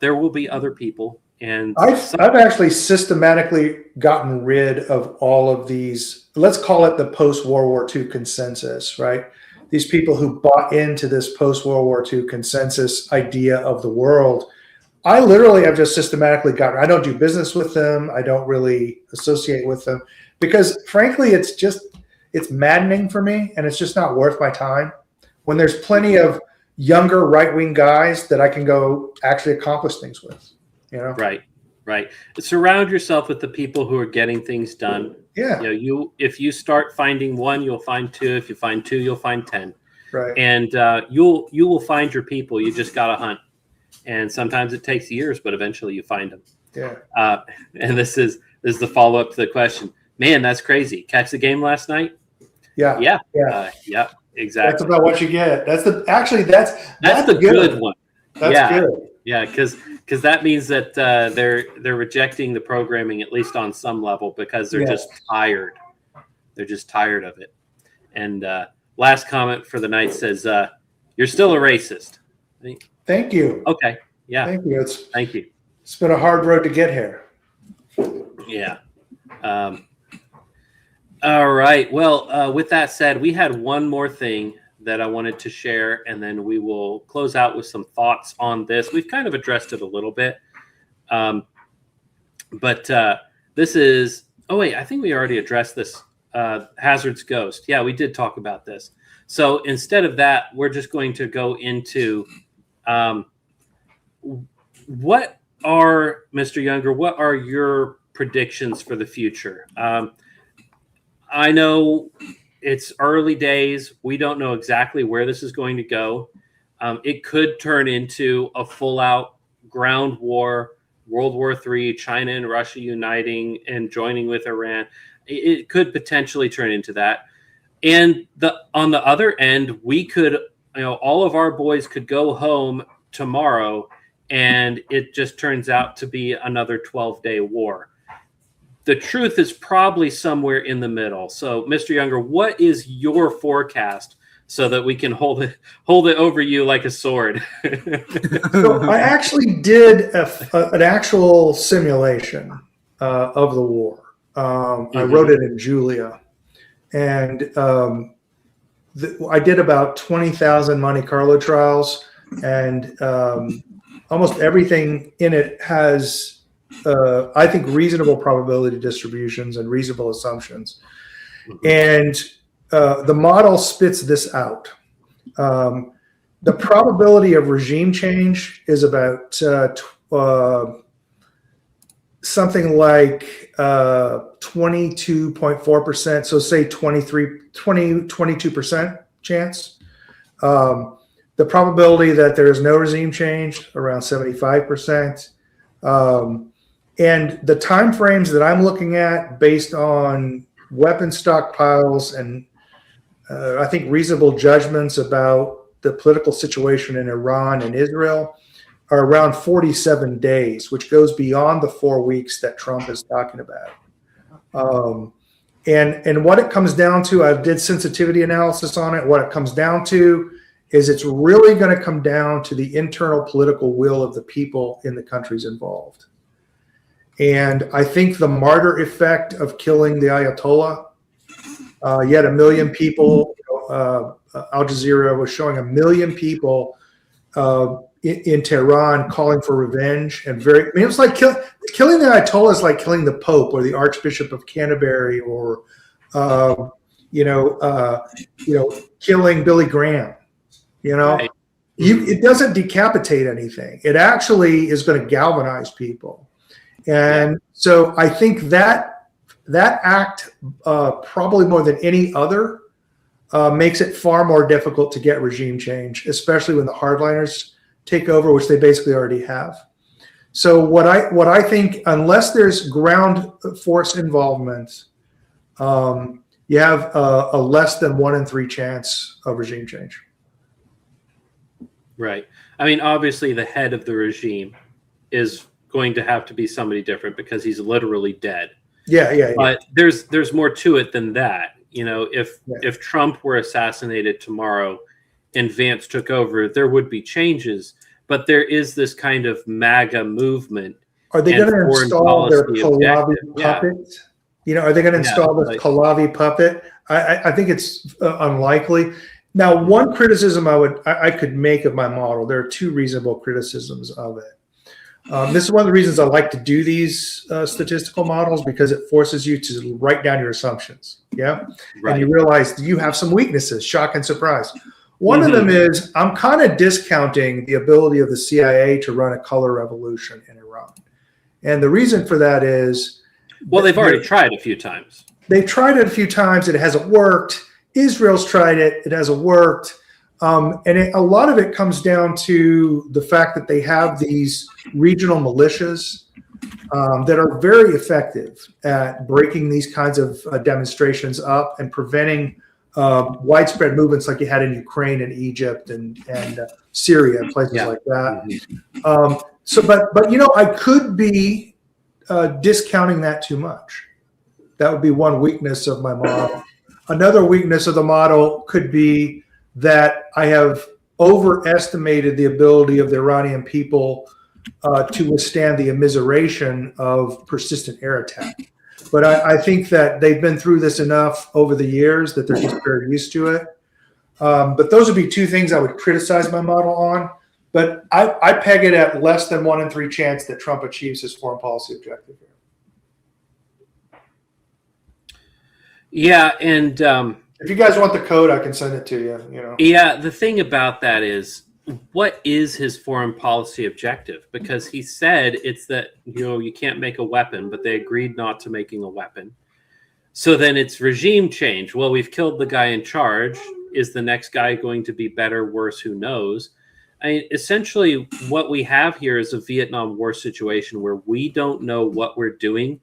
There will be other people, and I've actually systematically gotten rid of all of these. Let's call it the post-World War II consensus, right? These people who bought into this post-World War II consensus idea of the world. I literally have just systematically gotten. I don't do business with them. I don't really associate with them because, frankly, it's maddening for me, and it's just not worth my time. When there's plenty of younger right-wing guys that I can go actually accomplish things with, you know? Right. Surround yourself with the people who are getting things done. Yeah. If you start finding one, you'll find two. If you find two, you'll find 10. Right. And you will find your people. You just got to hunt. And sometimes it takes years, but eventually you find them. Yeah. And this is the follow-up to the question. Man, that's crazy. Catch the game last night? Yeah. Yeah, exactly. That's about what you get. That's the good one. That's good. Yeah, because that means that they're rejecting the programming, at least on some level, because they're just tired. They're just tired of it. And last comment for the night says, "You're still a racist." Thank you. Okay. Yeah. Thank you. Thank you. It's been a hard road to get here. Yeah. All right. Well, with that said, we had one more thing that I wanted to share, and then we will close out with some thoughts on this. We've kind of addressed it a little bit. But this is, oh wait, I think we already addressed this, Hazard's Ghost. Yeah, we did talk about this. So instead of that, we're just going to go into what are, Mr. Younger, what are your predictions for the future? I know it's early days. We don't know exactly where this is going to go. It could turn into a full-out ground war, World War III, China and Russia uniting and joining with Iran. It could potentially turn into that. And on the other end, we could, all of our boys could go home tomorrow, and it just turns out to be another 12-day war. The truth is probably somewhere in the middle. So, Mr. Younger, what is your forecast so that we can hold it over you like a sword? So I actually did an actual simulation of the war. I wrote it in Julia, and I did about 20,000 Monte Carlo trials, and almost everything in it has I think reasonable probability distributions and reasonable assumptions. And the model spits this out. The probability of regime change is about something like 22.4%. So say 22% chance. The probability that there is no regime change, around 75%. And the timeframes that I'm looking at based on weapon stockpiles and I think reasonable judgments about the political situation in Iran and Israel are around 47 days, which goes beyond the 4 weeks that Trump is talking about. And what it comes down to, I did sensitivity analysis on it. What it comes down to is it's really going to come down to the internal political will of the people in the countries involved. And I think the martyr effect of killing the Ayatollah, yet 1 million people, Al Jazeera was showing 1 million people in Tehran calling for revenge. And it was like killing the Ayatollah is like killing the Pope or the Archbishop of Canterbury or, killing Billy Graham, Right. It doesn't decapitate anything. It actually is going to galvanize people. And so I think that act, probably more than any other, makes it far more difficult to get regime change, especially when the hardliners take over, which they basically already have. So what I think, unless there's ground force involvement, you have a less than 1 in 3 chance of regime change. Right. I mean, obviously, the head of the regime is going to have to be somebody different because he's literally dead. Yeah. But there's more to it than that. If Trump were assassinated tomorrow and Vance took over, there would be changes. but there is this kind of MAGA movement. Are they and going to foreign install their policy Pahlavi objective. Yeah. puppet? You know, are they going to install this like- Pahlavi puppet? I think it's unlikely. Now, one criticism I could make of my model, there are two reasonable criticisms of it. This is one of the reasons I like to do these statistical models, because it forces you to write down your assumptions. Yeah. Right. And you realize you have some weaknesses, shock and surprise. One of them is I'm kind of discounting the ability of the CIA to run a color revolution in Iran. And the reason for that is, well, they've already tried a few times. They've tried it a few times. It hasn't worked. Israel's tried it. It hasn't worked. A lot of it comes down to the fact that they have these regional militias that are very effective at breaking these kinds of demonstrations up and preventing widespread movements like you had in Ukraine and Egypt and Syria and places like that. But you know, I could be discounting that too much. That would be one weakness of my model. Another weakness of the model could be that I have overestimated the ability of the Iranian people to withstand the immiseration of persistent air attack. But I think that they've been through this enough over the years that they're just very used to it. But those would be two things I would criticize my model on. But I peg it at less than 1 in 3 chance that Trump achieves his foreign policy objective here. Yeah, and if you guys want the code, I can send it to you. You know. Yeah, the thing about that is, what is his foreign policy objective? Because he said it's that, you know, you can't make a weapon, but they agreed not to making a weapon. So then it's regime change. Well, we've killed the guy in charge. Is the next guy going to be better, worse? Who knows? I mean, essentially, what we have here is a Vietnam War situation where we don't know what we're doing.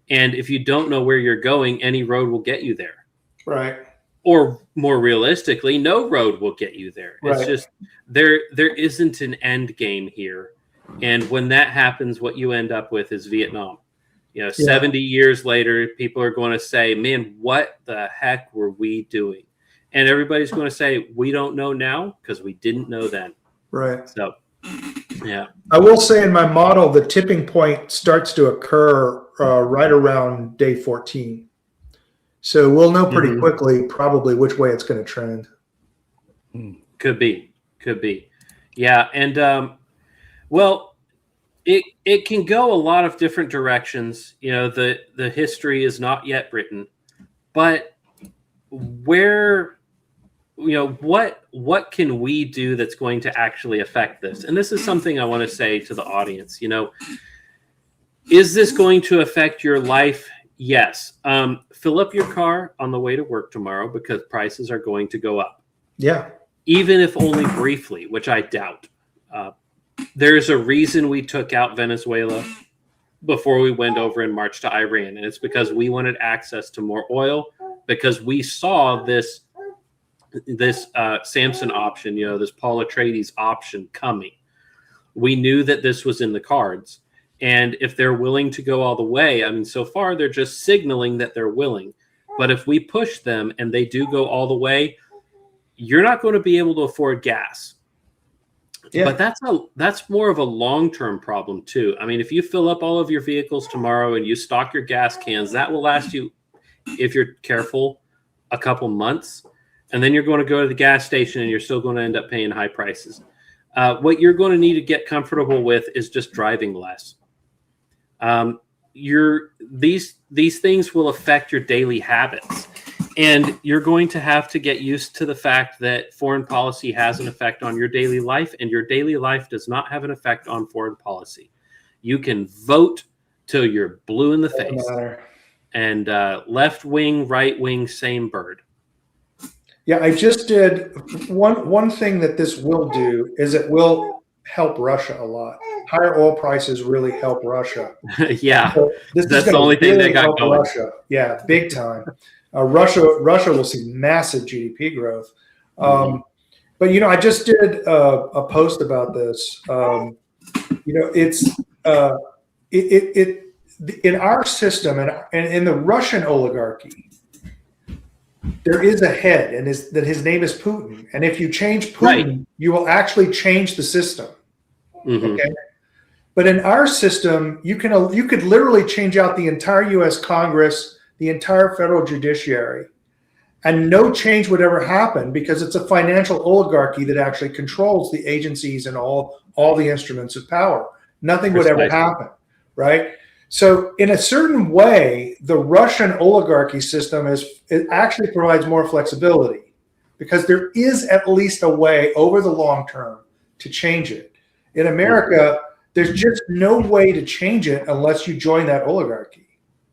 And if you don't know where you're going, any road will get you there. Right. Or more realistically, no road will get you there. Right. It's just there isn't an end game here. And when that happens, what you end up with is Vietnam. You know, 70 years later, people are going to say, man, what the heck were we doing? And everybody's going to say, we don't know now because we didn't know then. Right. So, yeah. I will say in my model, the tipping point starts to occur right around day 14. So we'll know pretty quickly probably which way it's going to trend. Could be. Yeah. And, well, it can go a lot of different directions. You know, the history is not yet written, but where, you know, what can we do that's going to actually affect this? And this is something I want to say to the audience. You know, is this going to affect your life? Yes. Fill up your car on the way to work tomorrow because prices are going to go up. Yeah. Even if only briefly, which I doubt. There's a reason we took out Venezuela before we went over and marched to Iran. And it's because we wanted access to more oil, because we saw this Samson option, you know, this Paul Atreides option coming. We knew that this was in the cards. And if they're willing to go all the way, I mean, so far they're just signaling that they're willing. But if we push them and they do go all the way, you're not going to be able to afford gas. Yeah. But that's more of a long-term problem too. I mean, if you fill up all of your vehicles tomorrow and you stock your gas cans, that will last you, if you're careful, a couple months. And then you're going to go to the gas station and you're still going to end up paying high prices. What you're going to need to get comfortable with is just driving less. These things will affect your daily habits, and you're going to have to get used to the fact that foreign policy has an effect on your daily life, and your daily life does not have an effect on foreign policy. You can vote till you're blue in the face, and left wing, right wing, same bird. Yeah, I just did one thing that this will do is it will help Russia a lot. Higher oil prices really help Russia. Yeah, so that's the only thing they got going. Russia. Yeah, big time. Russia will see massive GDP growth. But you know, I just did a post about this. You know, it's in our system and in the Russian oligarchy, there is a head, and his name is Putin. And if you change Putin, you will actually change the system. Okay. But in our system, you could literally change out the entire U.S. Congress, the entire federal judiciary, and no change would ever happen because it's a financial oligarchy that actually controls the agencies and all the instruments of power. Nothing would ever happen, right? So in a certain way, the Russian oligarchy system it actually provides more flexibility because there is at least a way over the long term to change it. In America, there's just no way to change it unless you join that oligarchy,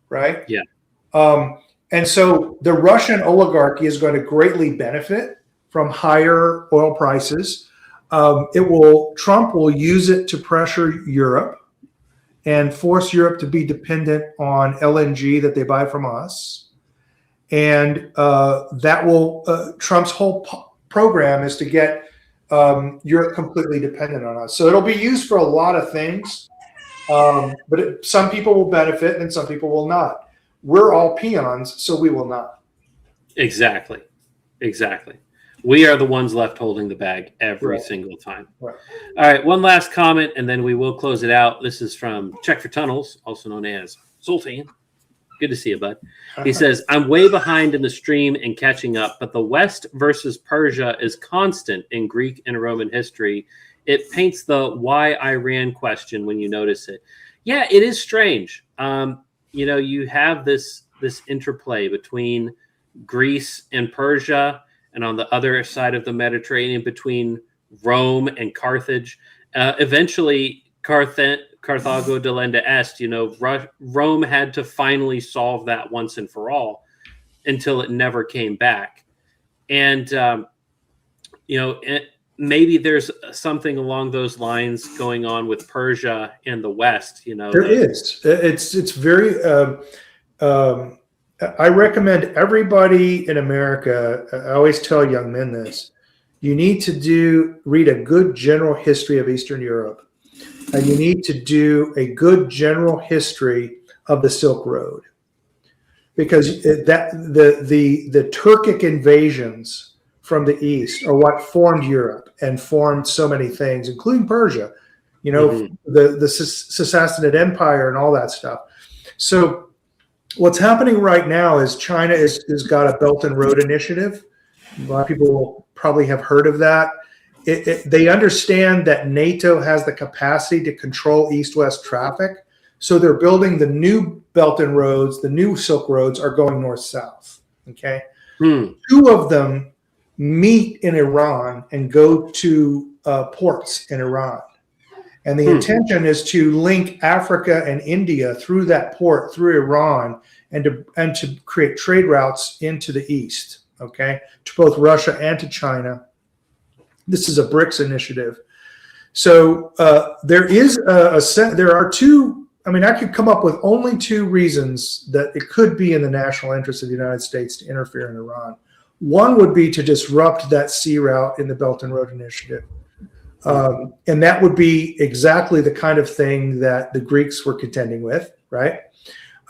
right? Yeah. And so the Russian oligarchy is going to greatly benefit from higher oil prices. Trump will use it to pressure Europe and force Europe to be dependent on LNG that they buy from us. And Trump's whole program is to get Europe completely dependent on us. So it'll be used for a lot of things, but some people will benefit and some people will not. We're all peons, so we will not. Exactly. We are the ones left holding the bag every single time. Right. All right, one last comment, and then we will close it out. This is from Check for Tunnels, also known as Sultan. Good to see you, bud. He says, I'm way behind in the stream and catching up, but the West versus Persia is constant in Greek and Roman history. It paints the why Iran question when you notice it. Yeah, it is strange. You have this interplay between Greece and Persia, and on the other side of the Mediterranean between Rome and Carthage. Eventually, Carthago delenda est, Rome had to finally solve that once and for all until it never came back. And, maybe there's something along those lines going on with Persia and the West. There is. It's very. I recommend everybody in America. I always tell young men this: you need to read a good general history of Eastern Europe, and you need to do a good general history of the Silk Road, because the Turkic invasions from the east are what formed Europe and formed so many things, including Persia, the Sassanid Empire and all that stuff. So what's happening right now is China has got a Belt and Road Initiative. A lot of people probably have heard of that. They understand that NATO has the capacity to control east-west traffic. So they're building the new Belt and Roads. The new Silk Roads are going north-south. Okay. 2 of them meet in Iran and go to ports in Iran. And the intention is to link Africa and India through that port, through Iran, and to create trade routes into the east, okay, to both Russia and to China. This is a BRICS initiative. So there are 2, I could come up with only 2 reasons that it could be in the national interest of the United States to interfere in Iran. One would be to disrupt that sea route in the Belt and Road Initiative. And that would be exactly the kind of thing that the Greeks were contending with, right?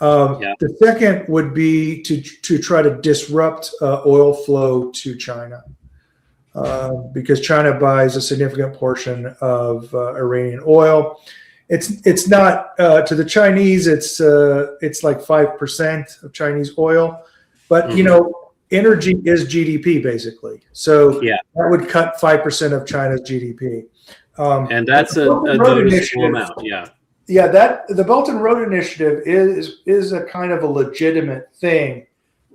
The second would be to try to disrupt oil flow to China, because China buys a significant portion of Iranian oil. It's not to the Chinese. It's like 5% of Chinese oil, but energy is GDP basically. So that would cut 5% of China's GDP. And that's a noticeable amount. Yeah. Yeah, the Belt and Road Initiative is a kind of a legitimate thing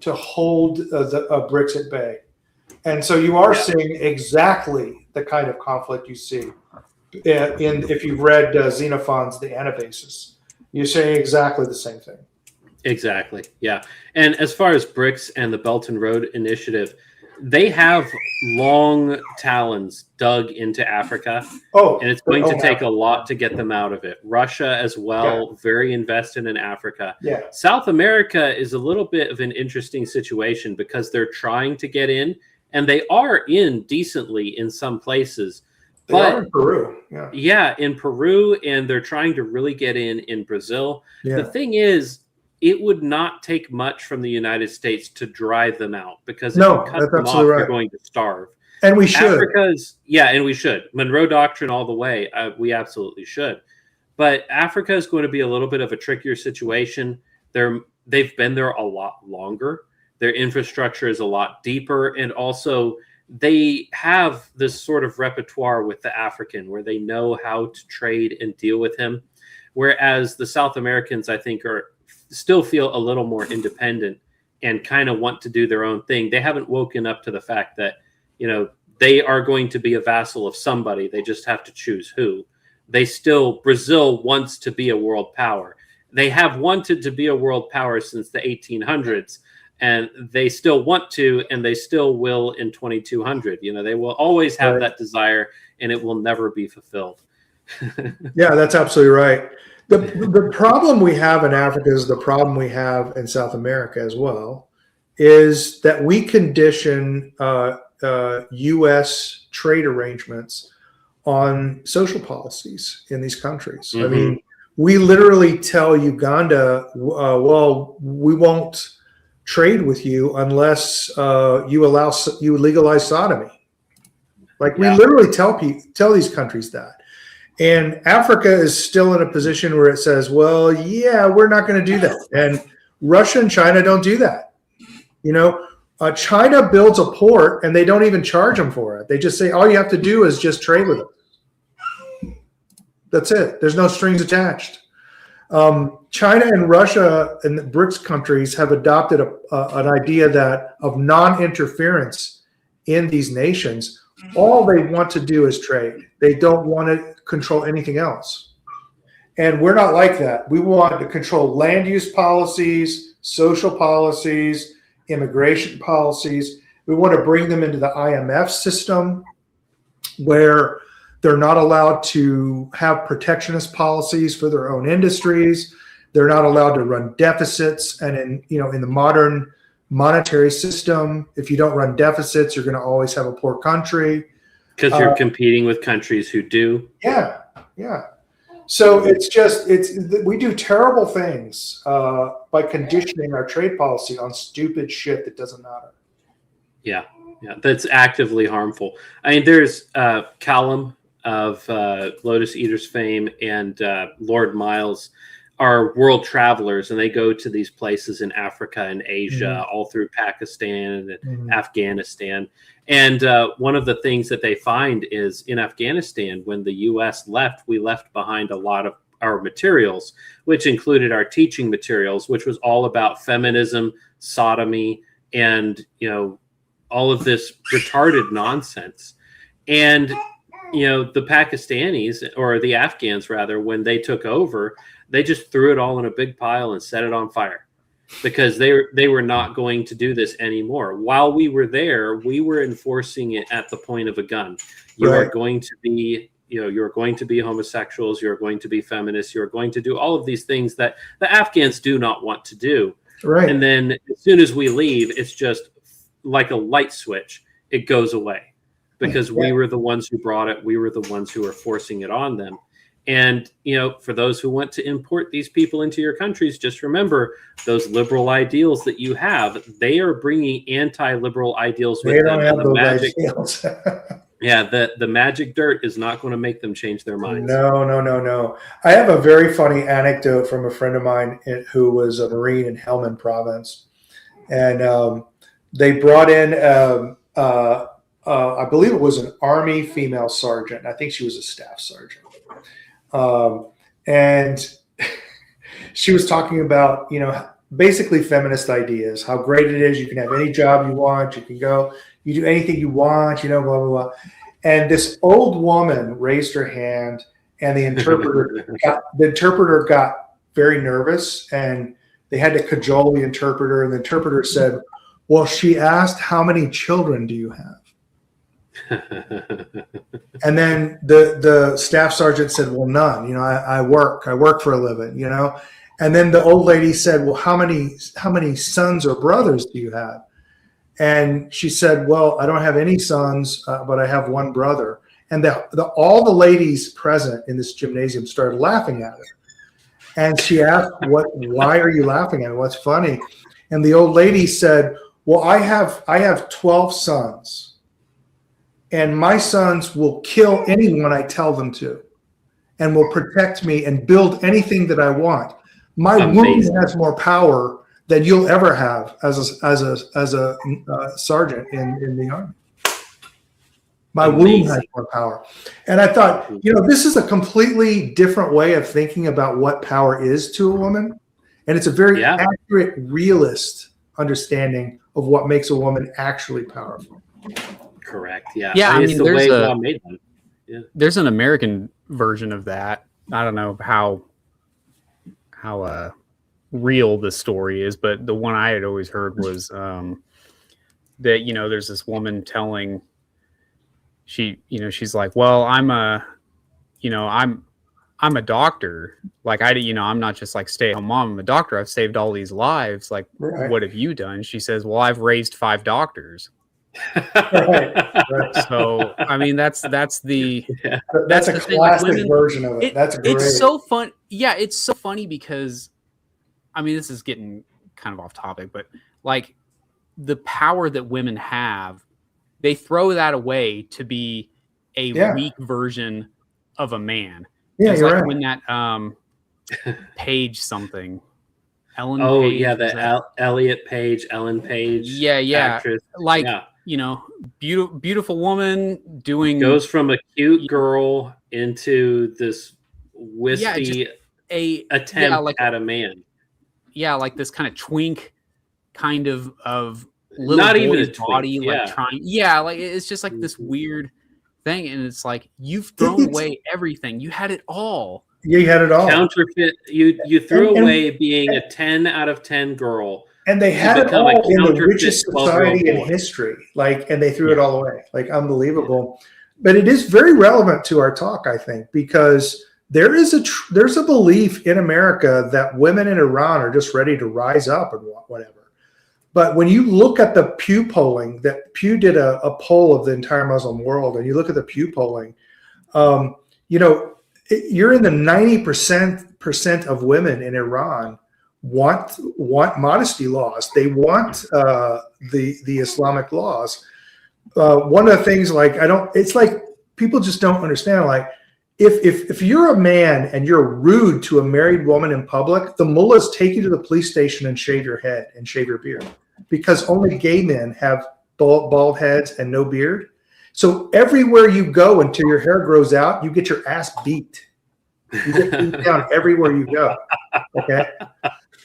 to hold a BRICS at bay. And so you are seeing exactly the kind of conflict you see if you've read Xenophon's The Anabasis. You're saying exactly the same thing. Exactly. Yeah. And as far as BRICS and the Belt and Road Initiative, they have long talons dug into Africa. And it's going to take a lot to get them out of it. Russia as well, very invested in Africa. Yeah. South America is a little bit of an interesting situation because they're trying to get in, and they are in decently in some places. They are in Peru. Yeah, in Peru, and they're trying to really get in Brazil. Yeah. The thing is, it would not take much from the United States to drive them out, because if you cut them off, they're going to starve. And we should. And we should. Monroe Doctrine all the way. We absolutely should. But Africa is going to be a little bit of a trickier situation. They've been there a lot longer. Their infrastructure is a lot deeper. And also, they have this sort of repertoire with the African where they know how to trade and deal with him. Whereas the South Americans, I think, still feel a little more independent and kind of want to do their own thing. They haven't woken up to the fact that, they are going to be a vassal of somebody. They just have to choose who. Brazil wants to be a world power. They have wanted to be a world power since the 1800s, and they still want to, and they still will in 2200. They will always have that desire, and it will never be fulfilled. Yeah, that's absolutely right. The problem we have in Africa is the problem we have in South America as well, is that we condition U.S. trade arrangements on social policies in these countries. Mm-hmm. I mean, we literally tell Uganda, well, we won't trade with you unless you legalize sodomy. Like, we literally tell these countries that. And Africa is still in a position where it says, well, yeah, we're not going to do that. And Russia and China don't do that. China builds a port and they don't even charge them for it. They just say, all you have to do is just trade with them. That's it. There's no strings attached. China and Russia and the BRICS countries have adopted an idea of non-interference in these nations. All they want to do is trade. They don't want to control anything else. And we're not like that. We want to control land use policies, social policies, immigration policies. We want to bring them into the IMF system where they're not allowed to have protectionist policies for their own industries. They're not allowed to run deficits. And in the modern monetary system, if you don't run deficits, you're going to always have a poor country. Because you're competing with countries who do. Yeah. So we do terrible things by conditioning our trade policy on stupid shit that doesn't matter. Yeah, that's actively harmful. I mean, there's Callum of Lotus Eaters fame and Lord Miles are world travelers, and they go to these places in Africa and Asia, all through Pakistan and Afghanistan. And one of the things that they find is in Afghanistan, when the U.S. left, we left behind a lot of our materials, which included our teaching materials, which was all about feminism, sodomy, and, all of this retarded nonsense. And, the Pakistanis, or the Afghans rather, when they took over, they just threw it all in a big pile and set it on fire because they were not going to do this anymore. While we were there, we were enforcing it at the point of a gun. You are going to be, you're going to be homosexuals, you're going to be feminists, you're going to do all of these things that the Afghans do not want to do. Right. And then as soon as we leave, it's just like a light switch. It goes away because we were the ones who brought it. We were the ones who were forcing it on them. And, for those who want to import these people into your countries, just remember those liberal ideals that you have, they are bringing anti-liberal ideals with them. And the magic dirt is not going to make them change their minds. No. I have a very funny anecdote from a friend of mine who was a Marine in Helmand province. And they brought in, I believe it was an Army female sergeant. I think she was a staff sergeant. And she was talking about, basically feminist ideas, how great it is. You can have any job you want. You can go, you do anything you want, blah, blah, blah. And this old woman raised her hand and the interpreter got very nervous and they had to cajole the interpreter. And the interpreter said, well, she asked, how many children do you have? And then the staff sergeant said, well, none. I work for a living, And then the old lady said, well, how many sons or brothers do you have? And she said, well, I don't have any sons, but I have one brother. And all the ladies present in this gymnasium started laughing at her. And she asked, why are you laughing at her? What's funny? And the old lady said, well, I have 12 sons. and my sons will kill anyone I tell them to, and will protect me and build anything that I want. My womb has more power than you'll ever have as a sergeant in the Army. My womb has more power. And I thought, this is a completely different way of thinking about what power is to a woman. And it's a very accurate, realist understanding of what makes a woman actually powerful. Correct. Yeah. Yeah. I mean, it's the way God made them. Yeah. There's an American version of that. I don't know how real the story is, but the one I had always heard was that, there's this woman telling she's like, well, I'm a doctor. Like I'm not just like stay at home mom. I'm a doctor. I've saved all these lives. Like, what have you done? She says, well, I've raised 5 doctors. Right. So, I mean, that's the that's a classic version of it. That's great. It's so fun. Yeah. It's so funny because, I mean, this is getting kind of off topic, but like the power that women have, they throw that away to be a weak version of a man. Yeah, it's you're like right. when that Page something. Ellen Page, yeah, the Elliot Page, Ellen Page. Yeah. Actress. Like, beautiful woman goes from a cute girl into this wispy attempt at a man. Yeah, like this kind of twink kind of little not boy's even a body, twink, like trying. Yeah, like it's just like this weird thing, and it's like you've thrown away everything. You had it all. Yeah, you had it all. Counterfeit. You threw away being a 10 out of 10 girl. And they had it all in the richest society in history. Like, and they threw it all away. Like, unbelievable. But it is very relevant to our talk, I think, because there's a belief in America that women in Iran are just ready to rise up and whatever. But when you look at the Pew polling, that Pew did a poll of the entire Muslim world, and you look at the Pew polling, you're in the 90% of women in Iran want modesty laws. They want the Islamic laws. One of the things, it's like people just don't understand. Like, if you're a man and you're rude to a married woman in public, the mullahs take you to the police station and shave your head and shave your beard, because only gay men have bald heads and no beard. So everywhere you go until your hair grows out, you get your ass beat. You get beat down everywhere you go. Okay.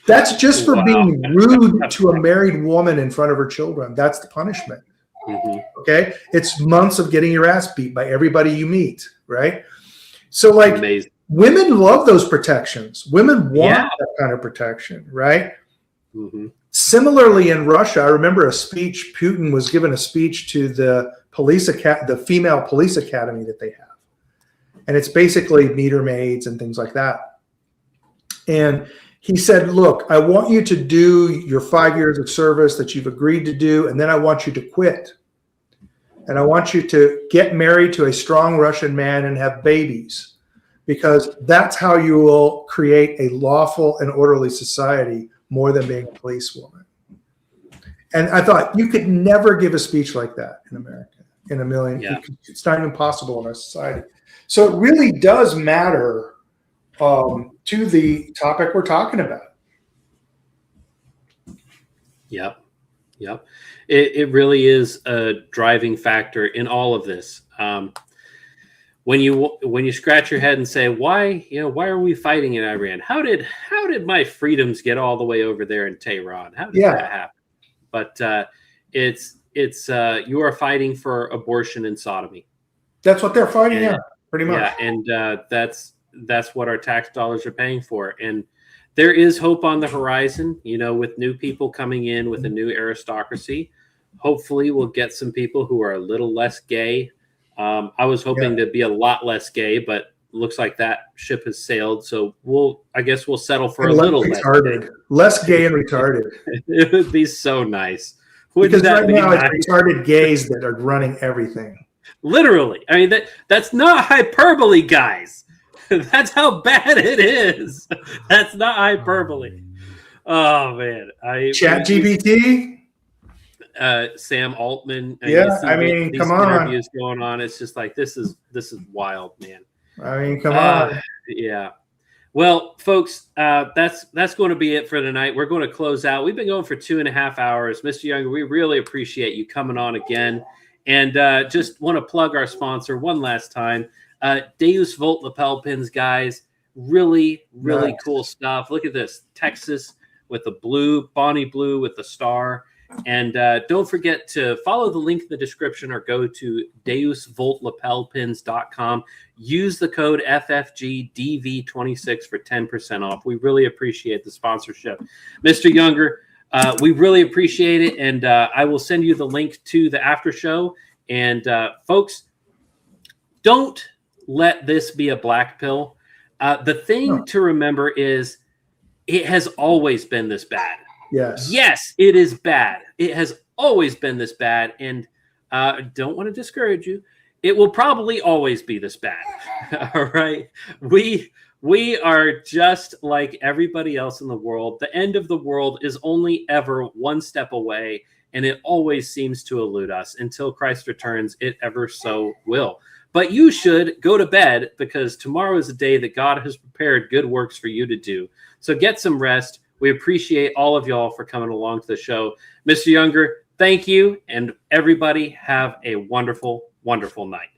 That's just for being rude to a married woman in front of her children. That's the punishment. Mm-hmm. Okay. It's months of getting your ass beat by everybody you meet. Right. So women love those protections. Women want that kind of protection. Right. Mm-hmm. Similarly, in Russia, I remember a speech. Putin was given a speech to the the female police academy that they have. And it's basically meter maids and things like that. And he said, look, I want you to do your 5 years of service that you've agreed to do, and then I want you to quit. And I want you to get married to a strong Russian man and have babies, because that's how you will create a lawful and orderly society more than being a policewoman. And I thought, you could never give a speech like that in America in a million. Yeah. It's not even possible in our society. So it really does matter to the topic we're talking about. Yep. It really is a driving factor in all of this. When you scratch your head and say, why are we fighting in Iran? How did my freedoms get all the way over there in Tehran? How did that happen? But it's you are fighting for abortion and sodomy. That's what they're fighting at, pretty much. Yeah, and that's what our tax dollars are paying for. And there is hope on the horizon, with new people coming in with a new aristocracy. Hopefully we'll get some people who are a little less gay. I was hoping to be a lot less gay, but looks like that ship has sailed. So I guess we'll settle for a little retarded. Less gay and retarded. It would be so nice. Because right now it's retarded gays that are running everything. Literally. I mean, that's not hyperbole, guys. That's how bad it is. That's not hyperbole. Oh man. ChatGPT? Sam Altman. Yeah, you see I mean, these come on. interviews going on. It's just like this is wild, man. I mean, come on. Yeah. Well, folks, that's going to be it for tonight. We're going to close out. We've been going for 2.5 hours. Mr. Younger, we really appreciate you coming on again. And just want to plug our sponsor one last time. Deus Vult lapel pins, guys. Really, really cool stuff. Look at this. Texas with the blue, Bonnie blue with the star. And don't forget to follow the link in the description or go to deusvoltlapelpins.com. Use the code FFGDV26 for 10% off. We really appreciate the sponsorship. Mr. Younger, we really appreciate it. And I will send you the link to the after show. And folks, don't let this be a black pill. The thing to remember is it has always been this bad. Yes, it is bad. It has always been this bad. And don't want to discourage you. It will probably always be this bad. All right. We are just like everybody else in the world. The end of the world is only ever one step away. And it always seems to elude us until Christ returns. It ever so will. But you should go to bed because tomorrow is a day that God has prepared good works for you to do. So get some rest. We appreciate all of y'all for coming along to the show. Mr. Younger, thank you. And everybody have a wonderful, wonderful night.